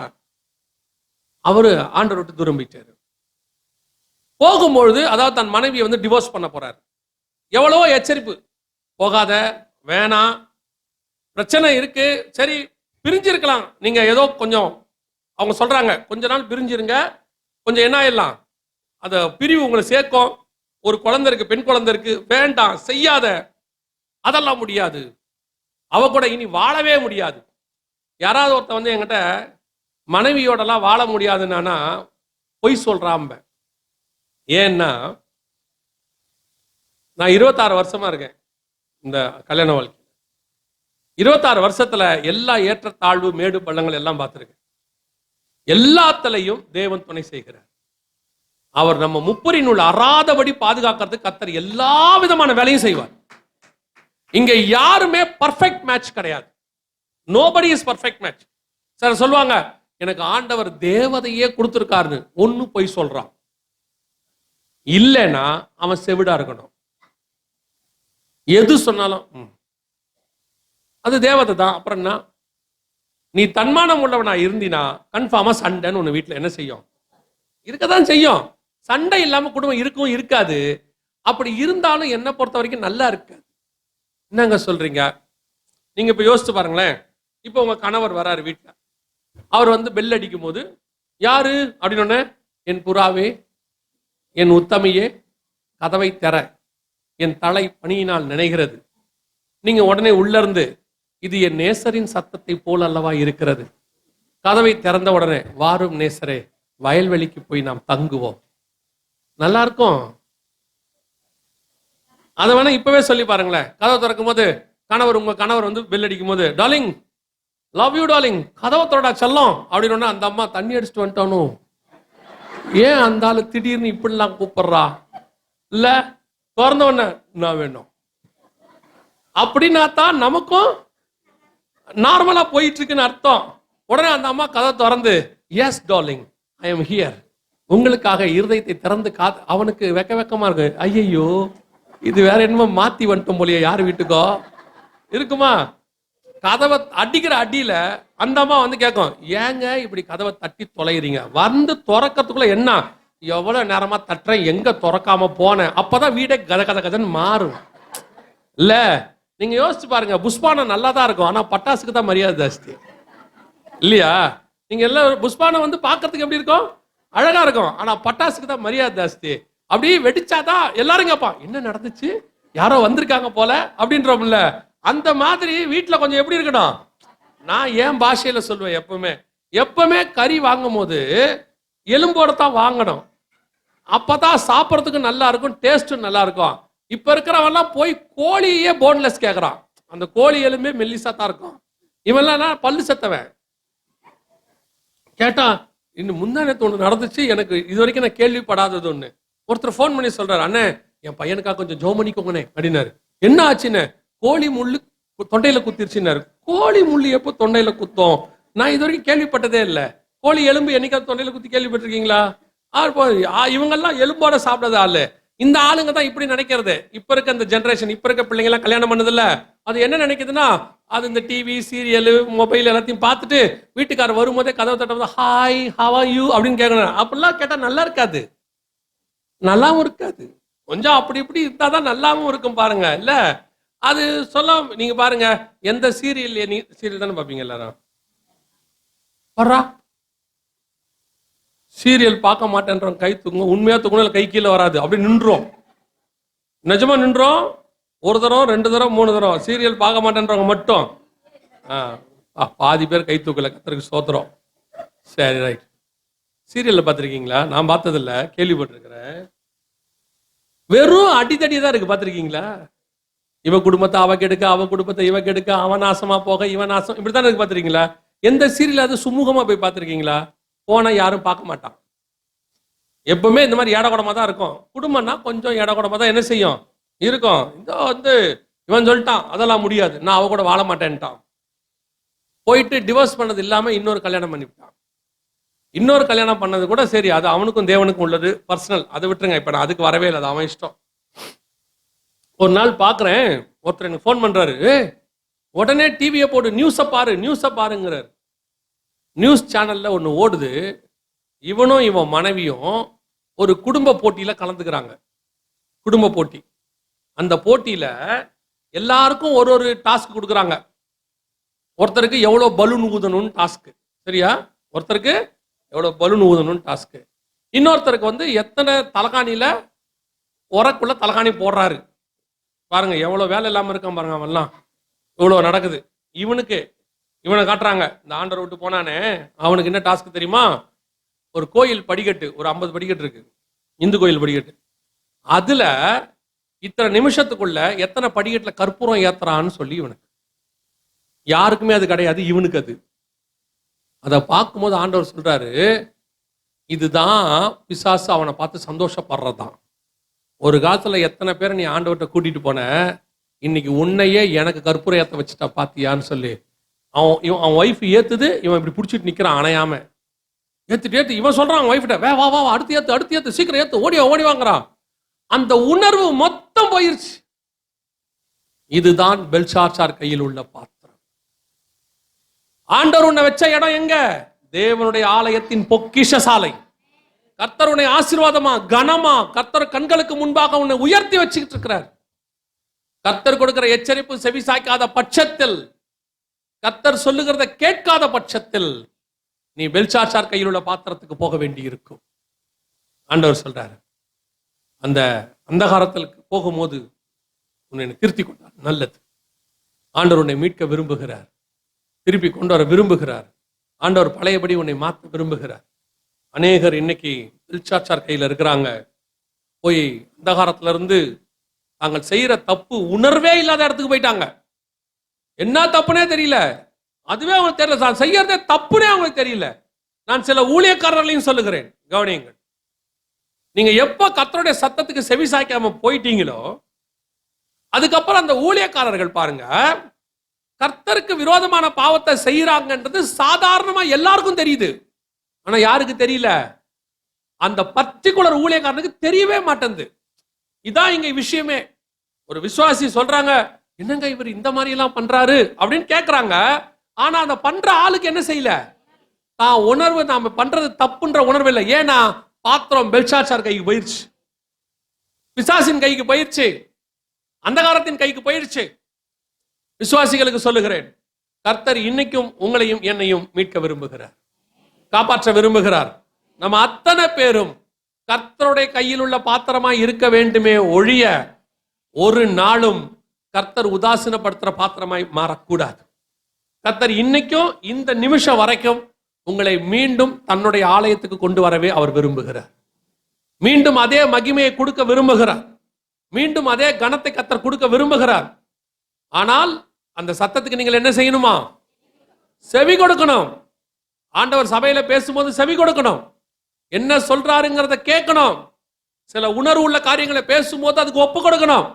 S1: அவரு ஆண்டவர் விட்டு தூரம் போயிட்டாரு. போகும்பொழுது, அதாவது தன் மனைவியை டிவோர்ஸ் பண்ண போறாரு. எவ்வளவோ எச்சரிப்பு, போகாத, வேணாம், பிரச்சனை இருக்கு, சரி பிரிஞ்சிருக்கலாம், நீங்க ஏதோ கொஞ்சம், அவங்க சொல்றாங்க கொஞ்ச நாள் பிரிஞ்சிருங்க, கொஞ்சம் என்ன ஆயிடலாம், அந்த பிரிவு உங்களை சேர்க்கும், ஒரு குழந்தை இருக்கு, பெண் குழந்தை இருக்கு, வேண்டாம் செய்யாத, அதெல்லாம் முடியாது, அவ கூட இனி வாழவே முடியாது. யாராவது ஒருத்த என்கிட்ட மனைவியோடலாம் வாழ முடியாதுன்னா பொய் சொல்றாம்ப. ஏன்னா நான் 26 வருஷமா இருக்கேன் இந்த கல்யாண வாழ்க்கை. 26 வருஷத்துல எல்லா ஏற்றத்தாழ்வு, மேடு பள்ளங்கள் எல்லாம் பார்த்திருக்கேன். எல்லாத்திலையும் தேவன் துணை செய்கிறார். அவர் நம்ம முப்பரினுள் அறாதபடி பாதுகாக்கிறதுக்கு கர்த்தர் எல்லா விதமான வேலையும் செய்வார். இங்க யாருமே பர்ஃபெக்ட் மேட்ச் கிடையாது. Nobody is perfect match. Sir சொல்லுவாங்க, எனக்கு ஆண்டவர் தேவதையே கொடுத்திருக்காருன்னு, ஒன்னு போய் சொல்றான். இல்லைன்னா அவன் செவிடா இருக்கணும். எது சொன்னாலும் அது தேவதை தான். அப்புறம் என்ன, நீ தன்மானம் உள்ளவனா இருந்தினா கன்ஃபார்மா சண்டைன்னு ஒண்ணு வீட்டுல என்ன செய்யும், இருக்கதான் செய்யும். சண்டை இல்லாம குடும்பம் இருக்கும் இருக்காது. அப்படி இருந்தாலும் என்ன பொறுத்த வரைக்கும் நல்லா இருக்காது. என்னங்க சொல்றீங்க? நீங்க இப்ப யோசிச்சு பாருங்களேன். இப்ப உங்க கணவர் வராரு வீட்டுல, அவர் பெல் அடிக்கும் போது, யாரு அப்படின்னு, என் புறாவே, என் உத்தமையே, கதவை திற, என் தலை பணியினால் நினைகிறது. நீங்க உடனே உள்ள இருந்து, இது என் நேசரின் சத்தத்தை போல் அல்லவா இருக்கிறது, கதவை திறந்த உடனே, வாரும் நேசரே, வயல்வெளிக்கு போய் நாம் தங்குவோம், நல்லா இருக்கும். அதை வேணா இப்பவே சொல்லி பாருங்களேன். கதவை திறக்கும் போது உங்க கணவர் பெல் அடிக்கும் போது, டார்லிங், லவ் யூ டார்லிங், கதவை திறடா செல்லம் அப்படின்னு, அந்த அம்மா தண்ணி அடிச்சுட்டு வந்துட்டானோ, ஏன் அந்த ஆளு திடீர்னு இப்படிலாம் கூப்பிடுறா, இல்ல திறந்த உடனே நான் வேணும் அப்படின்னா தான் நமக்கும் நார்மலா போயிட்டு இருக்குன்னு அர்த்தம். உடனே அந்த அம்மா கதை திறந்து, yes darling, I am here, உங்களுக்காக இருதயத்தை திறந்து அவனுக்கு வெக்கமா இருக்கு. ஐயையோ, இது வேற என்னமோ மாத்தி வந்துட்டோம் போலியே, யாரு வீட்டுக்கோ இருக்குமா? கதவை அடிக்கிற அடியில அந்த அம்மா கேட்கும், ஏங்க இப்படி கதவை தட்டி தொலைறீங்க, திறக்கிறதுக்குள்ள என்ன எவ்வளவு நேரமா தட்டுறேன், எங்க திறக்காம போனேன், அப்பதான் வீடே கத கத கதன்னு மாறும். இல்ல நீங்க யோசிச்சு பாருங்க, புஷ்பானம் நல்லா தான் இருக்கும், ஆனா பட்டாசுக்கு தான் மரியாதை ஜாஸ்தி இல்லையா? நீங்க எல்லாம் புஷ்பானம் பாக்குறதுக்கு எப்படி இருக்கும், அழகா இருக்கும், ஆனா பட்டாசுக்கு தான் மரியாதை ஜாஸ்தி. அப்படி வெடிச்சாதான் எல்லாரும் கேட்பான், என்ன நடந்துச்சு, யாரோ வந்திருக்காங்க போல அப்படின்றோம்ல. அந்த மாதிரி வீட்டுல கொஞ்சம் எப்படி இருக்கணும், நான் ஏன் பாஷையில சொல்லுவேன், எப்பவுமே கறி வாங்கும் போது எலும்போட தான் வாங்கணும், அப்பதான் சாப்பிட்றதுக்கு நல்லா இருக்கும், டேஸ்டும் நல்லா இருக்கும். இப்ப இருக்கிறவெல்லாம் போய் கோழியே போன்லெஸ் கேட்கறான், அந்த கோழி எலும்பே மெல்லிசா தான் இருக்கும். இவெல்லாம் பல்லு செத்தவன் கேட்டா, இன்னும் முந்தானத்து ஒன்று நடந்துச்சு, எனக்கு இது வரைக்கும் நான் கேள்விப்படாதது ஒன்று. ஒருத்தர் ஃபோன் பண்ணி சொல்றாரு, அண்ணே என் பையனுக்காக கொஞ்சம் ஜெபம் பண்ணிக்கோங்கண்ணே அப்படின்னாரு. என்ன ஆச்சுன்னு, கோழி முள்ளு தொண்டையில குத்திருச்சுன்னாரு. கோழி முள்ளு எப்போ தொண்டையில குத்தம்? நான் இது வரைக்கும் கேள்விப்பட்டதே இல்லை. கோழி எலும்பு என்னைக்காவது தொண்டையில குத்தி கேள்விப்பட்டிருக்கீங்களா? இவங்கெல்லாம் எலும்போட சாப்பிடாத ஆளு. இந்த ஆளுங்க தான் இப்படி நினைக்கிறது. இப்ப இருக்க இந்த ஜெனரேஷன், இப்ப இருக்க பிள்ளைங்க எல்லாம் கல்யாணம் பண்ணதில்ல, அது என்ன நினைக்குதுன்னா, அது இந்த டிவி சீரியலு மொபைல் எல்லாத்தையும் பார்த்துட்டு வீட்டுக்காரர் வரும்போதே கதவை தட்ட ஹாய் ஹவ் ஆர் யூ அப்படின்னு கேட்கணும். அப்படிலாம் கேட்டா நல்லா இருக்காது, நல்லாவும் இருக்காது. கொஞ்சம் அப்படி இப்படி இருந்தாதான் நல்லாவும் இருக்கும் பாருங்க. இல்ல அது சொல்ல, நீங்க பாருங்க எந்த சீரியல், நீ சீரியல் தானே பாப்பீங்க எல்லாரும். வர்றா சீரியல் பார்க்க மாட்டேன்றோம், கை தூக்கும். உண்மையா தூக்கணும், கை கீழே வராது, அப்படி நின்றோம். நிஜமா நின்றோம். ஒரு தரம் 2 தரம் 3 தரம் சீரியல் பார்க்க மாட்டேன்றவங்க மட்டும் பாதி பேர் கை தூக்கல. கர்த்தருக்கு ஸ்தோத்திரம். சரி, ரைட். சீரியல்ல பார்த்துருக்கீங்களா? நான் பார்த்ததில்ல, கேள்விப்பட்டிருக்கிறேன். வெறும் அடித்தடி தான் இருக்கு. பார்த்துருக்கீங்களா? இவ குடும்பத்தை அவ கெடுக்க, அவ குடும்பத்தை இவ கெடுக்க, அவன் நாசமா போக இவன் நாசம், இப்படித்தான் இருக்கு. பார்த்துருக்கீங்களா? எந்த சீரியல் அது சுமூகமா போய் பார்த்துருக்கீங்களா? போனா யாரும் பார்க்க மாட்டான். எப்பவுமே இந்த மாதிரி ஏடகுடமா தான் இருக்கும். குடும்பம்னா கொஞ்சம் ஏடகுடமா தான் என்ன செய்யும் இருக்கும். இந்த இவன் சொல்லிட்டான் அதெல்லாம் முடியாது, நான் அவ கூட வாழ மாட்டேன்ட்டான். போயிட்டு டிவோர்ஸ் பண்ணது இல்லாம இன்னொரு கல்யாணம் பண்ணிவிட்டான். இன்னொரு கல்யாணம் பண்ணது கூட சரி, அது அவனுக்கும் தேவனுக்கும் உள்ளது, பர்சனல், அதை விட்டுருங்க. இப்ப நான் அதுக்கு வரவே இல்லை, அது அவன் இஷ்டம். ஒரு நாள் பாக்குறேன், ஒருத்தர் எனக்கு ஃபோன் பண்றாரு, உடனே டிவியை போட்டு நியூஸை பாருங்கிறார். நியூஸ் சேனல்ல ஒன்று ஓடுது. இவனும் இவன் மனைவியும் ஒரு குடும்ப போட்டியில கலந்துக்கிறாங்க. குடும்ப போட்டி. அந்த போட்டியில எல்லாருக்கும் ஒரு ஒரு டாஸ்க் கொடுக்குறாங்க. ஒருத்தருக்கு எவ்வளவு பலூன் ஊதணும்னு டாஸ்க், சரியா? ஒருத்தருக்கு எவ்வளவு பலூன் ஊதணும்னு டாஸ்க். இன்னொருத்தருக்கு எத்தனை தலகாணியில உரக்குள்ள தலகாணி போடுறாரு. பாருங்க எவ்வளவு வேலை இல்லாம இருக்கான் பாருங்க. அவன்லாம் இவ்வளவு நடக்குது. இவனை காட்டுறாங்க. இந்த ஆண்டர் விட்டு போனானே, அவனுக்கு என்ன டாஸ்க் தெரியுமா? ஒரு கோயில் படிக்கட்டு, ஒரு 50 படிக்கட்டு இருக்கு, இந்து கோயில் படிக்கட்டு. அதுல இத்தனை நிமிஷத்துக்குள்ள எத்தனை படிக்கட்டுல கற்பூரம் ஏத்துறான்னு சொல்லி இவனுக்கு. யாருக்குமே அது கிடையாது, இவனுக்கு அது. அதை பார்க்கும்போது ஆண்டவர் சொல்றாரு, இதுதான் பிசாசு அவனை பார்த்து சந்தோஷப்படுறதுதான். ஒரு காலத்துல எத்தனை பேரை நீ ஆண்டவர்கிட்ட கூட்டிட்டு போன, இன்னைக்கு உன்னையே எனக்கு கற்பூரம் ஏத்த வச்சுட்டா பாத்தியான்னு சொல்லி அவன் ஒய்ஃப் ஏத்துது, இவன் இப்படி பிடிச்சிட்டு நிக்கிறான் அணையாம. ஏத்து இவன் சொல்றான் அவன் ஒய்ஃப்ட, வா வா அடுத்து ஏத்து சீக்கிரம் ஏத்து, ஓடி வாங்குறான். அந்த உணர்வு மொத்தம் போயிருச்சு. இதுதான் பெல்ஷாத்சார் கையில் உள்ள பாத்திரம். ஆண்டவர் உன்னை வச்ச இடம் எங்க? தேவனுடைய ஆலயத்தின் பொக்கிஷ சாலை. கர்த்தர் உன்னை ஆசீர்வாதமா கனமா கர்த்தர் கண்களுக்கு முன்பாக உன்னை உயர்த்தி வச்சுக்கிட்டு இருக்கிறார். கர்த்தர் கொடுக்கிற எச்சரிப்பு செவி சாய்க்காத பட்சத்தில், கர்த்தர் சொல்லுகிறத கேட்காத பட்சத்தில் நீ பெல்ஷாத்சார் கையில் உள்ள பாத்திரத்துக்கு போக வேண்டி இருக்கும். ஆண்டவர் சொல்றாரு, அந்த அந்தகாரத்திற்கு போகும்போது உன்னை திருத்தி கொண்டார், நல்லது. ஆண்டவர் உன்னை மீட்க விரும்புகிறார், திருப்பி கொண்டு வர விரும்புகிறார். ஆண்டவர் பழையபடி உன்னை மாற்ற விரும்புகிறார். அநேகர் இன்னைக்கு பெல்ஷாத்சார் கையில் இருக்கிறாங்க. போய் அந்தகாரத்துல இருந்து தாங்கள் செய்யற தப்பு உணர்வே இல்லாத இடத்துக்கு போயிட்டாங்க. என்ன தப்புனே தெரியல, அதுவே அவங்களுக்கு தெரியல, செய்யறதே தப்புனே அவங்களுக்கு தெரியல. நான் சில ஊழியக்காரர்களையும் சொல்லுகிறேன், கவனியுங்கள். நீங்க எப்ப கர்த்தருடைய சத்தத்துக்கு செவி சாய்க்காம போயிட்டீங்களோ, அதுக்கப்புறம் அந்த ஊழியக்காரர்கள் பாருங்க, கர்த்தருக்கு விரோதமான பாவத்தை செய்யறாங்கன்றது சாதாரணமா எல்லாருக்கும் தெரியுது. ஆனா யாருக்கு தெரியல? அந்த பர்டிகுலர் ஊழியக்காரனுக்கு தெரியவே மாட்டேங்குது. இதான் இங்க விஷயமே. ஒரு விசுவாசி சொல்றாங்க, என்னங்க இவர் இந்த மாதிரி எல்லாம் பண்றாரு அப்படின்னு கேட்கிறாங்க. ஆனா அந்த பண்ற ஆளுக்கு என்ன செய்யல? தான் உணர்வு, நாம பண்றது தப்புன்ற உணர்வு இல்லை. ஏன்னா பாத்திரம் பெல்ஷாத்சார் கைக்கு போயிருச்சு, பிசாசின் கைக்கு போயிருச்சு, அந்தகாரத்தின் கைக்கு போயிருச்சு. விசுவாசிகளுக்கு சொல்லுகிறேன், கர்த்தர் இன்னைக்கும் உங்களையும் என்னையும் மீட்க விரும்புகிறார், காப்பாற்ற விரும்புகிறார். நம்ம அத்தனை பேரும் கர்த்தருடைய கையில் உள்ள பாத்திரமாய் இருக்க வேண்டுமே ஒழிய ஒரு நாளும் கர்த்தர் உதாசீனப்படுத்துற பாத்திரமாய் மாறக்கூடாது. கர்த்தர் இன்னைக்கும் இந்த நிமிஷம் வரைக்கும் உங்களை மீண்டும் தன்னுடைய ஆலயத்துக்கு கொண்டு வரவே அவர் விரும்புகிறார். மீண்டும் அதே மகிமையை கொடுக்க விரும்புகிறார். மீண்டும் அதே கனத்தை கர்த்தர் கொடுக்க விரும்புகிறார். ஆனால் அந்த சத்தத்துக்கு நீங்கள் என்ன செய்யணுமா? செவி கொடுக்கணும். ஆண்டவர் சபையில பேசும்போது செவி கொடுக்கணும், என்ன சொல்றாருங்கிறத கேட்கணும். சில உணர்வு உள்ள காரியங்களை பேசும்போது அதுக்கு ஒப்பு கொடுக்கணும்.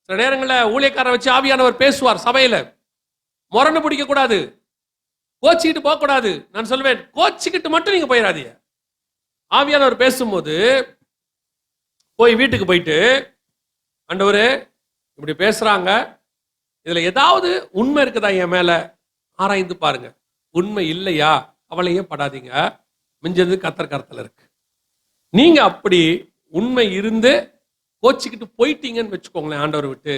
S1: சில நேரங்களில் ஊழியக்காரரை வச்சு ஆவியானவர் பேசுவார் சபையில, முரணு பிடிக்க கூடாது, கோச்சிக்கிட்டு போக கூடாது. நான் சொல்வேன், கோச்சிக்கிட்டு மட்டும் நீங்க போயிடாதீங்க. ஆவியானவர் பேசும்போது போய் வீட்டுக்கு போயிட்டு, ஆண்டவரே இப்படி பேசுறாங்க, இதுல ஏதாவது உண்மை இருக்குதா என் மேல ஆராய்ந்து பாருங்க. உண்மை இல்லையா கவலையே படாதீங்க, மிஞ்சது கர்த்தர் கரத்துல இருக்கு. நீங்க அப்படி உண்மை இருந்து கோச்சிக்கிட்டு போயிட்டீங்கன்னு வச்சுக்கோங்களேன் ஆண்டவர் விட்டு,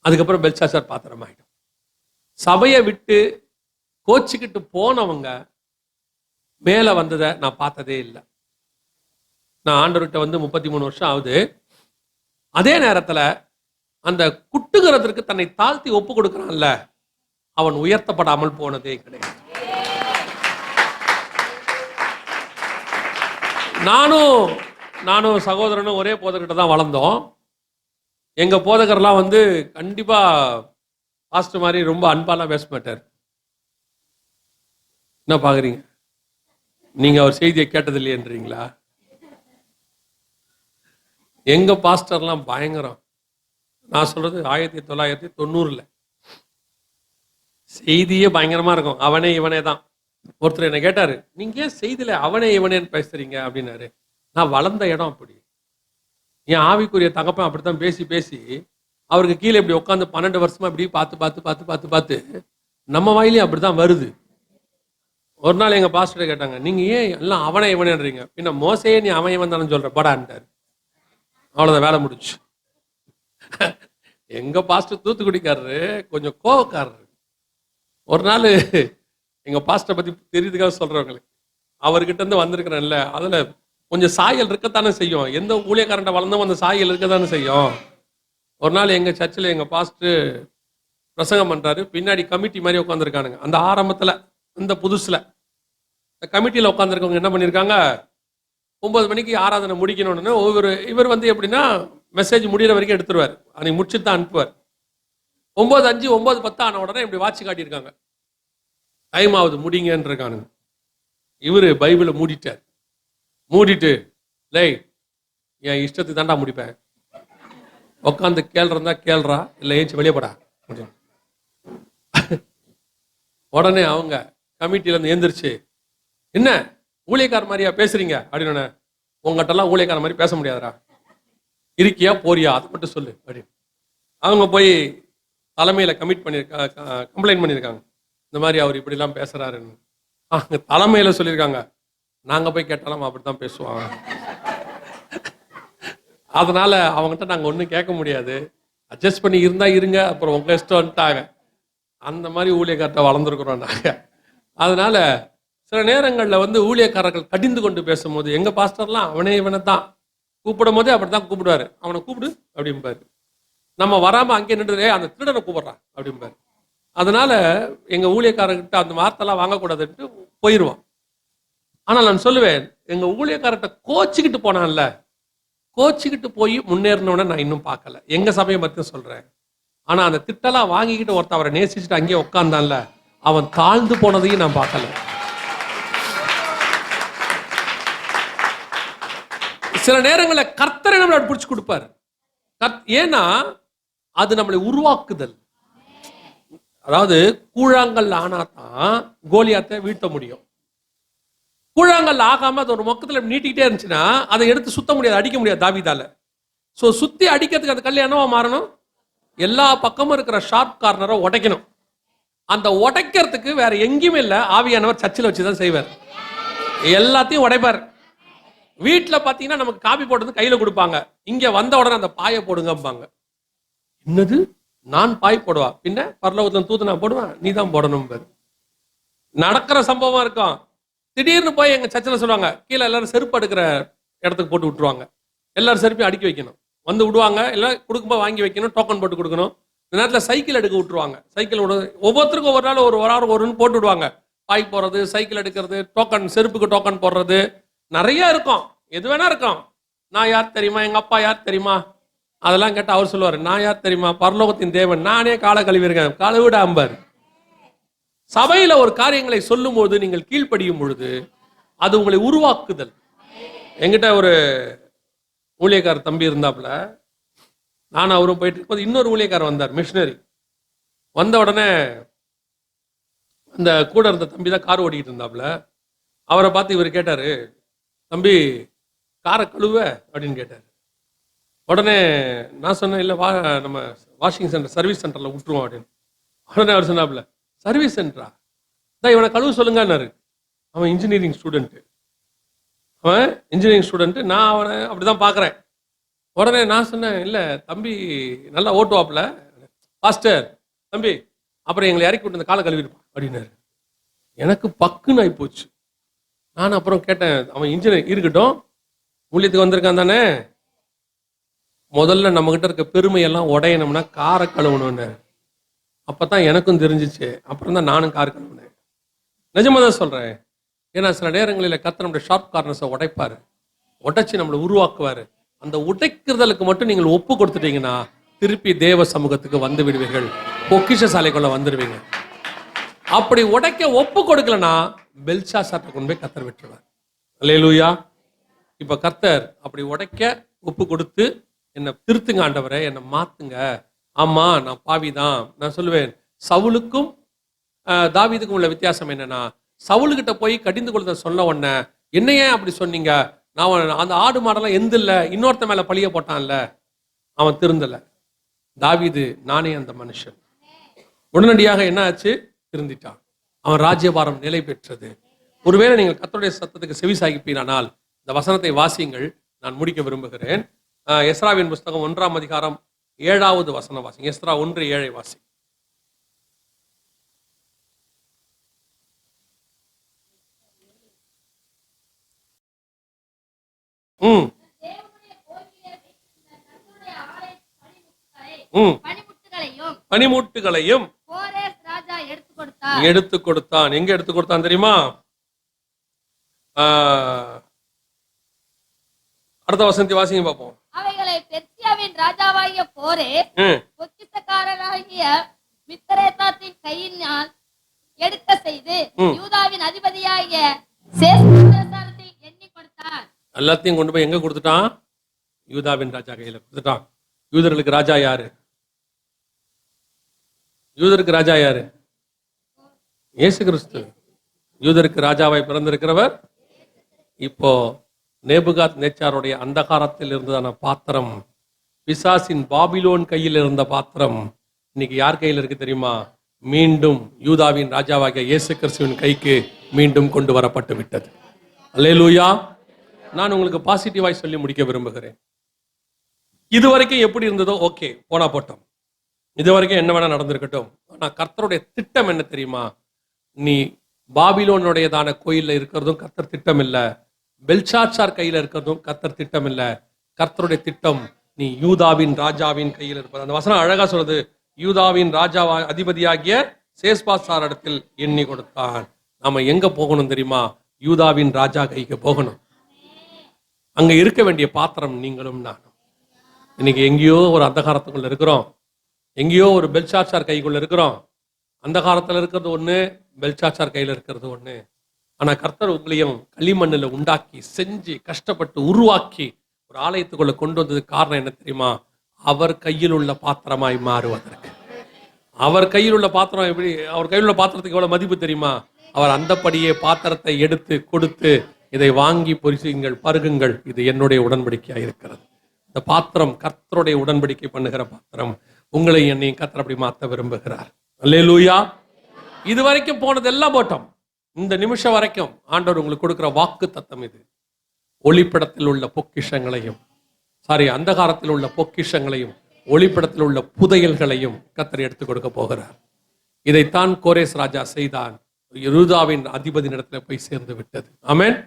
S1: அதுக்கப்புறம் பெல்சாசார் பாத்திரம் ஆயிடும். சபையை விட்டு கோச்சிக்கிட்டு போனவங்க மேல வந்ததை நான் பார்த்ததே இல்லை. நான் ஆண்டவர்கிட்ட வந்து 33 வருஷம் ஆகுது. அதே நேரத்துல அந்த குட்டுகிறதற்கு தன்னை தாழ்த்தி ஒப்பு கொடுக்கிறான்ல, அவன் உயர்த்தப்படாமல் போனதே கிடையாது. நானும் சகோதரனும் ஒரே போதகர்கிட்ட தான் வளர்ந்தோம். எங்க போதகர்லாம் வந்து கண்டிப்பா பாஸ்டர் மாதிரி ரொம்ப அன்பாலாம் பேச மாட்டார். என்ன பாக்குறீங்க நீங்க? அவர் செய்தியை கேட்டது இல்லையன்றீங்களா? எங்க பாஸ்டர்லாம் பயங்கரம். நான் சொல்றது 1990 செய்தியே பயங்கரமா இருக்கும். அவனே இவனே தான். ஒருத்தர் என்ன கேட்டாரு, நீங்க ஏன் செய்தியில அவனே இவனேன்னு பேசுறீங்க அப்படின்னாரு. நான் வளர்ந்த இடம் அப்படி. என் ஆவிக்குரிய தகப்பன் அப்படித்தான் பேசி பேசி அவருக்கு கீழே இப்படி உட்காந்து 12 வருஷமா இப்படி பார்த்து பார்த்து பார்த்து பார்த்து பார்த்து நம்ம வாயிலையும் அப்படித்தான் வருது. ஒரு நாள் எங்க பாஸ்டர் கேட்டாங்க, நீங்க ஏன் எல்லாம் அவனே இவனேன்றீங்க, பின்ன மோசையே நீ அவன் இவன் தானே சொல்ற படான்ட்டாரு. அவ்வளவுதான், வேலை முடிச்சு. எங்க பாஸ்டர் தூத்துக்குடிக்காரரு, கொஞ்சம் கோவக்காரரு. ஒரு நாள் எங்க பாஸ்டரை பத்தி தெரியுதுக்காக சொல்றவங்களுக்கு, அவர்கிட்ட இருந்து வந்திருக்கிறேன்ல, அதுல கொஞ்சம் சாயல் இருக்கத்தானே செய்யும். எந்த ஊழியக்காரண்ட வளர்ந்தோம் அந்த சாயல் இருக்கத்தானே செய்யும். ஒரு நாள் எங்க சர்ச்சில் எங்க பாஸ்டர் பிரசங்கம் பண்றாரு, பின்னாடி கமிட்டி மாதிரி உட்காந்துருக்கானுங்க. அந்த ஆரம்பத்துல இந்த புதுசுல இந்த கமிட்டியில உட்காந்துருக்கவங்க என்ன பண்ணிருக்காங்க, 9 மணிக்கு ஆராதனை முடிக்கணும்னு இவர் வந்து எப்படின்னா மெசேஜ் முடிகிற வரைக்கும் எடுத்துருவார், அன்னைக்கு முடிச்சுட்டு தான் அனுப்புவார். 9:05 9:10 ஆன உடனே இப்படி வாட்சி காட்டியிருக்காங்க, டைம் ஆகுது முடிங்கன்னு இருக்கானுங்க. இவரு பைபிளை மூடிட்டார். மூடிட்டு, லை என் இஷ்டத்துக்கு தாண்டா முடிப்பேன், உட்காந்து கேள்றா கேள்றா, இல்லை ஏஞ்சி வெளியே போடா. உடனே அவங்க கமிட்டியில இருந்து எந்திரிச்சு, என்ன ஊழியக்கார மாதிரியா பேசுறீங்க அப்படின்னு, உங்ககிட்டலாம் ஊழியக்கார மாதிரி பேச முடியாதரா, இருக்கியா போறியா அதை மட்டும் சொல்லு அப்படின்னு. அவங்க போய் தலைமையில கம்ப்ளைண்ட் பண்ணியிருக்காங்க, இந்த மாதிரி அவர் இப்படிலாம் பேசுறாருன்னு. அவங்க தலைமையில சொல்லியிருக்காங்க, நாங்க போய் கேட்டாலும் அப்படித்தான் பேசுவாங்க, அதனால அவங்ககிட்ட நாங்க ஒன்றும் கேட்க முடியாது, அட்ஜஸ்ட் பண்ணி இருந்தா இருங்க, அப்புறம் உங்க இஷ்டம்ட்டாங்க. அந்த மாதிரி ஊழியக்காரத்தை வளர்ந்துருக்குறோம் நாங்க. அதனால சில நேரங்களில் வந்து ஊழியக்காரர்கள் கடிந்து கொண்டு பேசும்போது, எங்க பாஸ்டர்லாம் அவனே இவனை தான் கூப்பிடும் போதே அப்படித்தான் கூப்பிடுவாரு, அவனை கூப்பிடு அப்படிம்பாரு. நம்ம வராம அங்கே நின்று அந்த திருடனை கூப்பிடுறான் அப்படிம்பாரு. அதனால எங்க ஊழியக்காரர்கிட்ட அந்த வார்த்தைலாம் வாங்கக்கூடாதுன்ட்டு போயிடுவான். ஆனால் நான் சொல்லுவேன், எங்க ஊழியக்காரர்கிட்ட கோச்சிக்கிட்டு போனான்ல, கோச்சிக்கிட்டு போய் முன்னேறினோட நான் இன்னும் பார்க்கல. எங்க சபையை பத்தி சொல்றேன். ஆனா அந்த திட்டெல்லாம் வாங்கிக்கிட்டு ஒருத்த அவரை நேசிச்சுட்டு அங்கேயே உட்கார்ந்தான்ல, அவன் தாழ்ந்து போனதையும் நான் பார்க்கல. சில நேரங்களில் கர்த்தரை நம்மளை பிடிச்சு கொடுப்பாரு. ஏன்னா அது நம்மளை உருவாக்குதல். அதாவது கூழாங்கல் ஆனாதான் கோலியாத்தை வீழ்த்த முடியும். கூழாங்கல் ஆகாம அது ஒரு மொக்கத்துல நீட்டிக்கிட்டே இருந்துச்சுன்னா அதை எடுத்து சுத்த முடியாது, அடிக்க முடியாது தாவீதால. சோ சுத்தி அடிக்கிறதுக்கு அந்த கல் என்னவா மாறணும், எல்லா பக்கமும் இருக்கிற ஷார்ப் கார்னரை உடைக்கணும். அந்த உடைக்கிறதுக்கு வேற எங்கேயுமே இல்லை, ஆவியானவர் சர்ச்சில் வச்சுதான் செய்வார். எல்லாத்தையும் உடைப்பார். வீட்டில் பார்த்தீங்கன்னா நமக்கு காபி போட்டது கையில கொடுப்பாங்க, இங்க வந்த உடனே அந்த பாயை போடுங்கம்பாங்க. என்னது நான் பாய் போடுவா, பின்ன பரலோகத்துல தூத்து நான் போடுவேன், நீ தான் போடணும். நடக்கிற சம்பவம் இருக்கும். திடீர்னு போய் எங்க சர்ச்சில் சொல்லுவாங்க, கீழே எல்லாரும் செருப்பு எடுக்கிற இடத்துக்கு போட்டு விட்டுருவாங்க, எல்லாரும் செருப்பையும் அடுக்கி வைக்கணும். வந்து விடுவாங்க, எல்லாம் கொடுக்கும்போது வாங்கி வைக்கணும், டோக்கன் போட்டு கொடுக்கணும். இந்த நேரத்தில் சைக்கிள் எடுக்க விட்டுருவாங்க. சைக்கிள் ஒவ்வொருத்தருக்கும் ஒரு நாள் ஒரு வாரம் ஒருன்னு போட்டு விடுவாங்க. பாய் போடுறது, சைக்கிள் எடுக்கிறது, டோக்கன், செருப்புக்கு டோக்கன் போடுறது, நிறைய இருக்கும். எது வேணா இருக்கும். நான் யார் தெரியுமா, எங்க அப்பா யார் தெரியுமா, அதெல்லாம் கேட்டா அவர் சொல்லுவாரு, நான் யார் தெரியுமா, பரலோகத்தின் தேவன், நானே காலை கழுவி இருக்கேன். கழுவிட அம்பார். சபையில ஒரு காரியங்களை சொல்லும் போது நீங்கள் கீழ்ப்படியும் பொழுது அது உங்களை உருவாக்குதல். என்கிட்ட ஒரு ஊழியக்கார தம்பி இருந்தாப்புல, நானும் அவரும் போயிட்டு இருக்கும்போது இன்னொரு ஊழியக்காரர் வந்தார், மிஷினரி. வந்த உடனே அந்த கூட இருந்த தம்பி தான் கார் ஓட்டிக்கிட்டு இருந்தாப்புல. அவரை பார்த்து இவர் கேட்டாரு, தம்பி காரை கழுவ அப்படின்னு கேட்டார். உடனே நான் சொன்னேன், இல்லை நம்ம வாஷிங் சென்டர் சர்வீஸ் சென்டரில் விட்டுருவோம் அப்படின்னு. உடனே அவர் சொன்னாப்புல, சர்வீஸ் சென்டரா, தான் இவனை கழுவு சொல்லுங்கன்னாரு. அவன் இன்ஜினியரிங் ஸ்டூடெண்ட்டு, நான் அவனை அப்படிதான் பார்க்குறேன். உடனே நான் சொன்னேன், இல்லை தம்பி நல்லா ஓட்டுவாப்புல பாஸ்டர் தம்பி, அப்புறம் எங்களை இறக்கி விட்டு இந்த காலை கழுவிருப்பான் அப்படின்னாரு. எனக்கு பக்குன்னு ஆகி போச்சு. நான் அப்புறம் கேட்டேன், அவன் இன்ஜினியர் இருக்கட்டும், ஊழியத்துக்கு வந்திருக்கான் தானே, முதல்ல நம்மகிட்ட இருக்க பெருமையெல்லாம் உடையணும்னா காரை கழுவணும்னு. அப்பதான் எனக்கும் தெரிஞ்சிச்சு. அப்புறம் தான் நானும் கார் கழுவினேன். நிஜமா தான் சொல்றேன். ஏன்னா சில நேரங்களில் கர்த்தர் நம்முடைய ஷார்ப் கார்னர்ஸை உடைப்பாரு, உடைச்சு நம்மளை உருவாக்குவாரு. அந்த உடைக்கிறதலுக்கு மட்டும் நீங்கள் ஒப்பு கொடுத்துட்டீங்கன்னா திருப்பி தேவ சமூகத்துக்கு வந்து விடுவீர்கள், பொக்கிஷ சாலைக்குள்ள வந்துடுவீங்க. அப்படி உடைக்க ஒப்பு கொடுக்கலன்னா பெல்ஷாத்சாரை கொண்டு போய் கர்த்தர் விட்டுருவார். அல்லேலூயா. இப்ப கர்த்தர் அப்படி உடைக்க ஒப்பு கொடுத்து, என்னை திருத்துங்க ஆண்டவரே, என்னை மாத்துங்க. ஆமா நான் பாவிதான். நான் சொல்லுவேன், சவுலுக்கும் தாவீதுக்கும் உள்ள வித்தியாசம் என்னன்னா, சவுலுக்கிட்ட போய் கடிந்து கொள்றத சொன்ன உடனே, என்னையே அப்படி சொன்னீங்க, நான் அந்த ஆடு மாடெல்லாம் எந்த இல்லை, இன்னொருத்த மேல பழிய போட்டான்ல, அவன் திருந்தல. தாவீது, நானே அந்த மனுஷன். உடனடியாக என்ன ஆச்சு? திருந்திட்டான். அவன் ராஜ்யபாரம் நிலை பெற்றது. ஒருவேளை நீங்கள் கர்த்தருடைய சத்தத்துக்கு செவி சாய்ப்பீரானால் இந்த வசனத்தை வாசியுங்கள். நான் முடிக்க விரும்புகிறேன். எஸ்ராவின் புஸ்தகம் 1ஆம் அதிகாரம் 7வது வசனம் வாசிங்க. எஸ்ரா 1:7 வாசி. பனிமுட்டுகளையும் எடுத்து கொடுத்தான். எங்க எடுத்து கொடுத்தான் தெரியுமா? அடுத்த வசனத்தை வாசிங்க பார்ப்போம்.
S4: அவைகளை பெர்சியாவின் ராஜாவாகிய கோரேஸ் பொக்கிஷக்காரராகிய மித்ரேதாத்தின் கையினால் எடுக்க செய்து யூதாவின் அதிபதியாகிய சேஸ்பாசாரத்தில் எண்ணி கொடுத்தார்.
S1: எல்லாத்தையும் கொண்டு போய் எங்க கொடுத்துட்டான்? யூதாவின் ராஜா கையில கொடுத்துட்டான். யூதர்களுக்கு ராஜா யாரு? யூதருக்கு ராஜா யாரு? இயேசு கிறிஸ்து. யூதருக்கு ராஜாவாய் பிறந்திருக்கிறவர். இப்போ நேபுகாத் நேச்சாருடைய அந்தகாரத்தில் இருந்ததான பாத்திரம், பிசாசின் பாபிலோன் கையில் இருந்த பாத்திரம், இன்னைக்கு யார் கையில் இருக்கு தெரியுமா? மீண்டும் யூதாவின் ராஜாவாகிய இயேசு கிறிஸ்துவின் கைக்கு மீண்டும் கொண்டு வரப்பட்டு விட்டது. அல்லேலூயா. நான் உங்களுக்கு பாசிட்டிவாய் சொல்லி முடிக்க விரும்புகிறேன். இதுவரைக்கும் எப்படி இருந்ததோ ஓகே, போனா போட்டோம். இதுவரைக்கும் என்ன வேணா நடந்திருக்கட்டும். ஆனா கர்த்தருடைய திட்டம் என்ன தெரியுமா? நீ பாபிலோனுடையதான கோயில்ல இருக்கிறதும் கர்த்தர் திட்டம் இல்ல, பெல்ஷாத்சார் கையில இருக்கிறதும் கர்த்தர் திட்டம் இல்ல. கர்த்தருடைய திட்டம் நீ யூதாவின் ராஜாவின் கையில் இருப்பது. அந்த வசனம் அழகா சொல்றது, யூதாவின் ராஜாவா அதிபதியாகிய சேஸ்பாசார் இடத்தில் எண்ணி கொடுத்தான். நாம எங்க போகணும் தெரியுமா? யூதாவின் ராஜா கைக்கு போகணும். அங்க இருக்க வேண்டிய பாத்திரம் நீங்களும் நானும். இன்னைக்கு எங்கேயோ ஒரு அந்தகாரத்துக்குள்ள இருக்கிறோம், எங்கேயோ ஒரு பெல்ஷாத்சார் கைக்குள்ள இருக்கிறோம். அந்தகாரத்துல இருக்கிறது ஒண்ணு, பெல்ஷாத்சார் கையில இருக்கிறது ஒண்ணு. ஆனா கர்த்தர் உங்களையும் களிமண்ணில் உண்டாக்கி செஞ்சு கஷ்டப்பட்டு உருவாக்கி ஒரு ஆலயத்துக்குள்ள கொண்டு வந்ததுக்கு காரணம் என்ன தெரியுமா? அவர் கையில் உள்ள பாத்திரமாய் மாறுவதற்கு. அவர் கையில் உள்ள பாத்திரம் எப்படி? அவர் கையில் உள்ள பாத்திரத்துக்கு எவ்வளவு மதிப்பு தெரியுமா? அவர் அந்தப்படியே பாத்திரத்தை எடுத்து கொடுத்து, இதை வாங்கி பொரிசுங்கள், பருகுங்கள், இது என்னுடைய உடன்படிக்கையா இருக்கிறது. இந்த பாத்திரம் கர்த்தருடைய உடன்படிக்கை பண்ணுகிற பாத்திரம். உங்களை என்னையும் கர்த்தர் அப்படி மாற்ற விரும்புகிறார். அல்லேலூயா. இது வரைக்கும் போனதெல்லாம் போட்டோம். இந்த நிமிஷம் வரைக்கும் ஆண்டவர் உங்களுக்கு கொடுக்கிற வாக்கு தத்தம் இது. ஒளிப்படத்தில் உள்ள பொக்கிஷங்களையும், அந்தகாரத்தில் உள்ள பொக்கிஷங்களையும், ஒளிப்படத்தில் உள்ள புதையல்களையும் கர்த்தர் எடுத்துக் கொடுக்க போகிறார். இதைத்தான் கோரேஸ் ராஜா செய்தான். யூதாவின் அதிபதி இடத்துல போய் சேர்ந்து விட்டது. ஆமென்.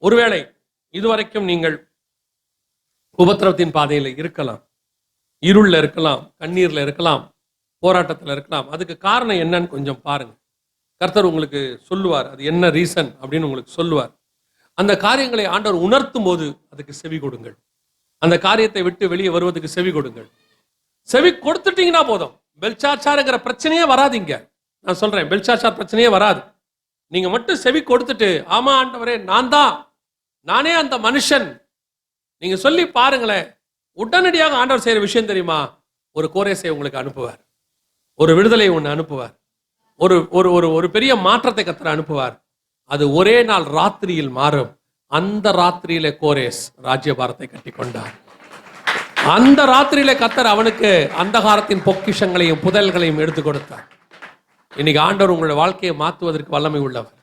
S1: ஒருவேளை இதுவரைக்கும் நீங்கள் உபத்திரவத்தின் பாதையில இருக்கலாம், இருள்ல இருக்கலாம், கண்ணீர்ல இருக்கலாம், போராட்டத்துல இருக்கலாம். அதுக்கு காரணம் என்னன்னு கொஞ்சம் பாருங்க. கர்த்தர் உங்களுக்கு சொல்லுவார், அது என்ன ரீசன் அப்படின்னு உங்களுக்கு சொல்லுவார். அந்த காரியங்களை ஆண்டவர் உணர்த்தும் போது அதுக்கு செவி கொடுங்கள். அந்த காரியத்தை விட்டு வெளியே வருவதற்கு செவி கொடுங்கள். செவி கொடுத்துட்டீங்கன்னா போதும், பெல்ஷாத்சார்ங்கிற பிரச்சனையே வராதிங்க. நான் சொல்றேன், பெல்ஷாத்சார் பிரச்சனையே வராது. நீங்க மட்டும் செவி கொடுத்துட்டு, ஆமா ஆண்டவரே நானே அந்த மனுஷன் நீங்க சொல்லி பாருங்களேன், உடனடியாக ஆண்டவர் செய்யற விஷயம் தெரியுமா? ஒரு கோரேசை உங்களுக்கு அனுப்புவார், ஒரு விடுதலை ஒன்று அனுப்புவார், ஒரு ஒரு ஒரு ஒரு பெரிய மாற்றத்தை கர்த்தர் அனுப்புவார். அது ஒரே நாள் ராத்திரியில் மாறும். அந்த ராத்திரியில கோரேஸ் ராஜ்யபாரத்தை கட்டி கொண்டார். அந்த ராத்திரியில கர்த்தர் அவனுக்கு அந்தகாரத்தின் பொக்கிஷங்களையும் புதல்களையும் எடுத்து கொடுத்தார். இன்னைக்கு ஆண்டவர் உங்களுடைய வாழ்க்கையை மாற்றுவதற்கு வல்லமை உள்ளவர்.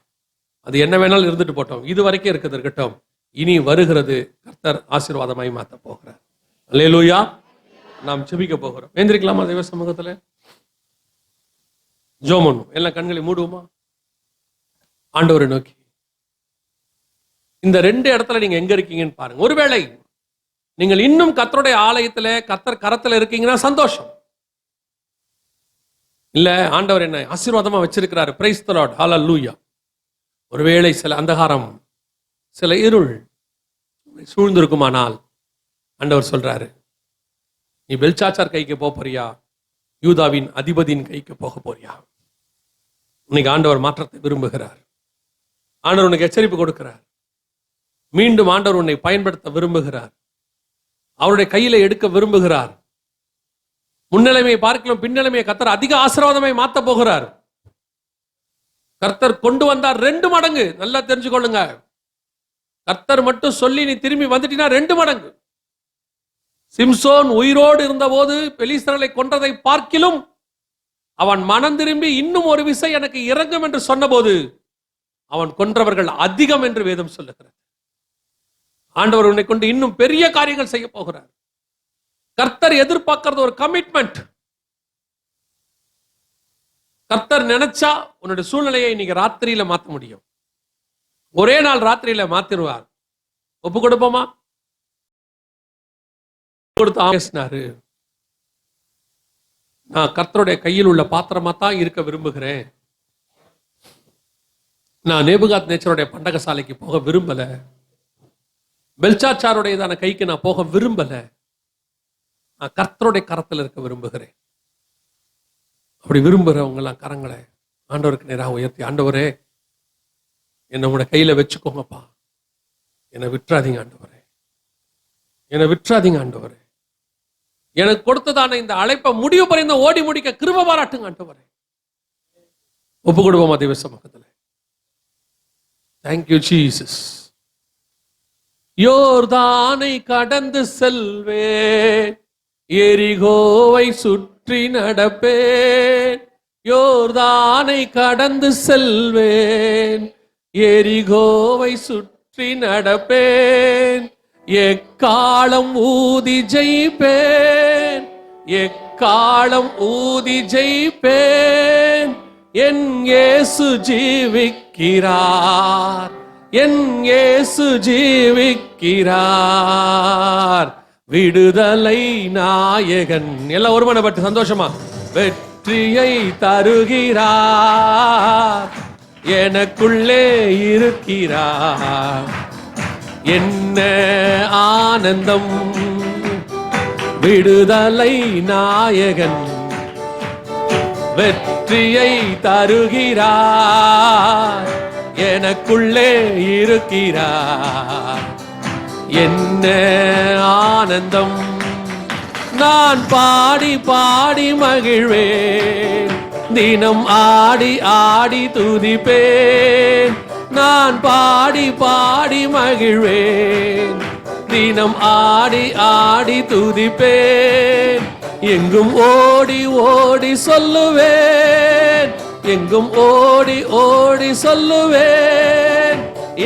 S1: அது என்ன வேணாலும் இருந்துட்டு போட்டோம், இது வரைக்கும் இருக்கிறது இருக்கட்டும். இனி வருகிறது கர்த்தர் ஆசீர்வாதமாய் மாற்ற போகிறார். அல்லேலூயா. நாம் ஜெபிக்க போகிறோம். எழுந்திருக்கலாமா தெய்வ சமூகத்துல? ஜெபம் பண்ணுவோம். எல்லாம் கண்களை மூடுவோமா? ஆண்டவரை நோக்கி இந்த 2 இடத்துல நீங்க எங்க இருக்கீங்கன்னு பாருங்க. ஒருவேளை நீங்கள் இன்னும் கர்த்தருடைய ஆலயத்துல கர்த்தர் கரத்துல இருக்கீங்கன்னா சந்தோஷம். இல்ல ஆண்டவர் என்ன ஆசீர்வாதமா வச்சிருக்கிறாரு, பிரைஸ் தி லார்ட், ஹல்லேலூயா. ஒருவேளை சில அந்தகாரம், சில இருள் சூழ்ந்திருக்குமானால் ஆண்டவர் சொல்றாரு, நீ பெல்ஷாத்சார் கைக்கு போக போறியா, யூதாவின் அதிபதியின் கைக்கு போக போறியா? இன்னைக்கு ஆண்டவர் மாற்றத்தை விரும்புகிறார். ஆண்டவர் உனக்கு எச்சரிப்பு கொடுக்கிறார். மீண்டும் ஆண்டவர் உன்னை பயன்படுத்த விரும்புகிறார். அவருடைய கையில எடுக்க விரும்புகிறார். முன்னிலைமையை பார்க்கலாம் பின்னிலைமையை கர்த்தர் அதிக ஆசீர்வாதமாய் மாத்த போகிறார். கர்த்தர் கொண்டு வந்தார் 2 மடங்கு. நல்லா தெரிஞ்சுக்கொள்ளுங்க, கர்த்தர் மட்டும் சொல்லி நீ திரும்பி வந்துட்டீனா 2 மடங்கு. சிம்சோன் உயிரோடு இருந்த போது பெலிஸ்தர்களை கொன்றதை பார்க்கிலும் அவன் மனம் திரும்பி இன்னும் ஒரு விசை எனக்கு இறங்கும் என்று சொன்னபோது அவன் கொன்றவர்கள் அதிகம் என்று வேதம் சொல்லுகிறது. ஆண்டவர் உன்னை கொண்டு இன்னும் பெரிய காரியங்கள் செய்ய போகிறார். கர்த்தர் எதிர்பார்க்கிறது ஒரு கமிட்மெண்ட். கர்த்தர் நினைச்சா உன்னுடைய சூழ்நிலையை இன்னைக்கு ராத்திரியில மாற்ற முடியும். ஒரே நாள் ராத்திரியில மாத்திருவார். ஒப்பு கொடுப்போமா? கொடுத்து பேசினாரு, நான் கர்த்தருடைய கையில் உள்ள பாத்திரமா தான் இருக்க விரும்புகிறேன். நான் நேபுகாத்நேச்சருடைய பண்டகசாலைக்கு போக விரும்பல. பெல்ஷாத்சாருடையதான கைக்கு நான் போக விரும்பல. நான் கர்த்தருடைய கரத்தில் இருக்க விரும்புகிறேன். அப்படி விரும்புறவங்க எல்லாம் கரங்களை ஆண்டவருக்கு நேராக உயர்த்தி, ஆண்டவரே என்னை உங்களோட கையில வச்சுக்கோங்கப்பா, என்னை விட்டுறாதீங்க ஆண்டவரே, என்னை விட்டுறாதீங்க ஆண்டவரே, எனக்கு கொடுத்ததான இந்த அழைப்பை முடிவு பரிந்த ஓடி முடிக்க கிருபை பாராட்டுங்க ஆண்டவரே. ஒப்பு கொடுப்போமா தெய்வ சமூகத்துல? Thank you Jesus. யோர்தானை கடந்து செல்வேன், எரிகோவை சுற்றி நடப்பேன். யோர்தானை கடந்து செல்வேன், எரிகோவை சுற்றி நடப்பேன். எக்காலம் ஊதி ஜெயிப்பேன், எக்காலம் ஊதி ஜெயிப்பேன். என் இயேசு ஜீவிக்கிறார், என் இயேசு ஜீவிக்கிறார். விடுதலை நாயகன். எல்லாம் ஒருமனப்பட்டு சந்தோஷமா வெற்றியை தருகிறார், எனக்குள்ளே இருக்கிறார். என்ன ஆனந்தம், விடுதலை நாயகன் வெற்றியை தருகிறார், எனக்குள்ளே இருக்கிறார். என்ன ஆனந்தம், நான் பாடி பாடி மகிழ்வேன், தினம் ஆடி ஆடி துதிப்பேன். நான் பாடி பாடி மகிழ்வேன், தினம் ஆடி ஆடி துதிப்பேன். எங்கும் ஓடி ஓடி சொல்லுவேன், எங்கும் ஓடி ஓடி சொல்லுவேன்.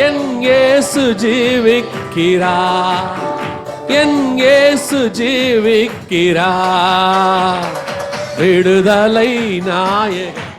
S1: என் இயேசு ஜீவிக்கிறார், என் இயேசு ஜீவிக்கிறார். விடுதலை நாயகன்